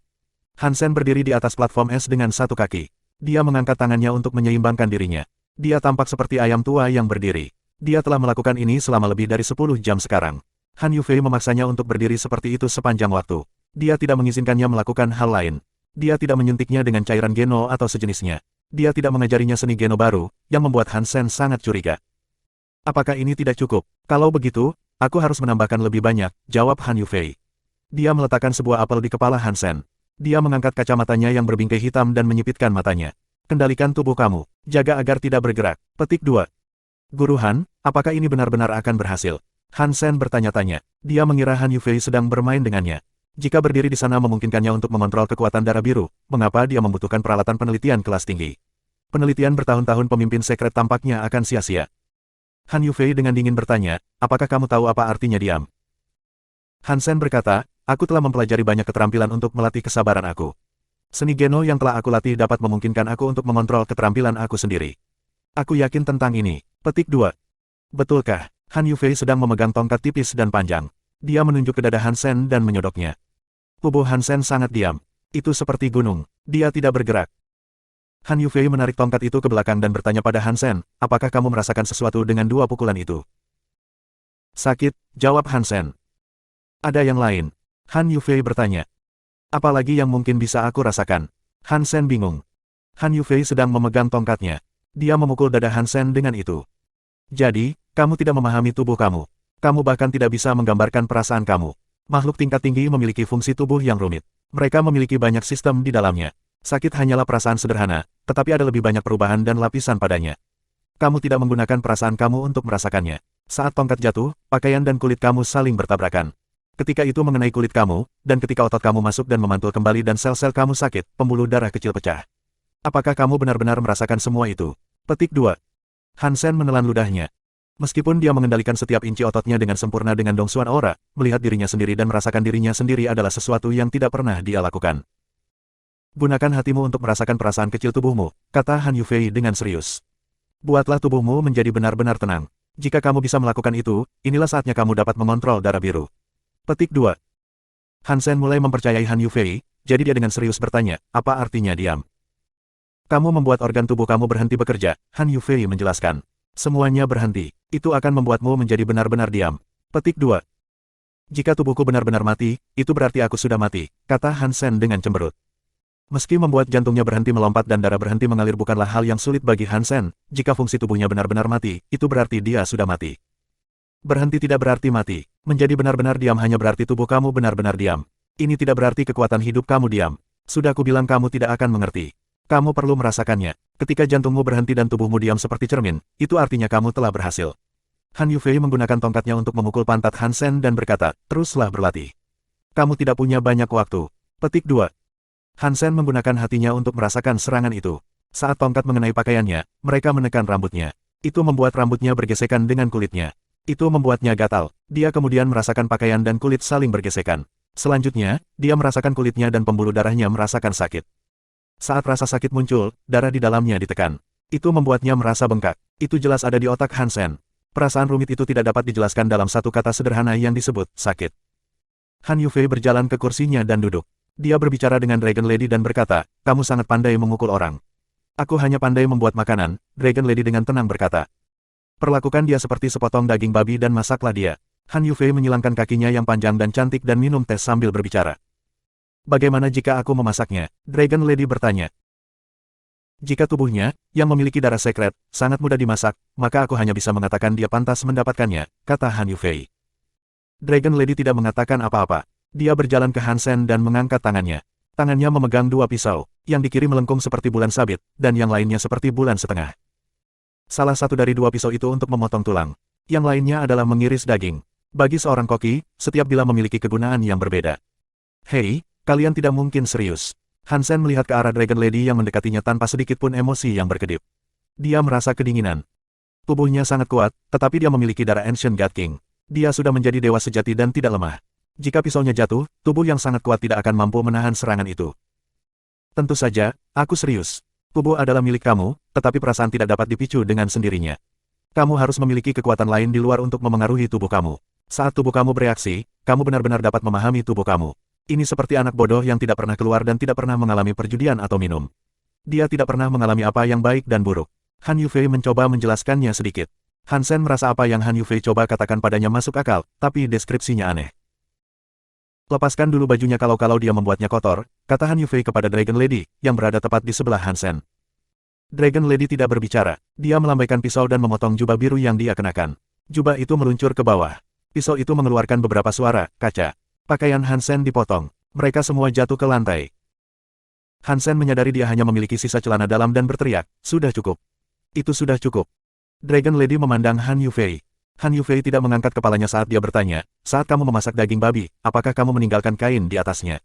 Hansen berdiri di atas platform es dengan satu kaki. Dia mengangkat tangannya untuk menyeimbangkan dirinya. Dia tampak seperti ayam tua yang berdiri. Dia telah melakukan ini selama lebih dari 10 jam sekarang. Han Yufei memaksanya untuk berdiri seperti itu sepanjang waktu. Dia tidak mengizinkannya melakukan hal lain. Dia tidak menyuntiknya dengan cairan geno atau sejenisnya. Dia tidak mengajarinya seni geno baru, yang membuat Hansen sangat curiga. Apakah ini tidak cukup? Kalau begitu, aku harus menambahkan lebih banyak, jawab Han Yufei. Dia meletakkan sebuah apel di kepala Hansen. Dia mengangkat kacamatanya yang berbingkai hitam dan menyipitkan matanya. Kendalikan tubuh kamu, jaga agar tidak bergerak. Petik 2. Guru Han, apakah ini benar-benar akan berhasil? Hansen bertanya-tanya. Dia mengira Han Yufei sedang bermain dengannya. Jika berdiri di sana memungkinkannya untuk mengontrol kekuatan darah biru, mengapa dia membutuhkan peralatan penelitian kelas tinggi? Penelitian bertahun-tahun pemimpin sekret tampaknya akan sia-sia. Han Yufei dengan dingin bertanya, apakah kamu tahu apa artinya diam? Hansen berkata, aku telah mempelajari banyak keterampilan untuk melatih kesabaran aku. Seni geno yang telah aku latih dapat memungkinkan aku untuk mengontrol keterampilan aku sendiri. Aku yakin tentang ini. Petik 2. Betulkah? Han Yufei sedang memegang tongkat tipis dan panjang. Dia menunjuk ke dada Hansen dan menyodoknya. Tubuh Hansen sangat diam. Itu seperti gunung. Dia tidak bergerak. Han Yufei menarik tongkat itu ke belakang dan bertanya pada Hansen, apakah kamu merasakan sesuatu dengan dua pukulan itu? Sakit, jawab Hansen. Ada yang lain? Han Yufei bertanya. Apalagi yang mungkin bisa aku rasakan? Hansen bingung. Han Yufei sedang memegang tongkatnya. Dia memukul dada Hansen dengan itu. Jadi, kamu tidak memahami tubuh kamu. Kamu bahkan tidak bisa menggambarkan perasaan kamu. Makhluk tingkat tinggi memiliki fungsi tubuh yang rumit. Mereka memiliki banyak sistem di dalamnya. Sakit hanyalah perasaan sederhana, tetapi ada lebih banyak perubahan dan lapisan padanya. Kamu tidak menggunakan perasaan kamu untuk merasakannya. Saat tongkat jatuh, pakaian dan kulit kamu saling bertabrakan. Ketika itu mengenai kulit kamu, dan ketika otot kamu masuk dan memantul kembali dan sel-sel kamu sakit, pembuluh darah kecil pecah. Apakah kamu benar-benar merasakan semua itu? Petik 2. Hansen menelan ludahnya. Meskipun dia mengendalikan setiap inci ototnya dengan sempurna dengan Dongsuan Aura, melihat dirinya sendiri dan merasakan dirinya sendiri adalah sesuatu yang tidak pernah dia lakukan. Gunakan hatimu untuk merasakan perasaan kecil tubuhmu, kata Han Yufei dengan serius. Buatlah tubuhmu menjadi benar-benar tenang. Jika kamu bisa melakukan itu, inilah saatnya kamu dapat mengontrol darah biru. Petik 2. Hansen mulai mempercayai Han Yufei, jadi dia dengan serius bertanya, apa artinya diam? Kamu membuat organ tubuh kamu berhenti bekerja, Han Yufei menjelaskan. Semuanya berhenti. Itu akan membuatmu menjadi benar-benar diam. Petik 2. Jika tubuhku benar-benar mati, itu berarti aku sudah mati, kata Hansen dengan cemberut. Meski membuat jantungnya berhenti melompat dan darah berhenti mengalir bukanlah hal yang sulit bagi Hansen, jika fungsi tubuhnya benar-benar mati, itu berarti dia sudah mati. Berhenti tidak berarti mati. Menjadi benar-benar diam hanya berarti tubuh kamu benar-benar diam. Ini tidak berarti kekuatan hidup kamu diam. Sudah kubilang kamu tidak akan mengerti. Kamu perlu merasakannya. Ketika jantungmu berhenti dan tubuhmu diam seperti cermin, itu artinya kamu telah berhasil. Han Yufei menggunakan tongkatnya untuk memukul pantat Hansen dan berkata, teruslah berlatih. Kamu tidak punya banyak waktu. Petik 2. Hansen menggunakan hatinya untuk merasakan serangan itu. Saat tongkat mengenai pakaiannya, mereka menekan rambutnya. Itu membuat rambutnya bergesekan dengan kulitnya. Itu membuatnya gatal. Dia kemudian merasakan pakaian dan kulit saling bergesekan. Selanjutnya, dia merasakan kulitnya dan pembuluh darahnya merasakan sakit. Saat rasa sakit muncul, darah di dalamnya ditekan. Itu membuatnya merasa bengkak. Itu jelas ada di otak Hansen. Perasaan rumit itu tidak dapat dijelaskan dalam satu kata sederhana yang disebut sakit. Han Yufei berjalan ke kursinya dan duduk. Dia berbicara dengan Dragon Lady dan berkata, kamu sangat pandai memukul orang. Aku hanya pandai membuat makanan, Dragon Lady dengan tenang berkata. Perlakukan dia seperti sepotong daging babi dan masaklah dia. Han Yufei menyilangkan kakinya yang panjang dan cantik dan minum teh sambil berbicara. Bagaimana jika aku memasaknya? Dragon Lady bertanya. Jika tubuhnya, yang memiliki darah sekret, sangat mudah dimasak, maka aku hanya bisa mengatakan dia pantas mendapatkannya, kata Han Yufei. Dragon Lady tidak mengatakan apa-apa. Dia berjalan ke Hansen dan mengangkat tangannya. Tangannya memegang dua pisau, yang di kiri melengkung seperti bulan sabit, dan yang lainnya seperti bulan setengah. Salah satu dari dua pisau itu untuk memotong tulang. Yang lainnya adalah mengiris daging. Bagi seorang koki, setiap bila memiliki kegunaan yang berbeda. Hei, kalian tidak mungkin serius. Han Sen melihat ke arah Dragon Lady yang mendekatinya tanpa sedikit pun emosi yang berkedip. Dia merasa kedinginan. Tubuhnya sangat kuat, tetapi dia memiliki darah Ancient God King. Dia sudah menjadi dewa sejati dan tidak lemah. Jika pisaunya jatuh, tubuh yang sangat kuat tidak akan mampu menahan serangan itu. Tentu saja, aku serius. Tubuh adalah milik kamu, tetapi perasaan tidak dapat dipicu dengan sendirinya. Kamu harus memiliki kekuatan lain di luar untuk memengaruhi tubuh kamu. Saat tubuh kamu bereaksi, kamu benar-benar dapat memahami tubuh kamu. Ini seperti anak bodoh yang tidak pernah keluar dan tidak pernah mengalami perjudian atau minum. Dia tidak pernah mengalami apa yang baik dan buruk. Han Yufei mencoba menjelaskannya sedikit. Han Sen merasa apa yang Han Yufei coba katakan padanya masuk akal, tapi deskripsinya aneh. Lepaskan dulu bajunya kalau dia membuatnya kotor, kata Han Yufei kepada Dragon Lady, yang berada tepat di sebelah Han Sen. Dragon Lady tidak berbicara. Dia melambaikan pisau dan memotong jubah biru yang dia kenakan. Jubah itu meluncur ke bawah. Pisau itu mengeluarkan beberapa suara, kaca. Pakaian Han Sen dipotong. Mereka semua jatuh ke lantai. Han Sen menyadari dia hanya memiliki sisa celana dalam dan berteriak, sudah cukup. Itu sudah cukup. Dragon Lady memandang Han Yufei. Han Yufei tidak mengangkat kepalanya saat dia bertanya, saat kamu memasak daging babi, apakah kamu meninggalkan kain di atasnya?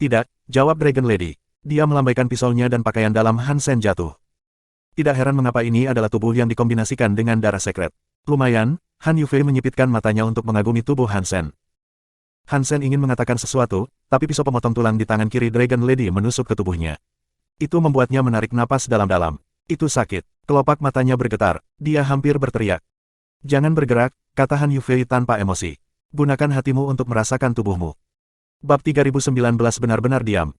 Tidak, jawab Dragon Lady. Dia melambaikan pisaunya dan pakaian dalam Han Sen jatuh. Tidak heran mengapa ini adalah tubuh yang dikombinasikan dengan darah sekret. Lumayan, Han Yufei menyipitkan matanya untuk mengagumi tubuh Han Sen. Han Sen ingin mengatakan sesuatu, tapi pisau pemotong tulang di tangan kiri Dragon Lady menusuk ke tubuhnya. Itu membuatnya menarik napas dalam-dalam. Itu sakit. Kelopak matanya bergetar. Dia hampir berteriak. Jangan bergerak, kata Han Yufei tanpa emosi. Gunakan hatimu untuk merasakan tubuhmu. Bab 3019 benar-benar diam.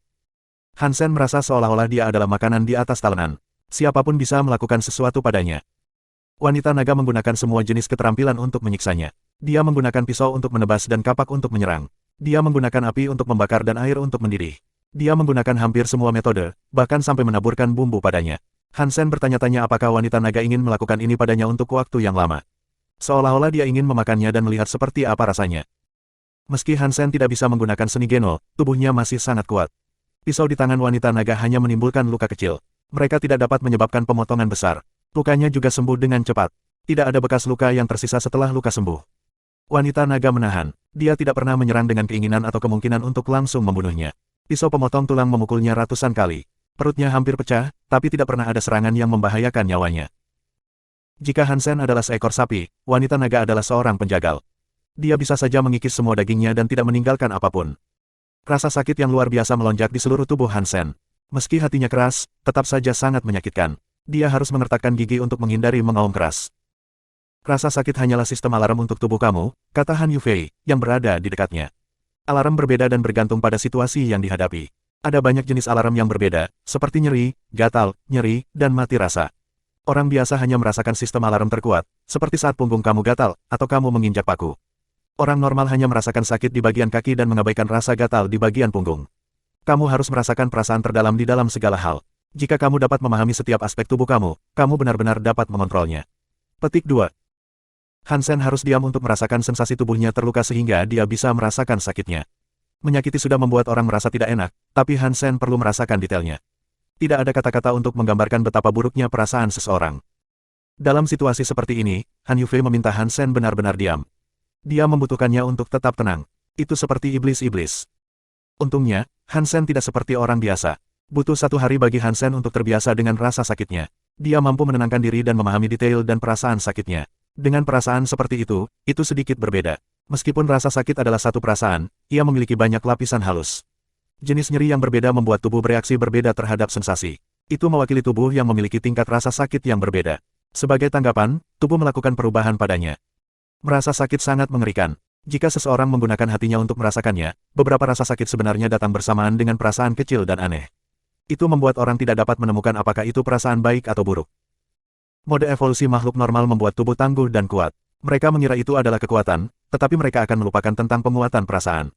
Han Sen merasa seolah-olah dia adalah makanan di atas talenan. Siapapun bisa melakukan sesuatu padanya. Wanita naga menggunakan semua jenis keterampilan untuk menyiksanya. Dia menggunakan pisau untuk menebas dan kapak untuk menyerang. Dia menggunakan api untuk membakar dan air untuk mendidih. Dia menggunakan hampir semua metode, bahkan sampai menaburkan bumbu padanya. Han Sen bertanya-tanya apakah wanita naga ingin melakukan ini padanya untuk waktu yang lama. Seolah-olah dia ingin memakannya dan melihat seperti apa rasanya. Meski Han Sen tidak bisa menggunakan seni Geno, tubuhnya masih sangat kuat. Pisau di tangan wanita naga hanya menimbulkan luka kecil. Mereka tidak dapat menyebabkan pemotongan besar. Lukanya juga sembuh dengan cepat. Tidak ada bekas luka yang tersisa setelah luka sembuh. Wanita naga menahan. Dia tidak pernah menyerang dengan keinginan atau kemungkinan untuk langsung membunuhnya. Pisau pemotong tulang memukulnya ratusan kali. Perutnya hampir pecah, tapi tidak pernah ada serangan yang membahayakan nyawanya. Jika Han Sen adalah seekor sapi, wanita naga adalah seorang penjagal. Dia bisa saja mengikis semua dagingnya dan tidak meninggalkan apapun. Rasa sakit yang luar biasa melonjak di seluruh tubuh Han Sen. Meski hatinya keras, tetap saja sangat menyakitkan. Dia harus mengertakkan gigi untuk menghindari mengaum keras. Rasa sakit hanyalah sistem alarm untuk tubuh kamu, kata Han Yufei, yang berada di dekatnya. Alarm berbeda dan bergantung pada situasi yang dihadapi. Ada banyak jenis alarm yang berbeda, seperti nyeri, gatal, nyeri, dan mati rasa. Orang biasa hanya merasakan sistem alarm terkuat, seperti saat punggung kamu gatal, atau kamu menginjak paku. Orang normal hanya merasakan sakit di bagian kaki dan mengabaikan rasa gatal di bagian punggung. Kamu harus merasakan perasaan terdalam di dalam segala hal. Jika kamu dapat memahami setiap aspek tubuh kamu benar-benar dapat mengontrolnya. Petik 2. Han Sen harus diam untuk merasakan sensasi tubuhnya terluka sehingga dia bisa merasakan sakitnya. Menyakiti sudah membuat orang merasa tidak enak, tapi Han Sen perlu merasakan detailnya. Tidak ada kata-kata untuk menggambarkan betapa buruknya perasaan seseorang. Dalam situasi seperti ini, Han Yufei meminta Han Sen benar-benar diam. Dia membutuhkannya untuk tetap tenang. Itu seperti iblis-iblis. Untungnya, Han Sen tidak seperti orang biasa. Butuh 1 hari bagi Han Sen untuk terbiasa dengan rasa sakitnya. Dia mampu menenangkan diri dan memahami detail dan perasaan sakitnya. Dengan perasaan seperti itu sedikit berbeda. Meskipun rasa sakit adalah satu perasaan, ia memiliki banyak lapisan halus. Jenis nyeri yang berbeda membuat tubuh bereaksi berbeda terhadap sensasi. Itu mewakili tubuh yang memiliki tingkat rasa sakit yang berbeda. Sebagai tanggapan, tubuh melakukan perubahan padanya. Merasa sakit sangat mengerikan. Jika seseorang menggunakan hatinya untuk merasakannya, beberapa rasa sakit sebenarnya datang bersamaan dengan perasaan kecil dan aneh. Itu membuat orang tidak dapat menemukan apakah itu perasaan baik atau buruk. Mode evolusi makhluk normal membuat tubuh tangguh dan kuat. Mereka mengira itu adalah kekuatan, tetapi mereka akan melupakan tentang penguatan perasaan.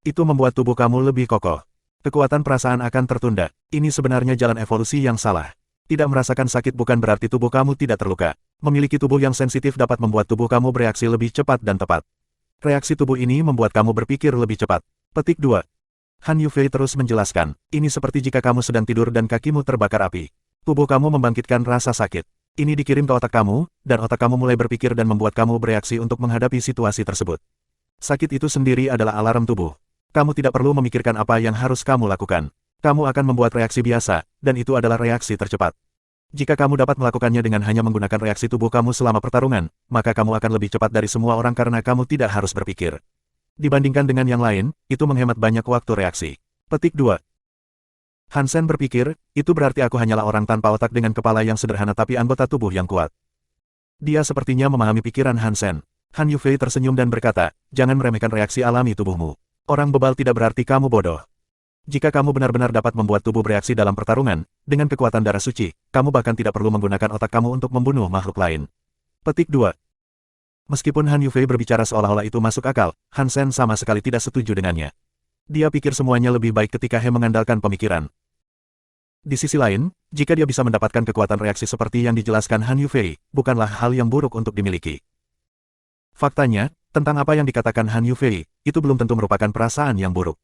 Itu membuat tubuh kamu lebih kokoh. Kekuatan perasaan akan tertunda. Ini sebenarnya jalan evolusi yang salah. Tidak merasakan sakit bukan berarti tubuh kamu tidak terluka. Memiliki tubuh yang sensitif dapat membuat tubuh kamu bereaksi lebih cepat dan tepat. Reaksi tubuh ini membuat kamu berpikir lebih cepat. Petik 2. Han Yufei terus menjelaskan, ini seperti jika kamu sedang tidur dan kakimu terbakar api. Tubuh kamu membangkitkan rasa sakit. Ini dikirim ke otak kamu, dan otak kamu mulai berpikir dan membuat kamu bereaksi untuk menghadapi situasi tersebut. Sakit itu sendiri adalah alarm tubuh. Kamu tidak perlu memikirkan apa yang harus kamu lakukan. Kamu akan membuat reaksi biasa, dan itu adalah reaksi tercepat. Jika kamu dapat melakukannya dengan hanya menggunakan reaksi tubuh kamu selama pertarungan, maka kamu akan lebih cepat dari semua orang karena kamu tidak harus berpikir. Dibandingkan dengan yang lain, itu menghemat banyak waktu reaksi. Petik 2. Hansen berpikir, itu berarti aku hanyalah orang tanpa otak dengan kepala yang sederhana tapi anggota tubuh yang kuat. Dia sepertinya memahami pikiran Hansen. Han Yufei tersenyum dan berkata, jangan meremehkan reaksi alami tubuhmu. Orang bebal tidak berarti kamu bodoh. Jika kamu benar-benar dapat membuat tubuh bereaksi dalam pertarungan, dengan kekuatan darah suci, kamu bahkan tidak perlu menggunakan otak kamu untuk membunuh makhluk lain. Petik 2. Meskipun Han Yufei berbicara seolah-olah itu masuk akal, Hansen sama sekali tidak setuju dengannya. Dia pikir semuanya lebih baik ketika He mengandalkan pemikiran. Di sisi lain, jika dia bisa mendapatkan kekuatan reaksi seperti yang dijelaskan Han Yufei, bukanlah hal yang buruk untuk dimiliki. Faktanya, tentang apa yang dikatakan Han Yufei, itu belum tentu merupakan perasaan yang buruk.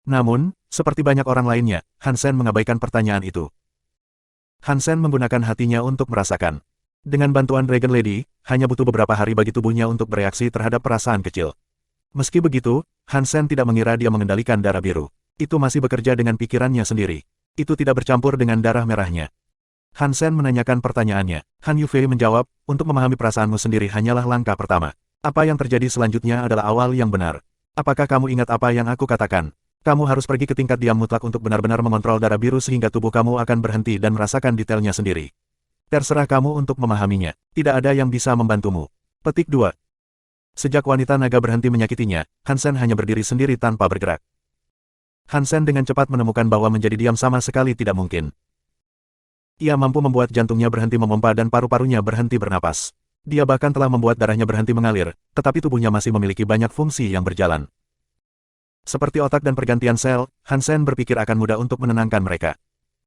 Namun, seperti banyak orang lainnya, Hansen mengabaikan pertanyaan itu. Hansen menggunakan hatinya untuk merasakan. Dengan bantuan Dragon Lady, hanya butuh beberapa hari bagi tubuhnya untuk bereaksi terhadap perasaan kecil. Meski begitu, Hansen tidak mengira dia mengendalikan darah biru. Itu masih bekerja dengan pikirannya sendiri. Itu tidak bercampur dengan darah merahnya. Hansen menanyakan pertanyaannya. Han Yufei menjawab, untuk memahami perasaanmu sendiri hanyalah langkah pertama. Apa yang terjadi selanjutnya adalah awal yang benar. Apakah kamu ingat apa yang aku katakan? Kamu harus pergi ke tingkat diam mutlak untuk benar-benar mengontrol darah biru sehingga tubuh kamu akan berhenti dan merasakan detailnya sendiri. Terserah kamu untuk memahaminya. Tidak ada yang bisa membantumu. Petik 2. Sejak wanita naga berhenti menyakitinya, Hansen hanya berdiri sendiri tanpa bergerak. Hansen dengan cepat menemukan bahwa menjadi diam sama sekali tidak mungkin. Ia mampu membuat jantungnya berhenti memompa dan paru-parunya berhenti bernapas. Dia bahkan telah membuat darahnya berhenti mengalir, tetapi tubuhnya masih memiliki banyak fungsi yang berjalan. Seperti otak dan pergantian sel, Hansen berpikir akan mudah untuk menenangkan mereka.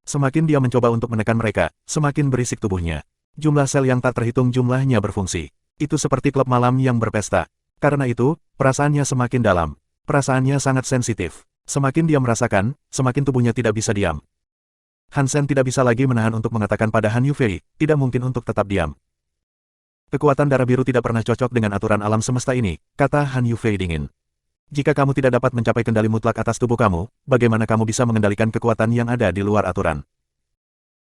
Semakin dia mencoba untuk menekan mereka, semakin berisik tubuhnya. Jumlah sel yang tak terhitung jumlahnya berfungsi. Itu seperti klub malam yang berpesta. Karena itu, perasaannya semakin dalam. Perasaannya sangat sensitif. Semakin dia merasakan, semakin tubuhnya tidak bisa diam. Hansen tidak bisa lagi menahan untuk mengatakan pada Han Yufei, tidak mungkin untuk tetap diam. Kekuatan darah biru tidak pernah cocok dengan aturan alam semesta ini, kata Han Yufei dingin. Jika kamu tidak dapat mencapai kendali mutlak atas tubuh kamu, bagaimana kamu bisa mengendalikan kekuatan yang ada di luar aturan?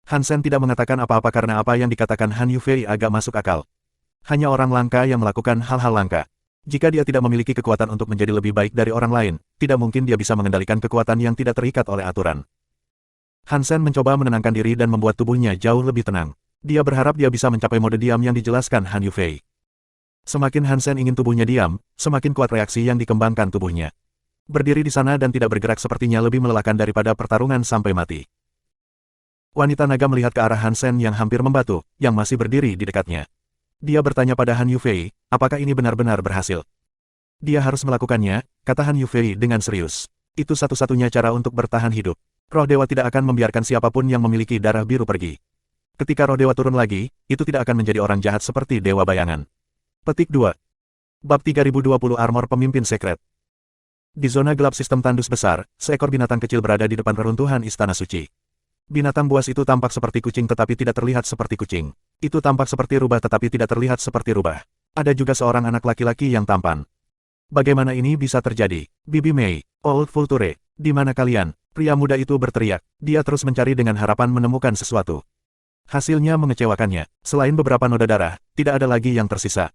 Hansen tidak mengatakan apa-apa karena apa yang dikatakan Han Yufei agak masuk akal. Hanya orang langka yang melakukan hal-hal langka. Jika dia tidak memiliki kekuatan untuk menjadi lebih baik dari orang lain, tidak mungkin dia bisa mengendalikan kekuatan yang tidak terikat oleh aturan. Hansen mencoba menenangkan diri dan membuat tubuhnya jauh lebih tenang. Dia berharap dia bisa mencapai mode diam yang dijelaskan Han Yufei. Semakin Hansen ingin tubuhnya diam, semakin kuat reaksi yang dikembangkan tubuhnya. Berdiri di sana dan tidak bergerak sepertinya lebih melelahkan daripada pertarungan sampai mati. Wanita naga melihat ke arah Hansen yang hampir membatu, yang masih berdiri di dekatnya. Dia bertanya pada Han Yufei, apakah ini benar-benar berhasil? Dia harus melakukannya, kata Han Yufei dengan serius. Itu satu-satunya cara untuk bertahan hidup. Roh dewa tidak akan membiarkan siapapun yang memiliki darah biru pergi. Ketika roh dewa turun lagi, itu tidak akan menjadi orang jahat seperti dewa bayangan. Petik 2. Bab 3020 Armor Pemimpin Sekret. Di zona gelap sistem tandus besar, seekor binatang kecil berada di depan reruntuhan Istana Suci. Binatang buas itu tampak seperti kucing tetapi tidak terlihat seperti kucing. Itu tampak seperti rubah tetapi tidak terlihat seperti rubah. Ada juga seorang anak laki-laki yang tampan. Bagaimana ini bisa terjadi? Bibi Mei, Old Vulture, di mana kalian? Pria muda itu berteriak. Dia terus mencari dengan harapan menemukan sesuatu. Hasilnya mengecewakannya. Selain beberapa noda darah, tidak ada lagi yang tersisa.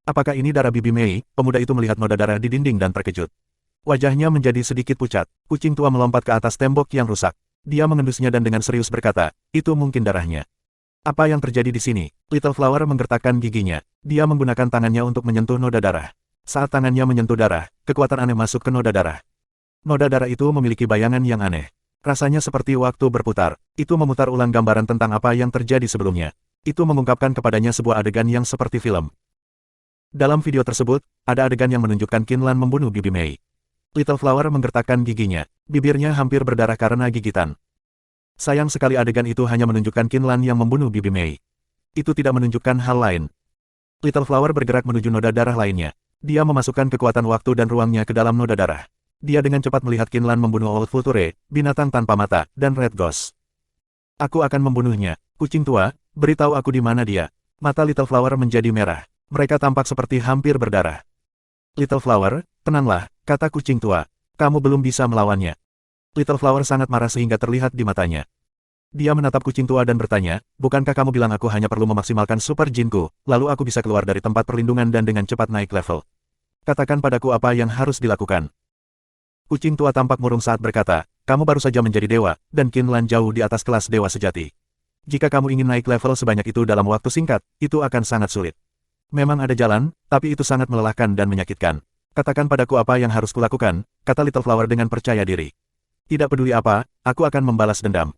Apakah ini darah Bibi Mei? Pemuda itu melihat noda darah di dinding dan terkejut. Wajahnya menjadi sedikit pucat. Kucing tua melompat ke atas tembok yang rusak. Dia mengendusnya dan dengan serius berkata, itu mungkin darahnya. Apa yang terjadi di sini? Little Flower menggertakkan giginya. Dia menggunakan tangannya untuk menyentuh noda darah. Saat tangannya menyentuh darah, kekuatan aneh masuk ke noda darah. Noda darah itu memiliki bayangan yang aneh. Rasanya seperti waktu berputar. Itu memutar ulang gambaran tentang apa yang terjadi sebelumnya. Itu mengungkapkan kepadanya sebuah adegan yang seperti film. Dalam video tersebut, ada adegan yang menunjukkan Qinlan membunuh Bibi Mei. Little Flower menggertakkan giginya. Bibirnya hampir berdarah karena gigitan. Sayang sekali adegan itu hanya menunjukkan Qinlan yang membunuh Bibi Mei. Itu tidak menunjukkan hal lain. Little Flower bergerak menuju noda darah lainnya. Dia memasukkan kekuatan waktu dan ruangnya ke dalam noda darah. Dia dengan cepat melihat Qinlan membunuh Old Vulture, binatang tanpa mata, dan Red Ghost. Aku akan membunuhnya. Kucing tua, beritahu aku di mana dia. Mata Little Flower menjadi merah. Mereka tampak seperti hampir berdarah. Little Flower, tenanglah, kata kucing tua. Kamu belum bisa melawannya. Little Flower sangat marah sehingga terlihat di matanya. Dia menatap kucing tua dan bertanya, bukankah kamu bilang aku hanya perlu memaksimalkan super jinku, lalu aku bisa keluar dari tempat perlindungan dan dengan cepat naik level? Katakan padaku apa yang harus dilakukan. Kucing tua tampak murung saat berkata, kamu baru saja menjadi dewa, dan Qinlan jauh di atas kelas dewa sejati. Jika kamu ingin naik level sebanyak itu dalam waktu singkat, itu akan sangat sulit. Memang ada jalan, tapi itu sangat melelahkan dan menyakitkan. Katakan padaku apa yang harus kulakukan, kata Little Flower dengan percaya diri. Tidak peduli apa, aku akan membalas dendam.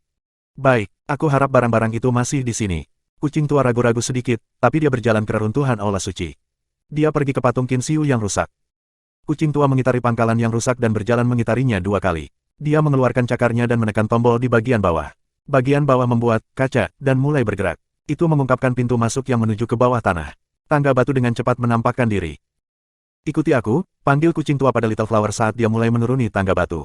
Baik, aku harap barang-barang itu masih di sini. Kucing tua ragu-ragu sedikit, tapi dia berjalan ke reruntuhan aula suci. Dia pergi ke patung Qin Xiu yang rusak. Kucing tua mengitari pangkalan yang rusak dan berjalan mengitarinya 2 kali. Dia mengeluarkan cakarnya dan menekan tombol di bagian bawah. Bagian bawah membuat kaca dan mulai bergerak. Itu mengungkapkan pintu masuk yang menuju ke bawah tanah. Tangga batu dengan cepat menampakkan diri. Ikuti aku, panggil kucing tua pada Little Flower saat dia mulai menuruni tangga batu.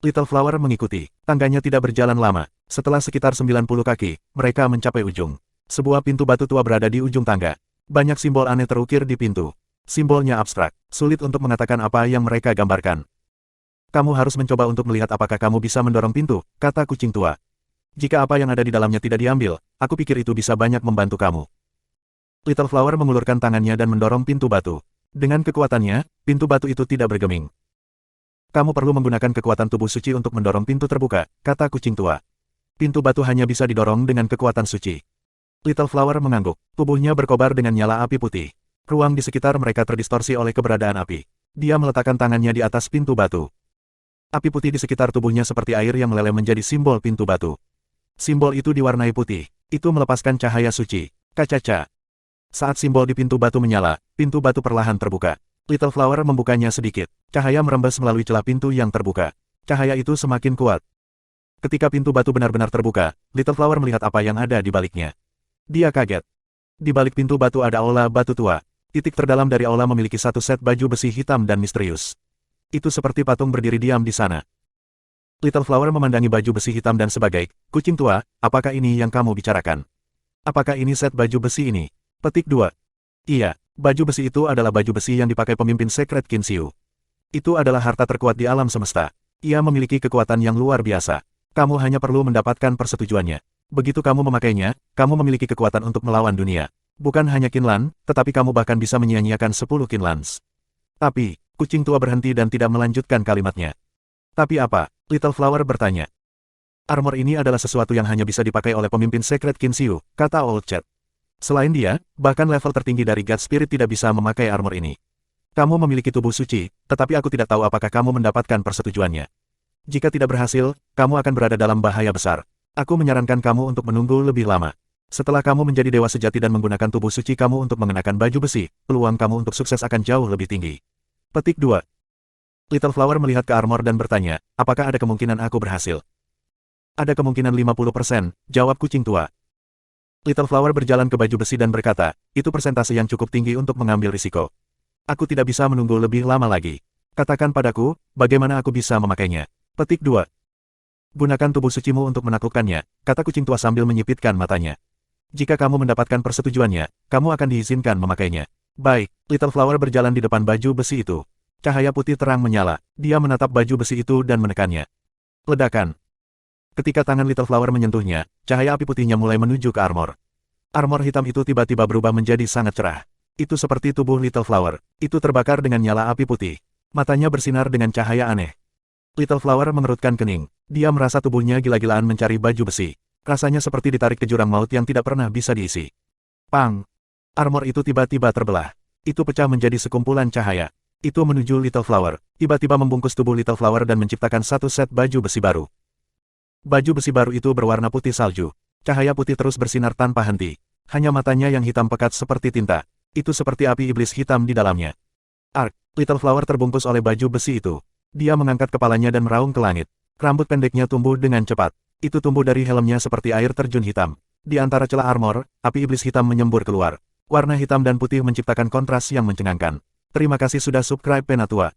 Little Flower mengikuti. Tangganya tidak berjalan lama. Setelah sekitar 90 kaki, mereka mencapai ujung. Sebuah pintu batu tua berada di ujung tangga. Banyak simbol aneh terukir di pintu. Simbolnya abstrak. Sulit untuk mengatakan apa yang mereka gambarkan. Kamu harus mencoba untuk melihat apakah kamu bisa mendorong pintu, kata kucing tua. Jika apa yang ada di dalamnya tidak diambil, aku pikir itu bisa banyak membantu kamu. Little Flower mengulurkan tangannya dan mendorong pintu batu. Dengan kekuatannya, pintu batu itu tidak bergeming. Kamu perlu menggunakan kekuatan tubuh suci untuk mendorong pintu terbuka, kata kucing tua. Pintu batu hanya bisa didorong dengan kekuatan suci. Little Flower mengangguk. Tubuhnya berkobar dengan nyala api putih. Ruang di sekitar mereka terdistorsi oleh keberadaan api. Dia meletakkan tangannya di atas pintu batu. Api putih di sekitar tubuhnya seperti air yang meleleh menjadi simbol pintu batu. Simbol itu diwarnai putih. Itu melepaskan cahaya suci. Kacaca. Saat simbol di pintu batu menyala, pintu batu perlahan terbuka. Little Flower membukanya sedikit. Cahaya merembes melalui celah pintu yang terbuka. Cahaya itu semakin kuat. Ketika pintu batu benar-benar terbuka, Little Flower melihat apa yang ada di baliknya. Dia kaget. Di balik pintu batu ada aula batu tua. Titik terdalam dari aula memiliki satu set baju besi hitam dan misterius. Itu seperti patung berdiri diam di sana. Little Flower memandangi baju besi hitam dan sebagai, kucing tua, apakah ini yang kamu bicarakan? Apakah ini set baju besi ini? Petik 2. Iya. Baju besi itu adalah baju besi yang dipakai pemimpin sekret Qin Xiu. Itu adalah harta terkuat di alam semesta. Ia memiliki kekuatan yang luar biasa. Kamu hanya perlu mendapatkan persetujuannya. Begitu kamu memakainya, kamu memiliki kekuatan untuk melawan dunia. Bukan hanya Qinlan, tetapi kamu bahkan bisa menyia-nyiakan 10 Qinlans. Tapi, kucing tua berhenti dan tidak melanjutkan kalimatnya. Tapi apa? Little Flower bertanya. Armor ini adalah sesuatu yang hanya bisa dipakai oleh pemimpin sekret Qin Xiu, kata Old Chat. Selain dia, bahkan level tertinggi dari God Spirit tidak bisa memakai armor ini. Kamu memiliki tubuh suci, tetapi aku tidak tahu apakah kamu mendapatkan persetujuannya. Jika tidak berhasil, kamu akan berada dalam bahaya besar. Aku menyarankan kamu untuk menunggu lebih lama. Setelah kamu menjadi dewa sejati dan menggunakan tubuh suci kamu untuk mengenakan baju besi, peluang kamu untuk sukses akan jauh lebih tinggi. Petik 2. Little Flower melihat ke armor dan bertanya, apakah ada kemungkinan aku berhasil? Ada kemungkinan 50%, jawab kucing tua. Little Flower berjalan ke baju besi dan berkata, itu persentase yang cukup tinggi untuk mengambil risiko. Aku tidak bisa menunggu lebih lama lagi. Katakan padaku, bagaimana aku bisa memakainya. Petik 2. Gunakan tubuh sucimu untuk menaklukkannya, kata kucing tua sambil menyipitkan matanya. Jika kamu mendapatkan persetujuannya, kamu akan diizinkan memakainya. Baik, Little Flower berjalan di depan baju besi itu. Cahaya putih terang menyala. Dia menatap baju besi itu dan menekannya. Ledakan. Ketika tangan Little Flower menyentuhnya, cahaya api putihnya mulai menuju ke armor. Armor hitam itu tiba-tiba berubah menjadi sangat cerah. Itu seperti tubuh Little Flower. Itu terbakar dengan nyala api putih. Matanya bersinar dengan cahaya aneh. Little Flower mengerutkan kening. Dia merasa tubuhnya gila-gilaan mencari baju besi. Rasanya seperti ditarik ke jurang maut yang tidak pernah bisa diisi. Pang! Armor itu tiba-tiba terbelah. Itu pecah menjadi sekumpulan cahaya. Itu menuju Little Flower. Tiba-tiba membungkus tubuh Little Flower dan menciptakan satu set baju besi baru. Baju besi baru itu berwarna putih salju. Cahaya putih terus bersinar tanpa henti. Hanya matanya yang hitam pekat seperti tinta. Itu seperti api iblis hitam di dalamnya. Ark, Little Flower terbungkus oleh baju besi itu. Dia mengangkat kepalanya dan meraung ke langit. Rambut pendeknya tumbuh dengan cepat. Itu tumbuh dari helmnya seperti air terjun hitam. Di antara celah armor, api iblis hitam menyembur keluar. Warna hitam dan putih menciptakan kontras yang mencengangkan. Terima kasih sudah subscribe Penatua.